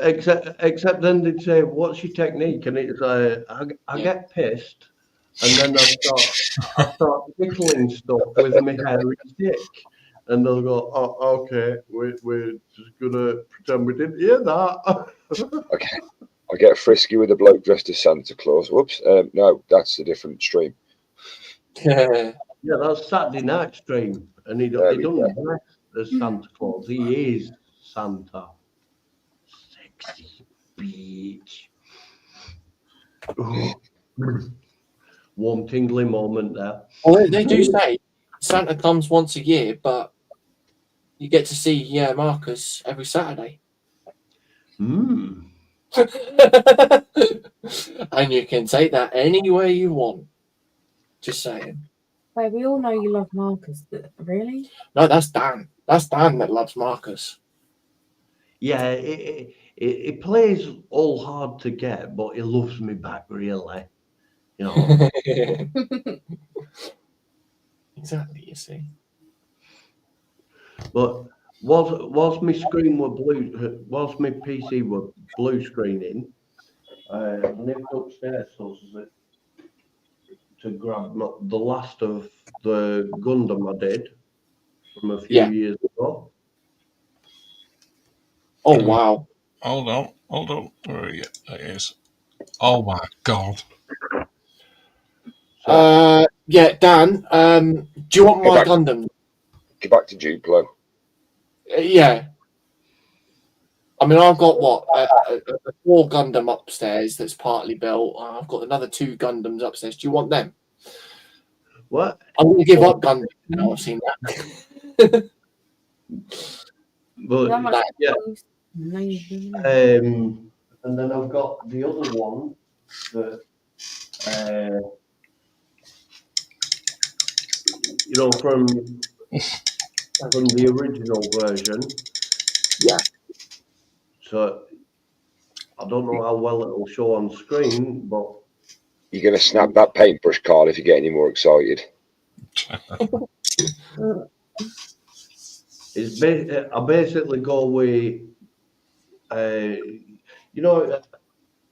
Except then they'd say, what's your technique? And it's I get pissed, and then I start tickling stuff with my hairy stick. And they'll go, oh, okay, we're just gonna pretend we didn't hear that. Okay. I get frisky with a bloke dressed as Santa Claus. Whoops, no, that's a different stream. Yeah. Yeah, that's Saturday night stream, and he doesn't dress as Santa Claus. He is Santa. Sexy bitch. Warm, tingly moment there. Well, they do say Santa comes once a year, but you get to see Marcus every Saturday. Hmm. And you can take that anywhere you want. Just saying. Wait, we all know you love Marcus, but really? No, that's Dan. That's Dan that loves Marcus. Yeah, it plays all hard to get, but he loves me back, really. You know. Exactly, you see. But whilst my screen were blue, whilst my PC were blue screening, I nipped upstairs to grab the last of the Gundam I did from a few years ago. Oh wow! Hold on. Where are you? There it is. Oh my god! Yeah, Dan. Do you want my Gundam? Get back to Duplo. Yeah. I mean, I've got a 4 Gundam upstairs that's partly built. I've got another 2 Gundams upstairs. Do you want them? What? I'm going to give up Gundam now. I've seen that. But How much yeah, amazing. and then I've got the other one that you know from the original version. Yeah. So I don't know how well it'll show on screen, but You're going to snap that paintbrush card if you get any more excited. I basically go with, you know,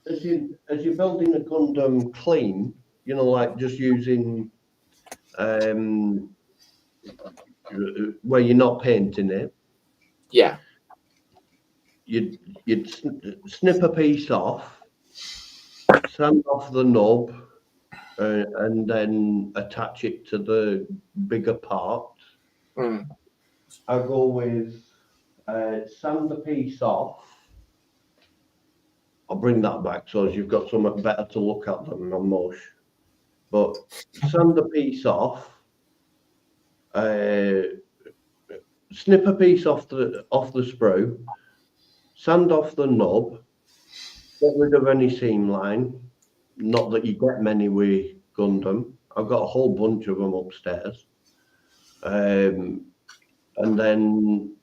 as you're building a Gundam clean, you know, like just using where you're not painting it. Yeah. You'd snip a piece off, sand off the nub, and then attach it to the bigger part. Mm. I go with sand the piece off. I'll bring that back so as you've got something better to look at than a mush. But sand the piece off. Snip a piece off the sprue. Sand off the nub. Get rid of any seam line. Not that you get many with Gundam. I've got a whole bunch of them upstairs. And then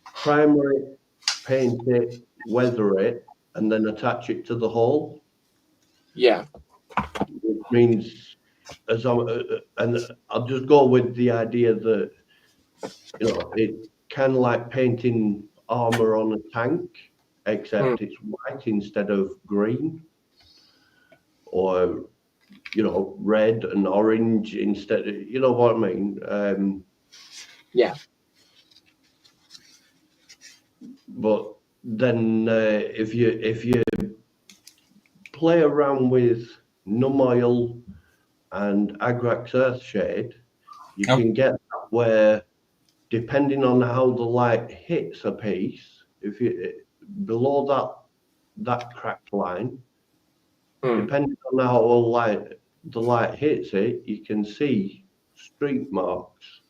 primer it, paint it, weather it, and then attach it to the hull. Yeah. Which means, and I'll just go with the idea that, you know, it's kind of like painting armor on a tank, except it's white instead of green, or, you know, red and orange instead of, you know what I mean? Yeah. But then if you play around with Num Oil and Agrax Earthshade, you can get that where, depending on how the light hits a piece, if you below that cracked line, depending on how the light hits it, you can see streak marks.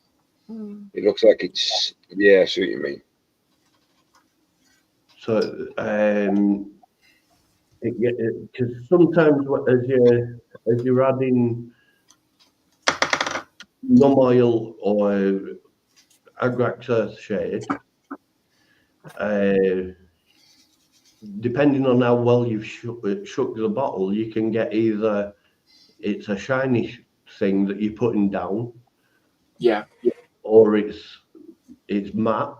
It looks like it's, yeah, I see what you mean. So, because sometimes as you're adding Num Oil or Agrax Earthshade, depending on how well you've shook the bottle, you can get either it's a shiny thing that you're putting down, Yeah, or it's matte.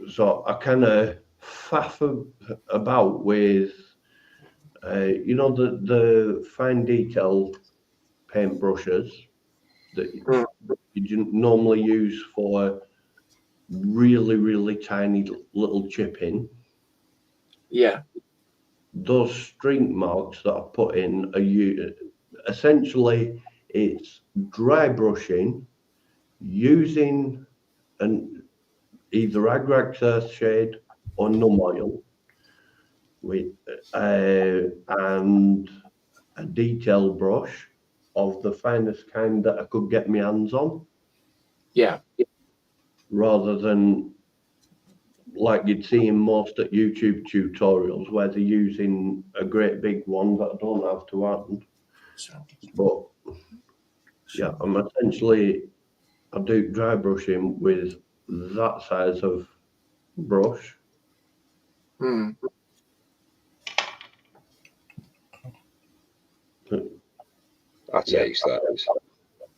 So I kind of faff about with, you know, the fine detail paintbrushes that you normally use for really, really tiny little chipping. Yeah. Those streak marks that I put in are essentially, it's dry brushing using either Agrax Earthshade or Num Oil with and a detail brush of the finest kind that I could get my hands on. Yeah. Rather than like you'd see in most at YouTube tutorials where they're using a great big one that I don't have to hand. But yeah, I'm essentially, I do dry brushing with that size of brush. That's ace, that is.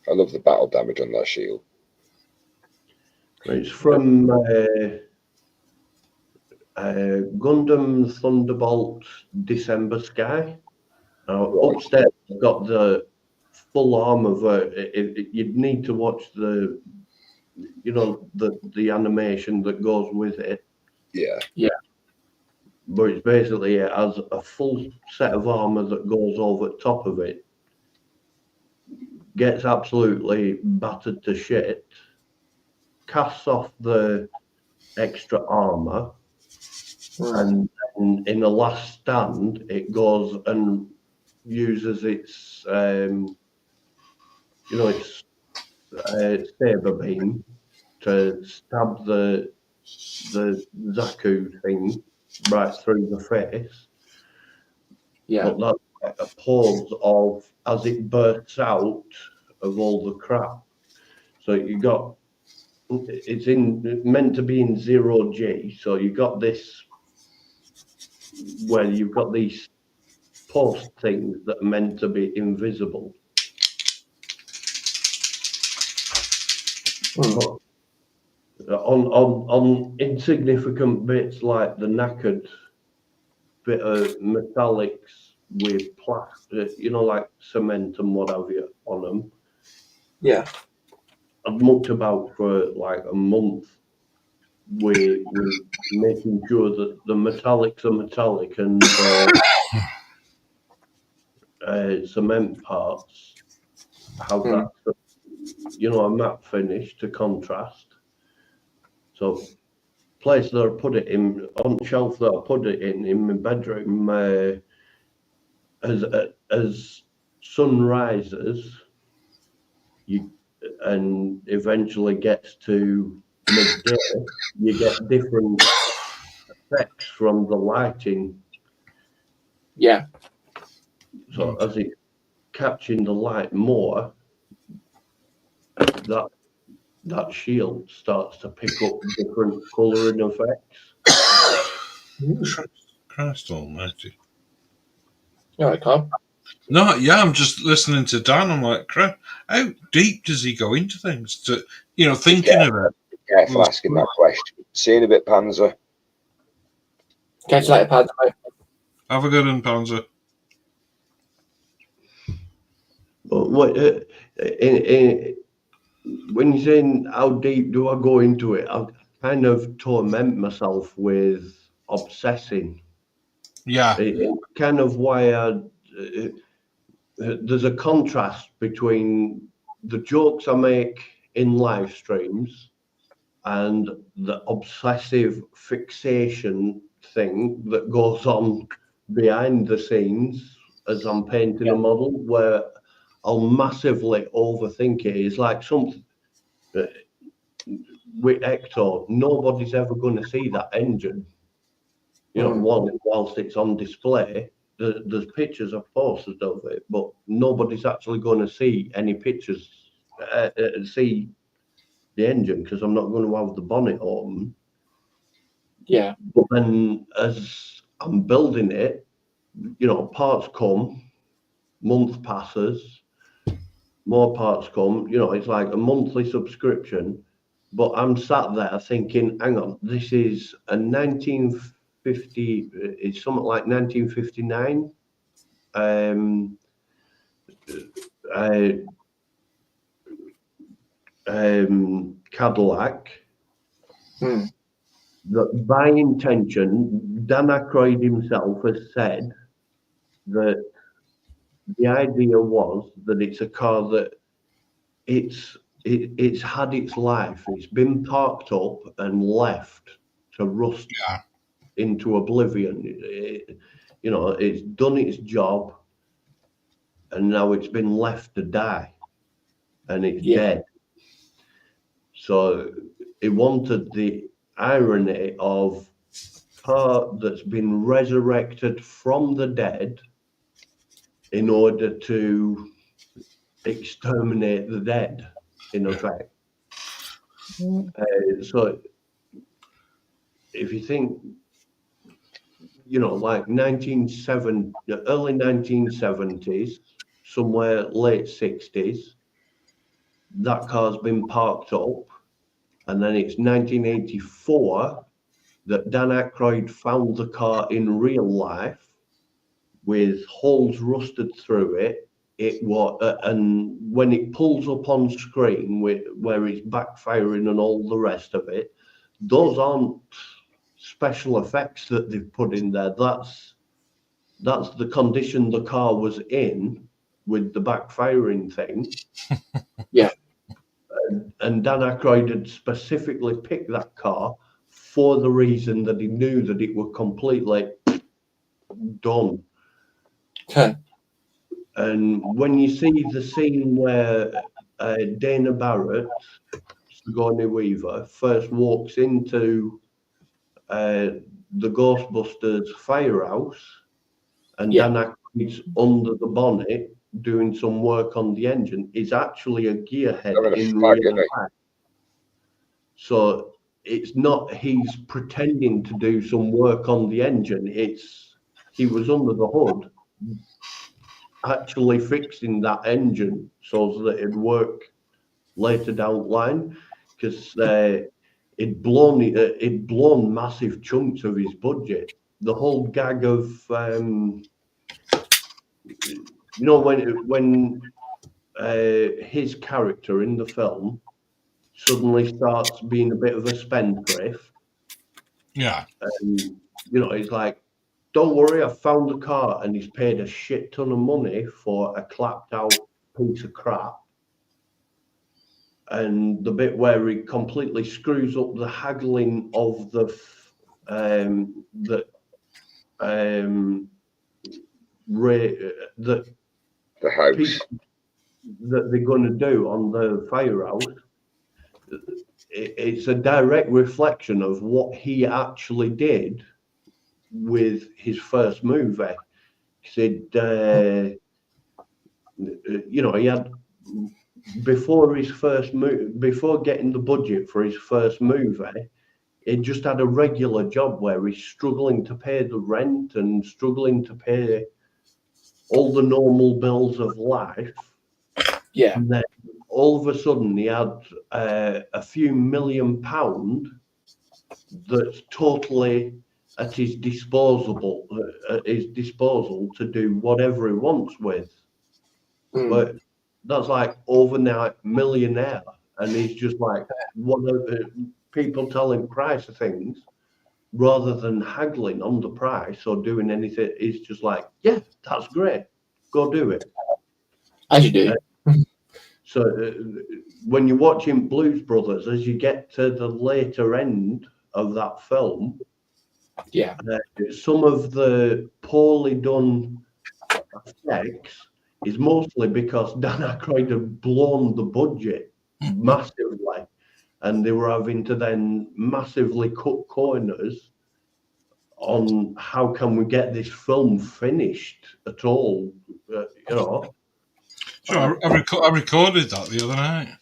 I love the battle damage on that shield. It's from Gundam Thunderbolt December Sky. Upstairs, I've got the full armor. You'd need to watch the animation that goes with it. Yeah. Yeah. But it's basically, it has a full set of armor that goes over the top of it. Gets absolutely battered to shit. casts off the extra armor, Mm. and in the last stand, it goes and uses its, its saber beam to stab the Zaku thing right through the face. Yeah. But that's like a pause of as it bursts out of all the crap. So it's meant to be in 0G. So you got this where you've got these post things that are meant to be invisible. Mm. But on insignificant bits like the knackered bit of metallics with plastic, like cement and what have you on them. Yeah. I've mucked about for like a month with making sure that the metallics are metallic and cement parts have that, a matte finish to contrast. So place that I put it in, on the shelf that I put it in my bedroom, as sun rises, and eventually gets to midday, you get different effects from the lighting. Yeah. So as it's catching the light more, that shield starts to pick up different colouring effects. Christ almighty. Yeah, I can't. No, yeah, I'm just listening to Dan. I'm like, crap, how deep does he go into things? Thinking of it. Careful asking that question. See you in a bit, Panzer. Catch you later, Panzer. Have a good one, Panzer. But what when you're saying how deep do I go into it, I kind of torment myself with obsessing. Yeah. It's kind of why there's a contrast between the jokes I make in live streams and the obsessive fixation thing that goes on behind the scenes as I'm painting a model, where I'll massively overthink it. It's like something with Ecto, nobody's ever going to see that engine. Whilst it's on display, there's pictures I've posted of it, but nobody's actually going to see any pictures, see the engine, because I'm not going to have the bonnet open. Yeah. But then as I'm building it, parts come, month passes, more parts come, it's like a monthly subscription. But I'm sat there thinking, hang on, this is a 1950, it's something like 1959 Cadillac. That by intention, Dan Aykroyd himself has said that the idea was that it's a car that it's had its life. It's been parked up and left to rust into oblivion. It's done its job, and now it's been left to die, and it's dead. So he wanted the irony of car that's been resurrected from the dead in order to exterminate the dead, in effect. So if you think, like early 1970s, somewhere late 60s, that car's been parked up, and then it's 1984 that Dan Aykroyd found the car in real life with holes rusted through it. It was, and when it pulls up on screen where it's backfiring and all the rest of it, those aren't special effects that they've put in there. That's the condition the car was in with the backfiring thing. And Dan Aykroyd had specifically picked that car for the reason that he knew that it was completely done. Okay. And when you see the scene where Dana Barrett, Sigourney Weaver, first walks into the Ghostbusters firehouse, and Yeah. Dan Aykroyd's under the bonnet doing some work on the engine, is actually a gearhead Having a in fag, real isn't he? life. So it's not he's pretending to do some work on the engine. It's he was under the hood actually fixing that engine so that it'd work later down the line, because it'd blown massive chunks of his budget. The whole gag of when his character in the film suddenly starts being a bit of a spendthrift, Yeah. and he's like, don't worry, I found the car, and he's paid a shit ton of money for a clapped out piece of crap. And the bit where he completely screws up the haggling of the house. piece that they're going to do on the firehouse, it's a direct reflection of what he actually did with his first movie. He said, he had, before his first movie, before getting the budget for his first movie, he just had a regular job where he's struggling to pay the rent and struggling to pay all the normal bills of life. Yeah. And then all of a sudden he had a few £1 million that's totally at his disposal to do whatever he wants with. But that's like overnight millionaire, and he's just like people tell him price of things rather than haggling on the price or doing anything. He's just like, yeah, that's great, go do it. As you do. So when you're watching Blues Brothers, as you get to the later end of that film, yeah, some of the poorly done effects is mostly because Dan Aykroyd had blown the budget massively, and they were having to then massively cut corners on how can we get this film finished at all, Sure, I recorded that the other night.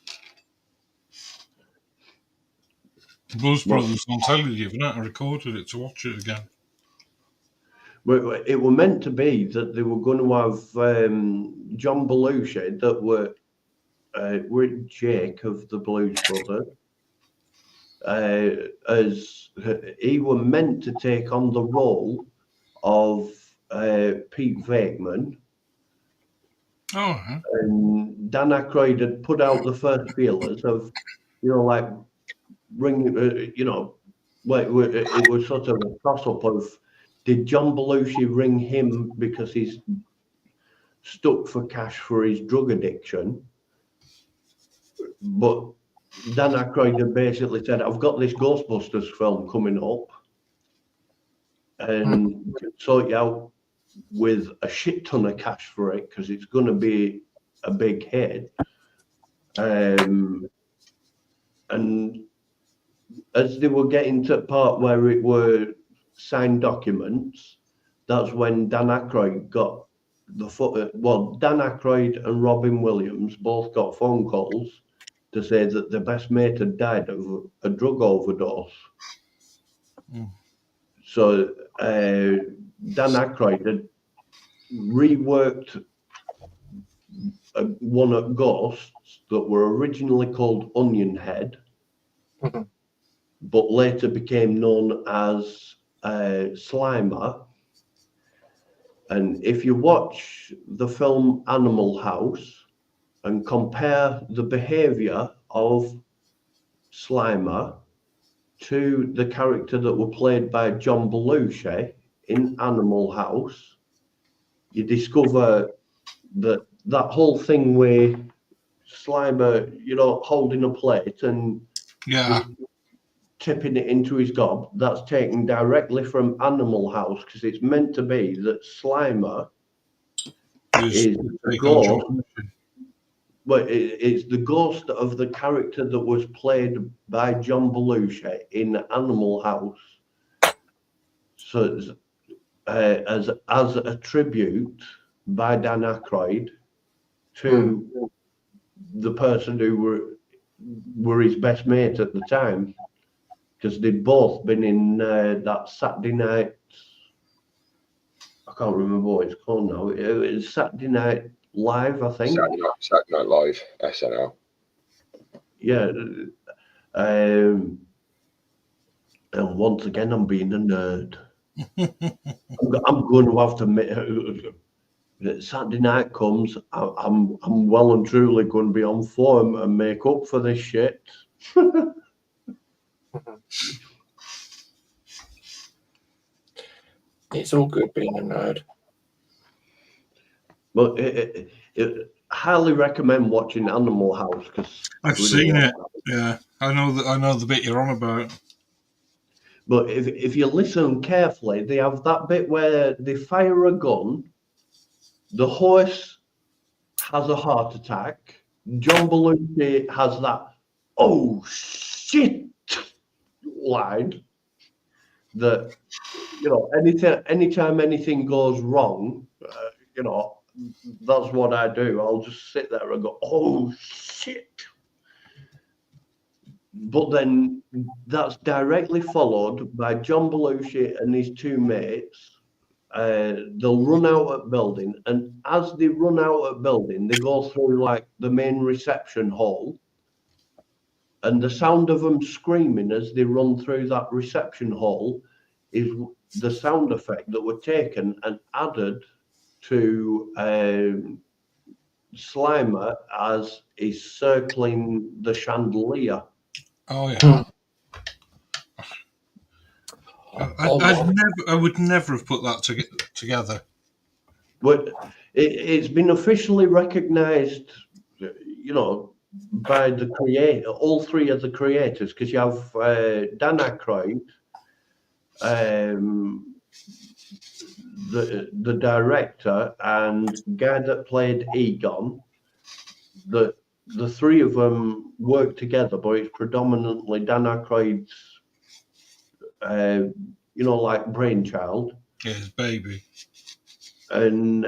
Blues Brothers on telly the other night. I recorded it to watch it again. It were meant to be that they were going to have John Belushi, that were Jake of the Blues Brothers, as he were meant to take on the role of Pete Venkman. Oh, and Dan Aykroyd had put out the first feelers of, bring, it was sort of a toss-up of, did John Belushi ring him because he's stuck for cash for his drug addiction? But Dan Aykroyd had basically said, I've got this Ghostbusters film coming up, and sort you out with a shit ton of cash for it because it's going to be a big hit. And as they were getting to the part where it were signed documents, that's when Dan Aykroyd got Dan Aykroyd and Robin Williams both got phone calls to say that their best mate had died of a drug overdose. So Dan Aykroyd had reworked one of Ghosts that were originally called Onion Head, but later became known as Slimer. And if you watch the film Animal House and compare the behavior of Slimer to the character that were played by John Belushi in Animal House, you discover that whole thing where Slimer, holding a plate and Yeah. tipping it into his gob, that's taken directly from Animal House, because it's meant to be that Slimer is the ghost. Well, it's the ghost of the character that was played by John Belushi in Animal House. So it's, as a tribute by Dan Aykroyd to the person who were his best mate at the time, because they'd both been in that Saturday night. I can't remember what it's called now. It was Saturday Night Live, I think. Saturday Night Live, SNL. Yeah. And once again, I'm being a nerd. I'm going to have to admit, Saturday night comes, I'm well and truly going to be on form and make up for this shit. It's all good being a nerd. But highly recommend watching Animal House, because I've seen it. Yeah, I know the bit you're on about. But if you listen carefully, they have that bit where they fire a gun, the horse has a heart attack, John Belushi has that "oh shit" line that, anytime anything goes wrong, that's what I do. I'll just sit there and go, "oh shit." But then that's directly followed by John Belushi and his two mates. They'll run out at building, and as they run out at building, they go through like the main reception hall, and the sound of them screaming as they run through that reception hall is the sound effect that were taken and added to Slimer as he's circling the chandelier. Oh yeah. I would never have put that together. But it's been officially recognised, by the creator, all three of the creators, because you have Dan Aykroyd, the director, and guy that played Egon. The three of them work together, but it's predominantly Dan Aykroyd's, like brainchild. Yeah, his baby. And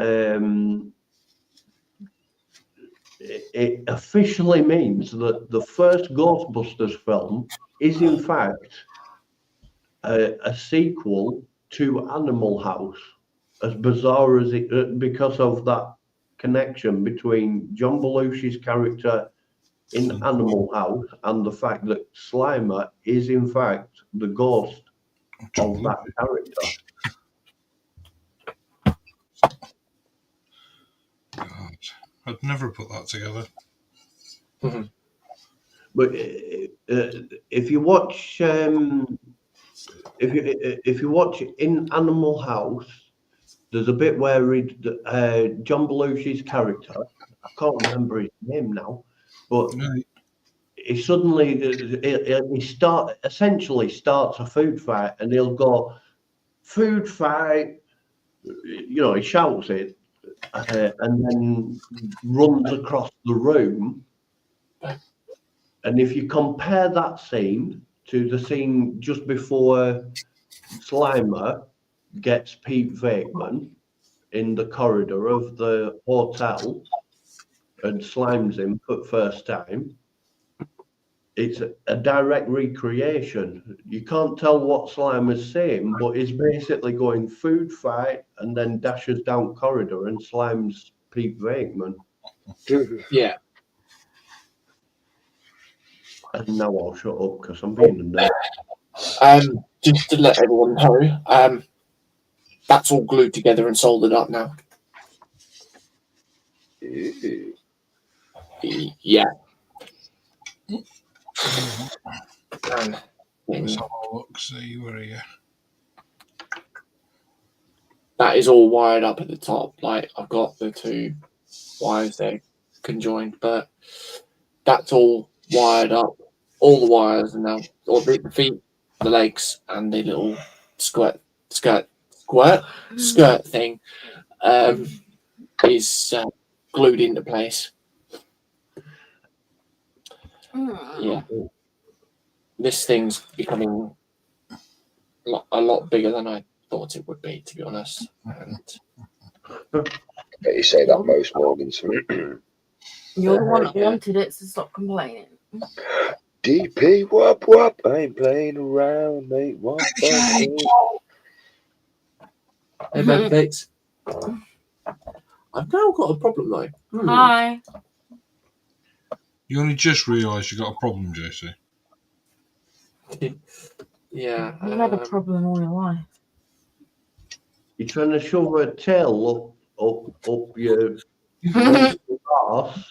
it officially means that the first Ghostbusters film is in fact a sequel to Animal House, as bizarre as it, because of that connection between John Belushi's character in Animal House and the fact that Slimer is in fact the ghost of that character. God, I'd never put that together. Mm-hmm. But if you watch, if you watch in Animal House, there's a bit where John Belushi's character, I can't remember his name now, but he suddenly essentially starts a food fight, and he'll go, "Food fight," he shouts it, and then runs across the room. And if you compare that scene to the scene just before Slimer gets Pete Venkman in the corridor of the hotel and slimes him for the first time, it's a direct recreation. You can't tell what Slimer's saying, but he's basically going food fight and then dashes down corridor and slimes Pete Venkman. Yeah. And now I'll shut up because I'm being a nerd. Just to let everyone know, that's all glued together and soldered up now. Yeah. Let's have a look, see where are you. That is all wired up at the top. Like, I've got the two wires there conjoined, but that's all wired up. All the wires are now, or the feet, the legs, and the little skirt thing is glued into place. Yeah, this thing's becoming a lot bigger than I thought it would be, to be honest. And You say that most mornings. You're the one that wanted it, so stop complaining. DP, whoop whoop. I ain't playing around, mate. Whoop, hey, baby cakes. I've now got a problem though. Hi. You only just realised you got a problem, Josie. Yeah. You've had a problem all your life. You're trying to shove a tail up your arse,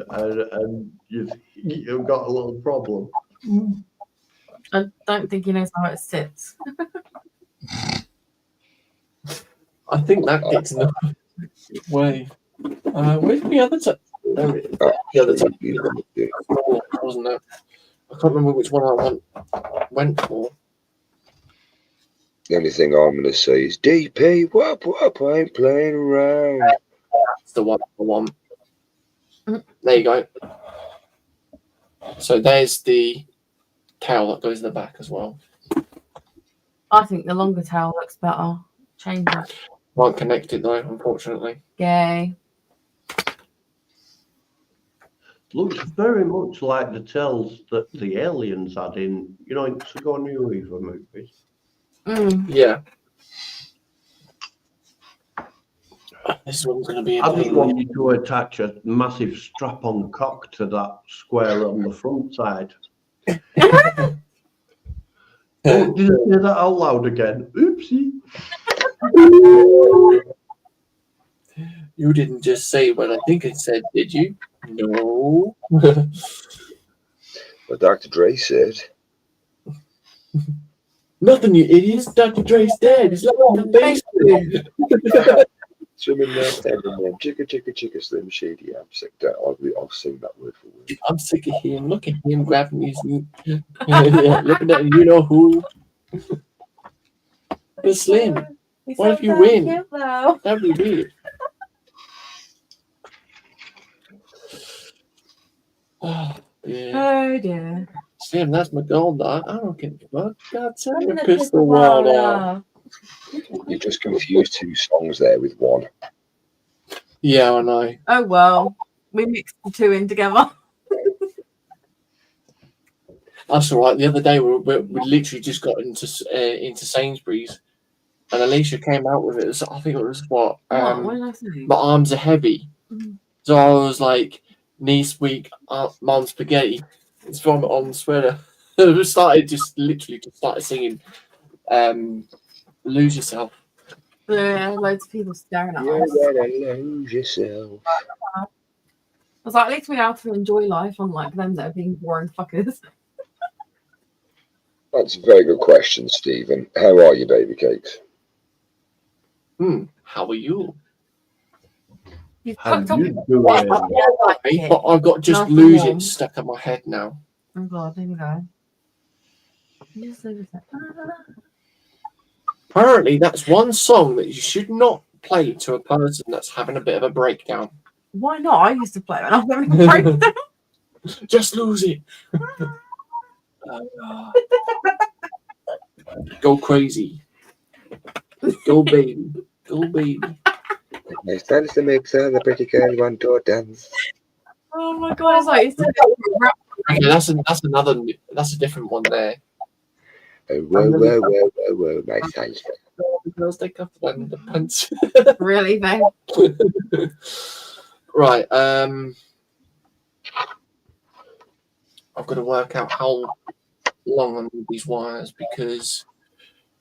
and you've got a little problem. I don't think he knows how it sits. I think that gets in the way. Where's the other time? There it is. The other time. Wasn't it? I can't remember which one I went for. The only thing I'm going to say is DP, whoop whoop. I ain't playing around. That's the one I want. There you go. So there's the tail that goes in the back as well. I think the longer tail looks better. Change it. Can't connect it though, unfortunately. Yay. Looks very much like the tails that the aliens had in, in Sigourney Weaver movies. Yeah. This one's going to be a I just pain. want you to attach a massive strap-on cock to that square on the front side. Oh, did I say that out loud again? Oopsie. You didn't just say what I think it said, did you? No. What Dr. Dre said. Nothing, you idiots. Dr. Dre's dead. He's like on the basement. Swimming there, standing there, chicka chicka chicka slim shady. I'm sick of that. I'll sing that word for word. I'm sick of him. Look at him grabbing his yeah, looking at you know who. But Slim, what if you win? That'd be weird. Oh, yeah. Oh dear. Slim, that's my gold dog. I don't give a fuck. God, turn your pistol wall off. You just confused two songs there with one. Yeah, I know. Oh well. We mixed the two in together. That's all right. The other day we literally just got into Sainsbury's, and Alicia came out with it. I think it was what What did I say? my arms are heavy. So I was like, knees weak, mom spaghetti. It's vomit on the sweater. I started singing Lose Yourself. Yeah, loads of people staring at You're us. gonna lose yourself. I was like, at least we're able to enjoy life, unlike them that are being boring fuckers. That's a very good question, Stephen. How are you, baby cakes? How are you? You've How tucked up you your doing? But I've got just Nice and lose warm. it stuck in my head now. Oh god, there we go. Just lose it. Apparently, that's one song that you should not play to a person that's having a bit of a breakdown. Why not? I used to play when I was having a breakdown. Just lose it. Go crazy. Go baby. Go baby. Nice dance to make the pretty girl want to dance. Oh my god, it's like it's Okay, that's a different one there. Oh, whoa, whoa, whoa, whoa, whoa, my size. The girls take off the pants. really bad. Right, I've got to work out how long I need these wires because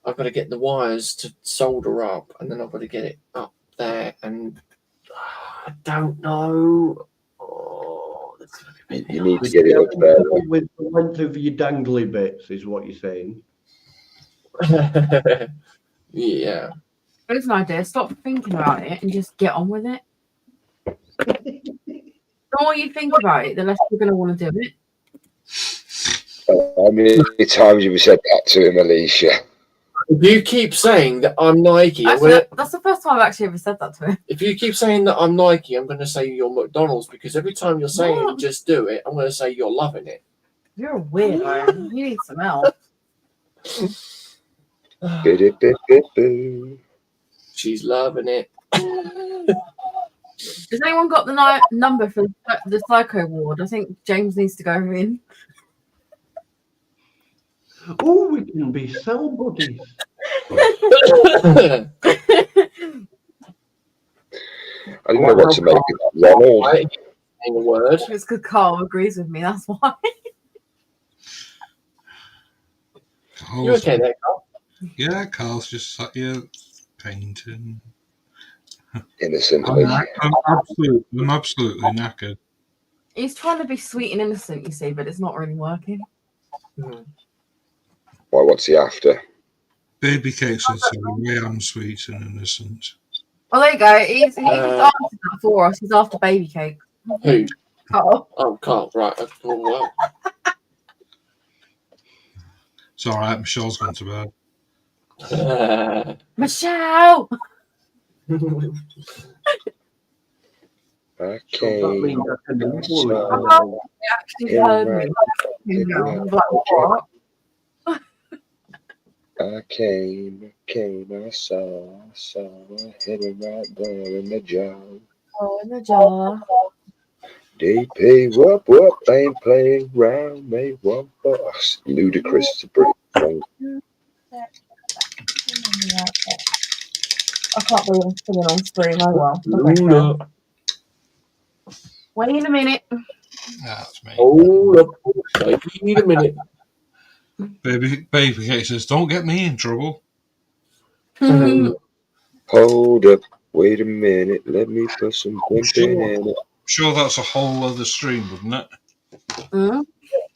I've got to get the wires to solder up and then I've got to get it up there and I don't know. Oh, that's gonna be a bit You need to get it up there. With the length of your dangly bits is what you're saying. yeah. It's an idea. Stop thinking about it and just get on with it. The more you think about it, the less you're going to want to do it. How many times have you said that to him, Alicia? If you keep saying that I'm Nike, Actually, that's the first time I've actually ever said that to him. if you keep saying that I'm Nike, I'm going to say you're McDonald's, because every time you're saying What? just do it, I'm going to say you're loving it. You're a weirdo. You need some help. Boo-doo-boo-boo-boo. She's loving it. Has anyone got the number for the psycho ward? I think James needs to go in. Oh, we can be cell buddies. I didn't know what to make of that, Ronald. Saying a word. It's because Carl agrees with me, that's why. You okay there, Carl? Yeah, Carl's just sat here painting. Innocently. I'm absolutely knackered. He's trying to be sweet and innocent, you see, but it's not really working. Why, what's he after? Baby cakes are telling me I'm sweet and innocent. Well, there you go. He's answered that for us. He's after baby cake. Who? Carl. Oh, Carl, right. Oh, well. It's all right, Michelle's gone to bed. Michelle! So Okay. that means I can equally Carl actually heard me. Like, what? I came, I saw, I hit him right there in the jaw. Oh, in the jar. DP, whoop, ain't playing round, they want boss. Ludicrous, it's a brilliant song. I can't believe I'm singing on screen. Oh well. Hold up. Wait a minute. That's me. Hold up. Wait a minute. Baby cake says, "Don't get me in trouble." Hold up, wait a minute, let me put some pimping in it. I'm sure that's a whole other stream, wouldn't it?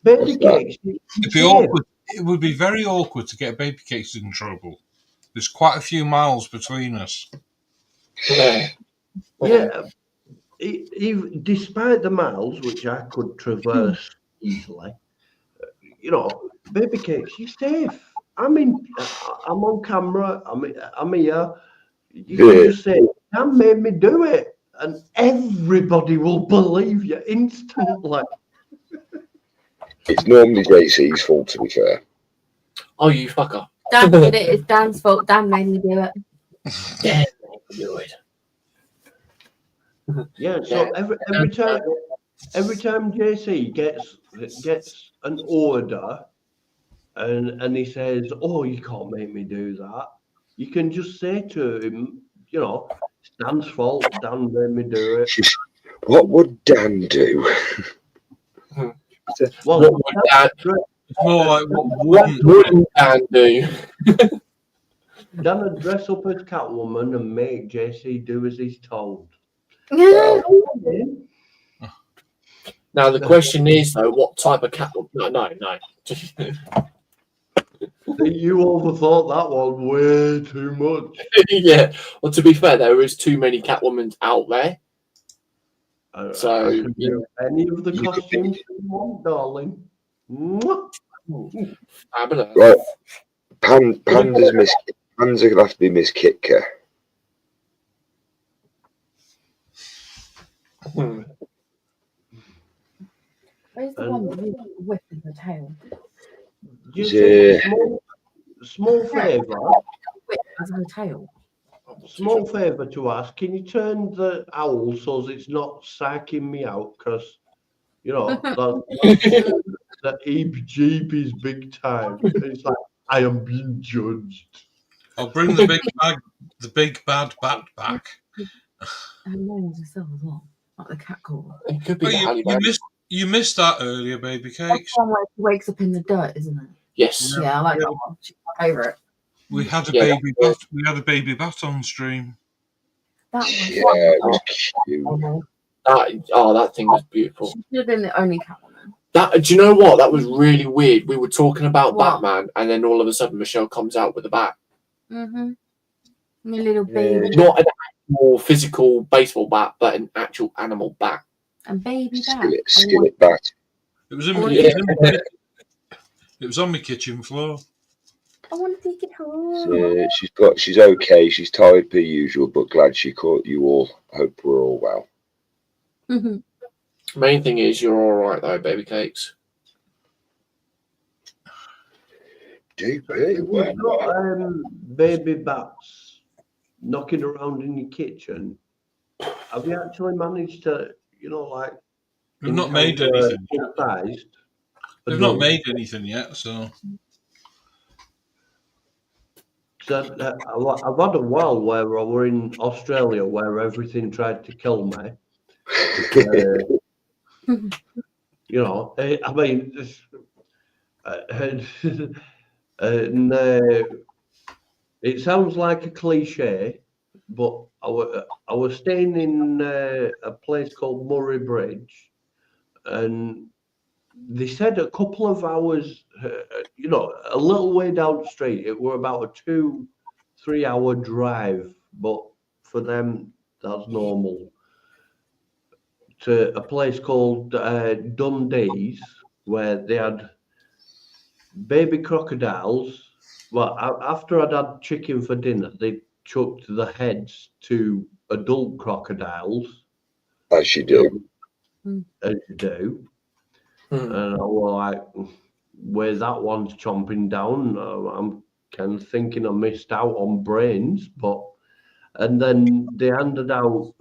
Baby cakes. It'd be awkward. It would be very awkward to get baby cakes in trouble. There's quite a few miles between us. Yeah. Despite the miles, which I could traverse easily, you know, baby cakes, you're safe. I'm on camera. I'm here. You can just say, "Dan made me do it," and everybody will believe you instantly. It's normally JC's fault, to be fair. Oh, you fucker. Dan did it. It's Dan's fault. Dan made me do it. Dan made me do it. Yeah. So every time JC gets an order, and he says, "Oh, you can't make me do that," you can just say to him, you know, "It's Dan's fault. Dan made me do it." What would Dan do? Well, What would Dan, It's more like what what wouldn't. wouldn't Dan do? Dan would dress up as Catwoman and make JC do as he's told. Now the question is though, what type of cat? No. You overthought that one way too much. Yeah. Well, to be fair, there is too many Catwomans out there. So, I can do any of the You could costumes you want, darling. Mwah. Fabulous. Right. Panzer's gonna have to be Miss Kitka. Where's the one with the whip in the tail? Just Yeah. a small favour. Whip has a tail. Small favour to ask. Can you turn the owl so that it's not psyching me out? Because, you know, the heebie-jeebies big time. It's like, I am being judged. I'll bring the big bad bat back. And names yourself as well. Like the cat call. It could be Oh, the Halle you missed that earlier, baby That's cakes. the one where she wakes up in the dirt, isn't it? Yes. Yeah, I like that one. She's my favourite. We had a Yeah. baby bat. We had a baby bat on stream. That one. Yeah, it was cute. That thing was beautiful. She should have been the only Catwoman. Do you know what? That was really weird. We were talking about What? Batman, and then all of a sudden Michelle comes out with a bat. Mm-hmm. My little Yeah. baby. Not an actual physical baseball bat, but an actual animal bat. A baby bat. Skillet bat. It was in Yeah. it was on my kitchen floor. I want to take it home. She's okay. She's tired per usual, but glad she caught you all. Hope we're all well. Main thing is you're all right though, baby cakes. If you've got baby bats knocking around in your kitchen, have you actually managed to, like? We've not made anything. They've not made anything yet, so. So I've had a while where I were in Australia where everything tried to kill me. I mean, and it sounds like a cliche, but I was staying in a place called Murray Bridge, and they said a couple of hours, a little way down the street, it were about a 2-3 hour drive, but for them, that's normal. To a place called Dundee's, where they had baby crocodiles. Well, after I'd had chicken for dinner, they chucked the heads to adult crocodiles. As you do. As you do. And I was like, where that one's chomping down, I'm kind of thinking I missed out on brains, and then they handed out,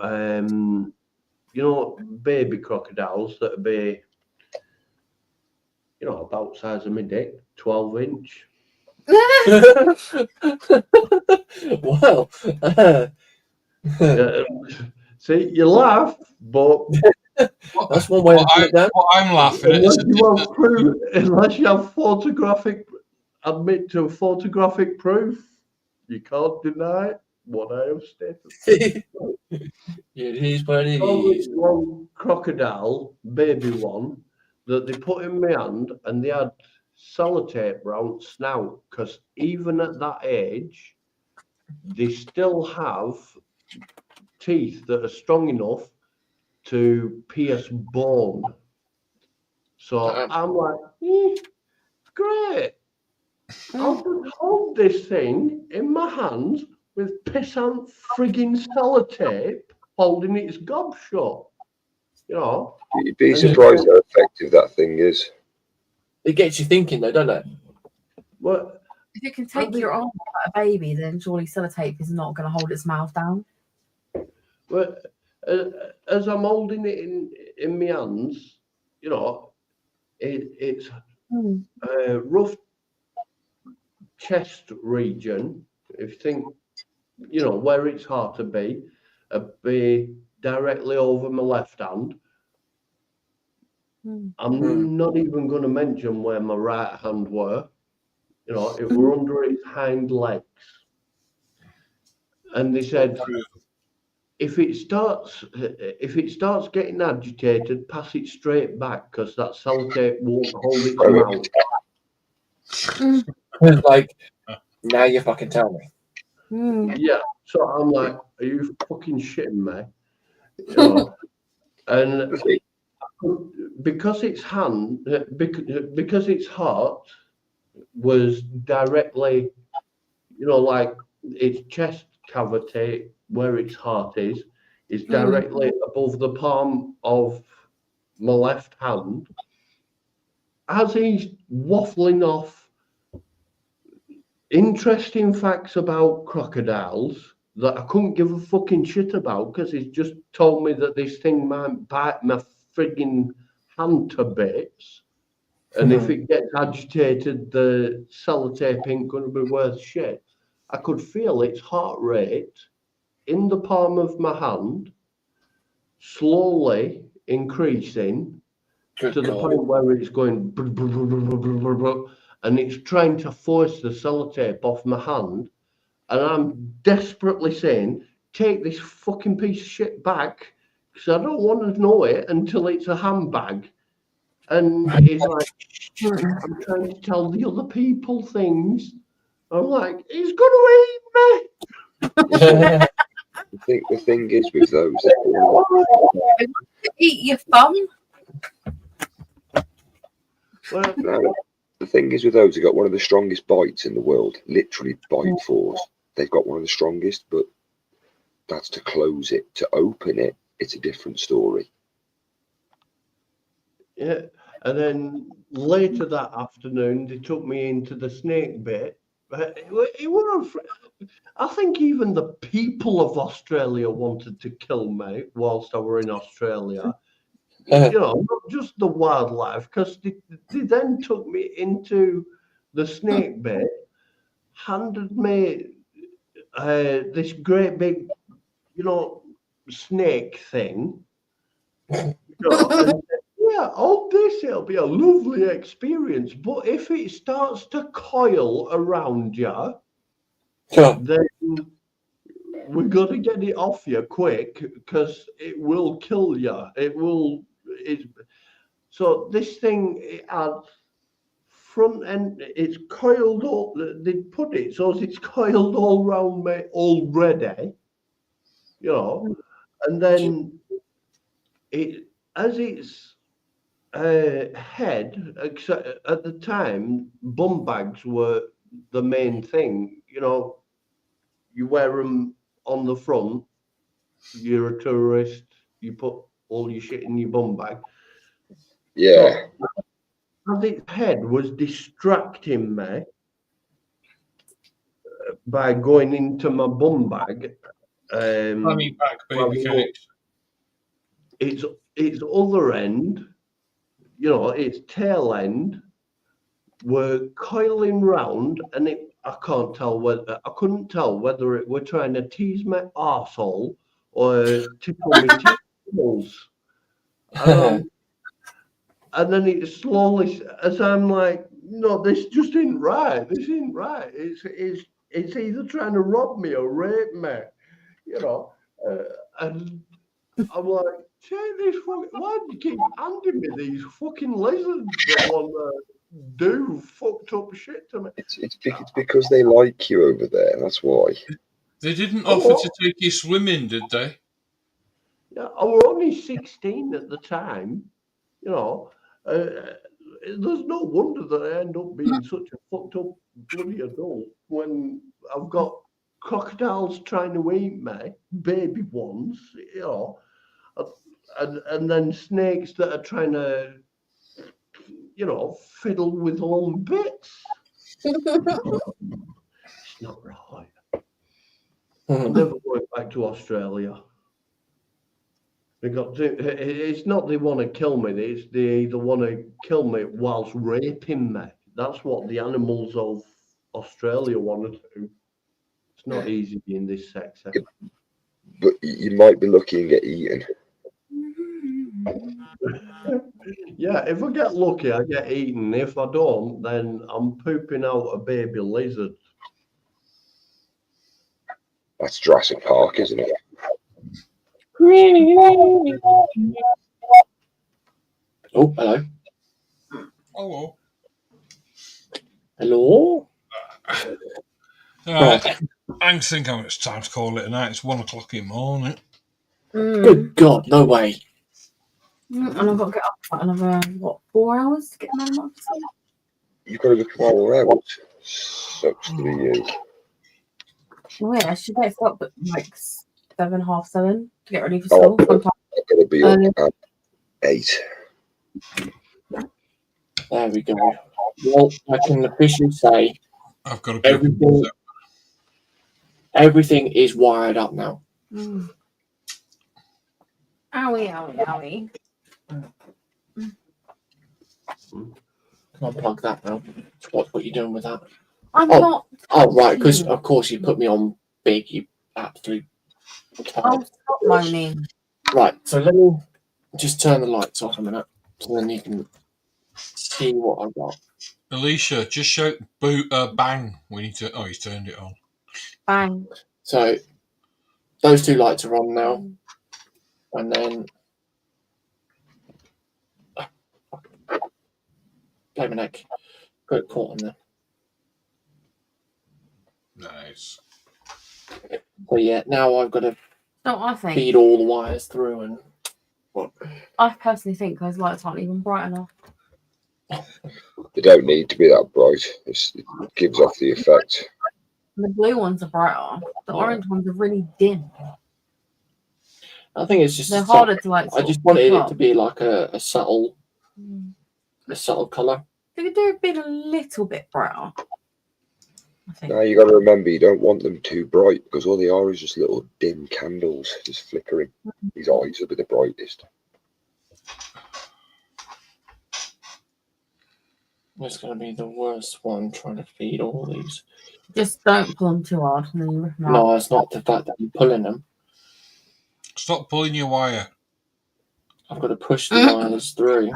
baby crocodiles that would be, about the size of my dick, 12-inch. Wow. See, you laugh, but that's one way to put it down. What I'm laughing at unless you have photographic proof, you can't deny what I have stated. It is what it is. One crocodile, baby one, that they put in my hand, and they had sellotape round snout, because even at that age, they still have teeth that are strong enough to pierce bone. So I'm like, great. I'll just hold this thing in my hands with pissant frigging sellotape holding its gob shut. You'd be surprised how effective that thing is. It gets you thinking, though, doesn't it? Well, if you can take your arm off a baby, then surely sellotape is not going to hold its mouth down. Well, as I'm holding it in my hands, it's rough chest region. If you think, where it's hard to be directly over my left hand. I'm not even going to mention where my right hand were. It were under its hind legs. And they said, if it starts getting agitated, pass it straight back, because that sellotape won't hold its mouth. Like, now you fucking tell me. Yeah. So I'm like, are you fucking shitting me? And because its heart was directly, like its chest cavity where its heart is directly above the palm of my left hand. As he's waffling off interesting facts about crocodiles that I couldn't give a fucking shit about, because he's just told me that this thing might bite my frigging hand to bits, and if it gets agitated, the sellotape ain't going to be worth shit. I could feel its heart rate in the palm of my hand, slowly increasing to the point where it's going, and it's trying to force the sellotape off my hand, and I'm desperately saying, take this fucking piece of shit back, because I don't want to know it until it's a handbag. And he's like, I'm trying to tell the other people things. I'm like, he's going to eat me. the thing is with those, Eat your thumb. Well, no, the thing is with those, they've got one of the strongest bites in the world. Literally, bite force. They've got one of the strongest, but that's to close it. To open it, it's a different story. yeah. And then later that afternoon, they took me into the snake bit. It was, I think even the people of Australia wanted to kill me whilst I were in Australia. You know, not just the wildlife, because they then took me into the snake bit, handed me this great big, you know, snake thing. You know, and yeah, all this, it'll be a lovely experience. But if it starts to coil around you, then we've got to get it off you quick because it will kill you. It will. So this thing, it had front end, it's coiled up. They put it so it's coiled all round me already. You know, and then it as its head, except at the time, bum bags were the main thing. You know, you wear them on the front. You're a tourist. You put all your shit in your bum bag. Yeah. So, as its head was distracting me by going into my bum bag. Honey back baby well, cakes. its other end, you know, its tail end, were coiling round, and I couldn't tell whether it were trying to tease my arsehole or tickle my testicles. And then it slowly, as I'm like, no, this just ain't right. This ain't right. It's either trying to rob me or rape me, you know. And I'm like, check this fucking. Why do you keep handing me these fucking lizards that want to do fucked up shit to me? It's because they like you over there. That's why. They didn't offer to take you swimming, did they? Yeah, I was only 16 at the time, you know. There's no wonder that I end up being such a fucked up bloody adult when I've got crocodiles trying to eat me, baby ones, you know, and then snakes that are trying to, you know, fiddle with long bits. It's not right. I'm never going back to Australia. It's not they want to kill me. It's they either want to kill me whilst raping me. That's what the animals of Australia want to do. It's not easy being this sexy. But you might be lucky and get eaten. Yeah, if I get lucky, I get eaten. If I don't, then I'm pooping out a baby lizard. That's Jurassic Park, isn't it? Oh, hello. Hello. Hello. I think it's time to call it a night. It's 1 o'clock in the morning. Good God, no way. And I've got to get up for another, 4 hours to get another episode? You've got to go 4 hours. Sucks to be you. Oh, yeah, I should get up at like 7, half 7 to get ready for school. I've got to be up at 8. There we go. Well, I can officially say I've got to be everything is wired up now. Owie, owie, owie. Can I plug that now? What are you doing with that? I'm not. Oh, right, because of course you put me on big, you absolute. Oh, stop moaning. Right, so let me just turn the lights off a minute so then you can see what I've got. Alicia, just shout bang. We need to. Oh, he's turned it on. Bang. So those two lights are on now, and then play my neck. Got it caught on there. Nice. So yeah, now I've got to No, I think. feed all the wires through and what? I personally think those lights aren't even bright enough. They don't need to be that bright. It gives off the effect. The blue ones are brighter. The Yeah. orange ones are really dim. I think it's just They're harder to like. I just wanted it to be like a subtle colour. They could do it being a little bit brighter. I think. Now you got to remember, you don't want them too bright because all they are is just little dim candles just flickering. These eyes will be the brightest. It's going to be the worst one trying to feed all these. Just don't pull them too hard and then you rip them out. No, it's not the fact that I'm pulling them. Stop pulling your wire. I've got to push the wires through.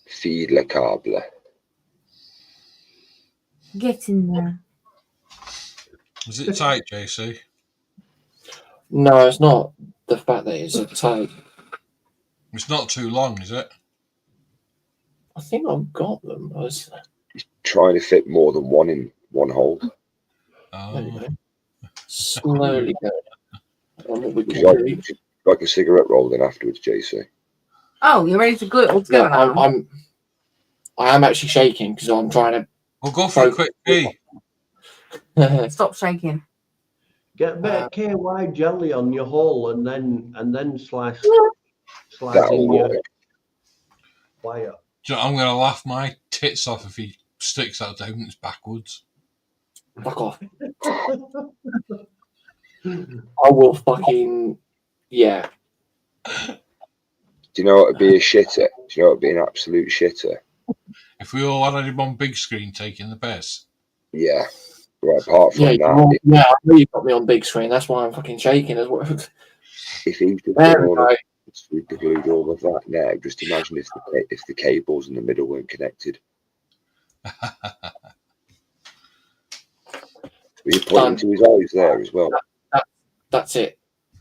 Feed le câble. Get in there. Is it tight, JC? No, it's not the fact that it's a tight. It's not too long, is it? I think I've got them. Trying to fit more than one in one hold. There you Oh. go. Slowly going. What we can Like, do. like a cigarette roll then afterwards, JC. Oh, you're ready to glue it all together Yeah, now? I am actually shaking because I'm trying We'll go for a quick pee. to. Stop shaking. Get a bit of KY jelly on your hole and then slide That'll in your work. wire. I'm going to laugh my tits off if he sticks that down and it's backwards. Fuck off. I will fucking. Yeah. Do you know what would be a shitter? Do you know what would be an absolute shitter? If we all had him on big screen taking the piss. Yeah. Right, apart from Yeah, that, I know you got me on big screen. That's why I'm fucking shaking as well. if he's just There done we all go. of glued all of that now, just imagine if the cables in the middle weren't connected. Were you pointing to his eyes there as well? That's it.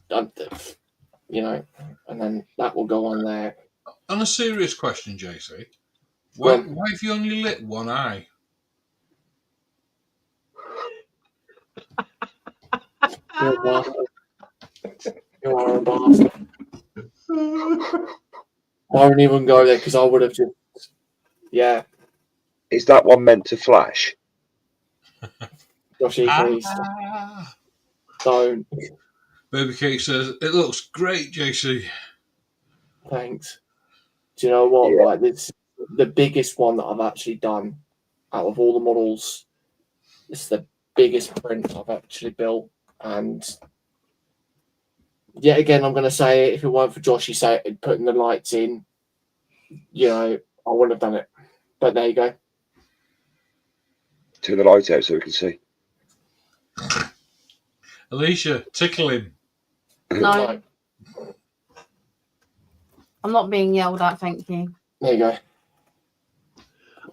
You know, and then that will go on there. On a serious question, JC, why have you only lit one eye? You're a bastard. You are a bastard. I wouldn't even go there because I would have just. Yeah, Is that one meant to flash? Joshi, please don't. Baby Cake says, it looks great, JC. Thanks. Do you know what? Yeah. Right, this the biggest one that I've actually done out of all the models. It's the biggest print I've actually built, and yet again, I'm going to say it. If it weren't for Joshi putting the lights in, you know, I wouldn't have done it. But there you go. Turn the light out so we can see. Alicia, tickle him. No, I'm not being yelled at, thank you. There you go.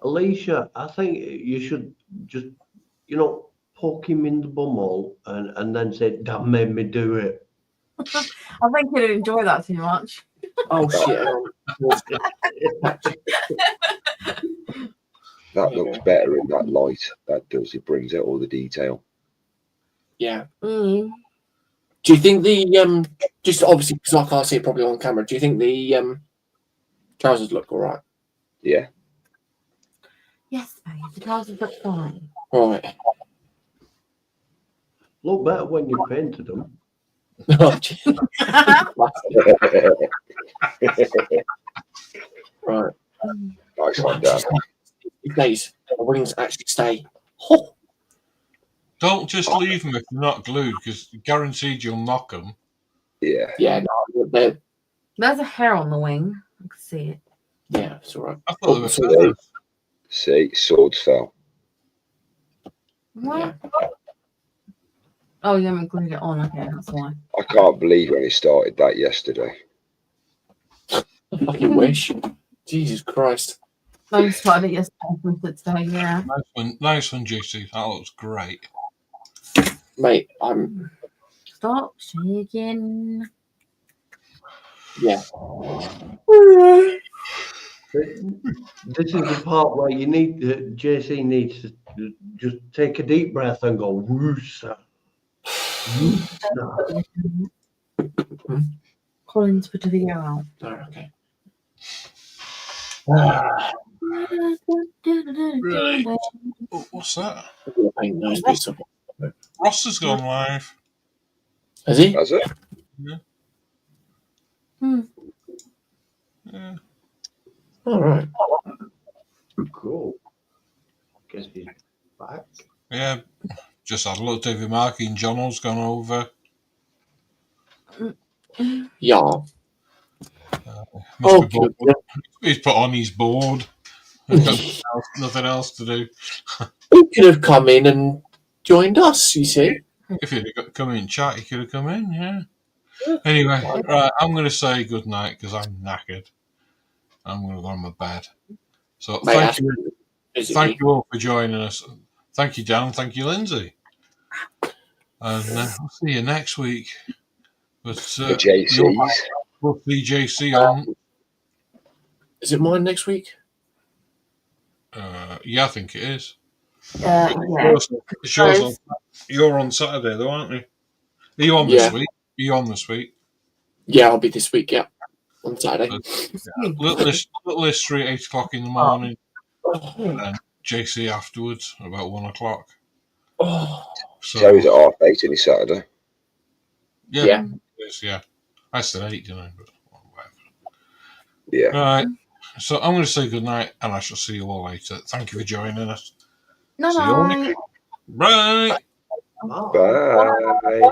Alicia, I think you should just, poke him in the bumhole and then say, that made me do it. I think he'd enjoy that too much. Oh shit! That looks better in that light. That does. It brings out all the detail. Yeah. Mm. Do you think the just obviously because I can't see it probably on camera? Do you think the trousers look all right? Yeah. Yes, babe, the trousers look fine. Right. Look better when you painted them. Right. Nice one, Dan. It stays. The wings actually stay. Oh. Don't just leave them if they're not glued, because guaranteed you'll knock them. Yeah. Yeah, no, they're, There's a hair on the wing. I can see it. yeah, it's all right. I thought they were so feathers. See, swords fell. What? Yeah. Oh, you haven't glued it on. Okay, that's why. I can't believe when he started that yesterday. I fucking wish. Jesus Christ. I started it yesterday, today, yeah. Nice one, JC. That looks great. Mate, I'm Stop shaking. yeah. This is the part where JC needs to just take a deep breath and go, woosa. No. Colin's put a video out. Oh, okay. Right. Oh, what's that? I'm gonna paint those bits up. Ross has gone live. Has he? Has it? Yeah. All right. Cool. Guess he's back. Yeah. Just had a look. David Markey and Jono's gone over. Yeah. Must Oh, be bored. good. He's put on his board. He's got nothing else to do. He could have come in and joined us, you see. If he'd have come in chat, he could have come in, yeah. Anyway, right, I'm going to say good night because I'm knackered. I'm going to go on my bed. So Mate, thank you all for joining us. Thank you, Dan. Thank you, Lindsay. And I'll see you next week. But The JCs. we'll see JC on. Is it mine next week? Yeah, I think it is. Yeah. You're on Saturday, though, aren't you? Are you on this week? Are you on this week? Yeah, I'll be this week, yeah. On Saturday. Little history, 8 o'clock in the morning. And JC afterwards, about 1 o'clock. So he's at 8:30 any Saturday. Yeah. It is, yeah. I said 8, didn't I? But whatever. Yeah. Right. So I'm going to say good night, and I shall see you all later. Thank you for joining us. No, See you all next week. Bye. Bye.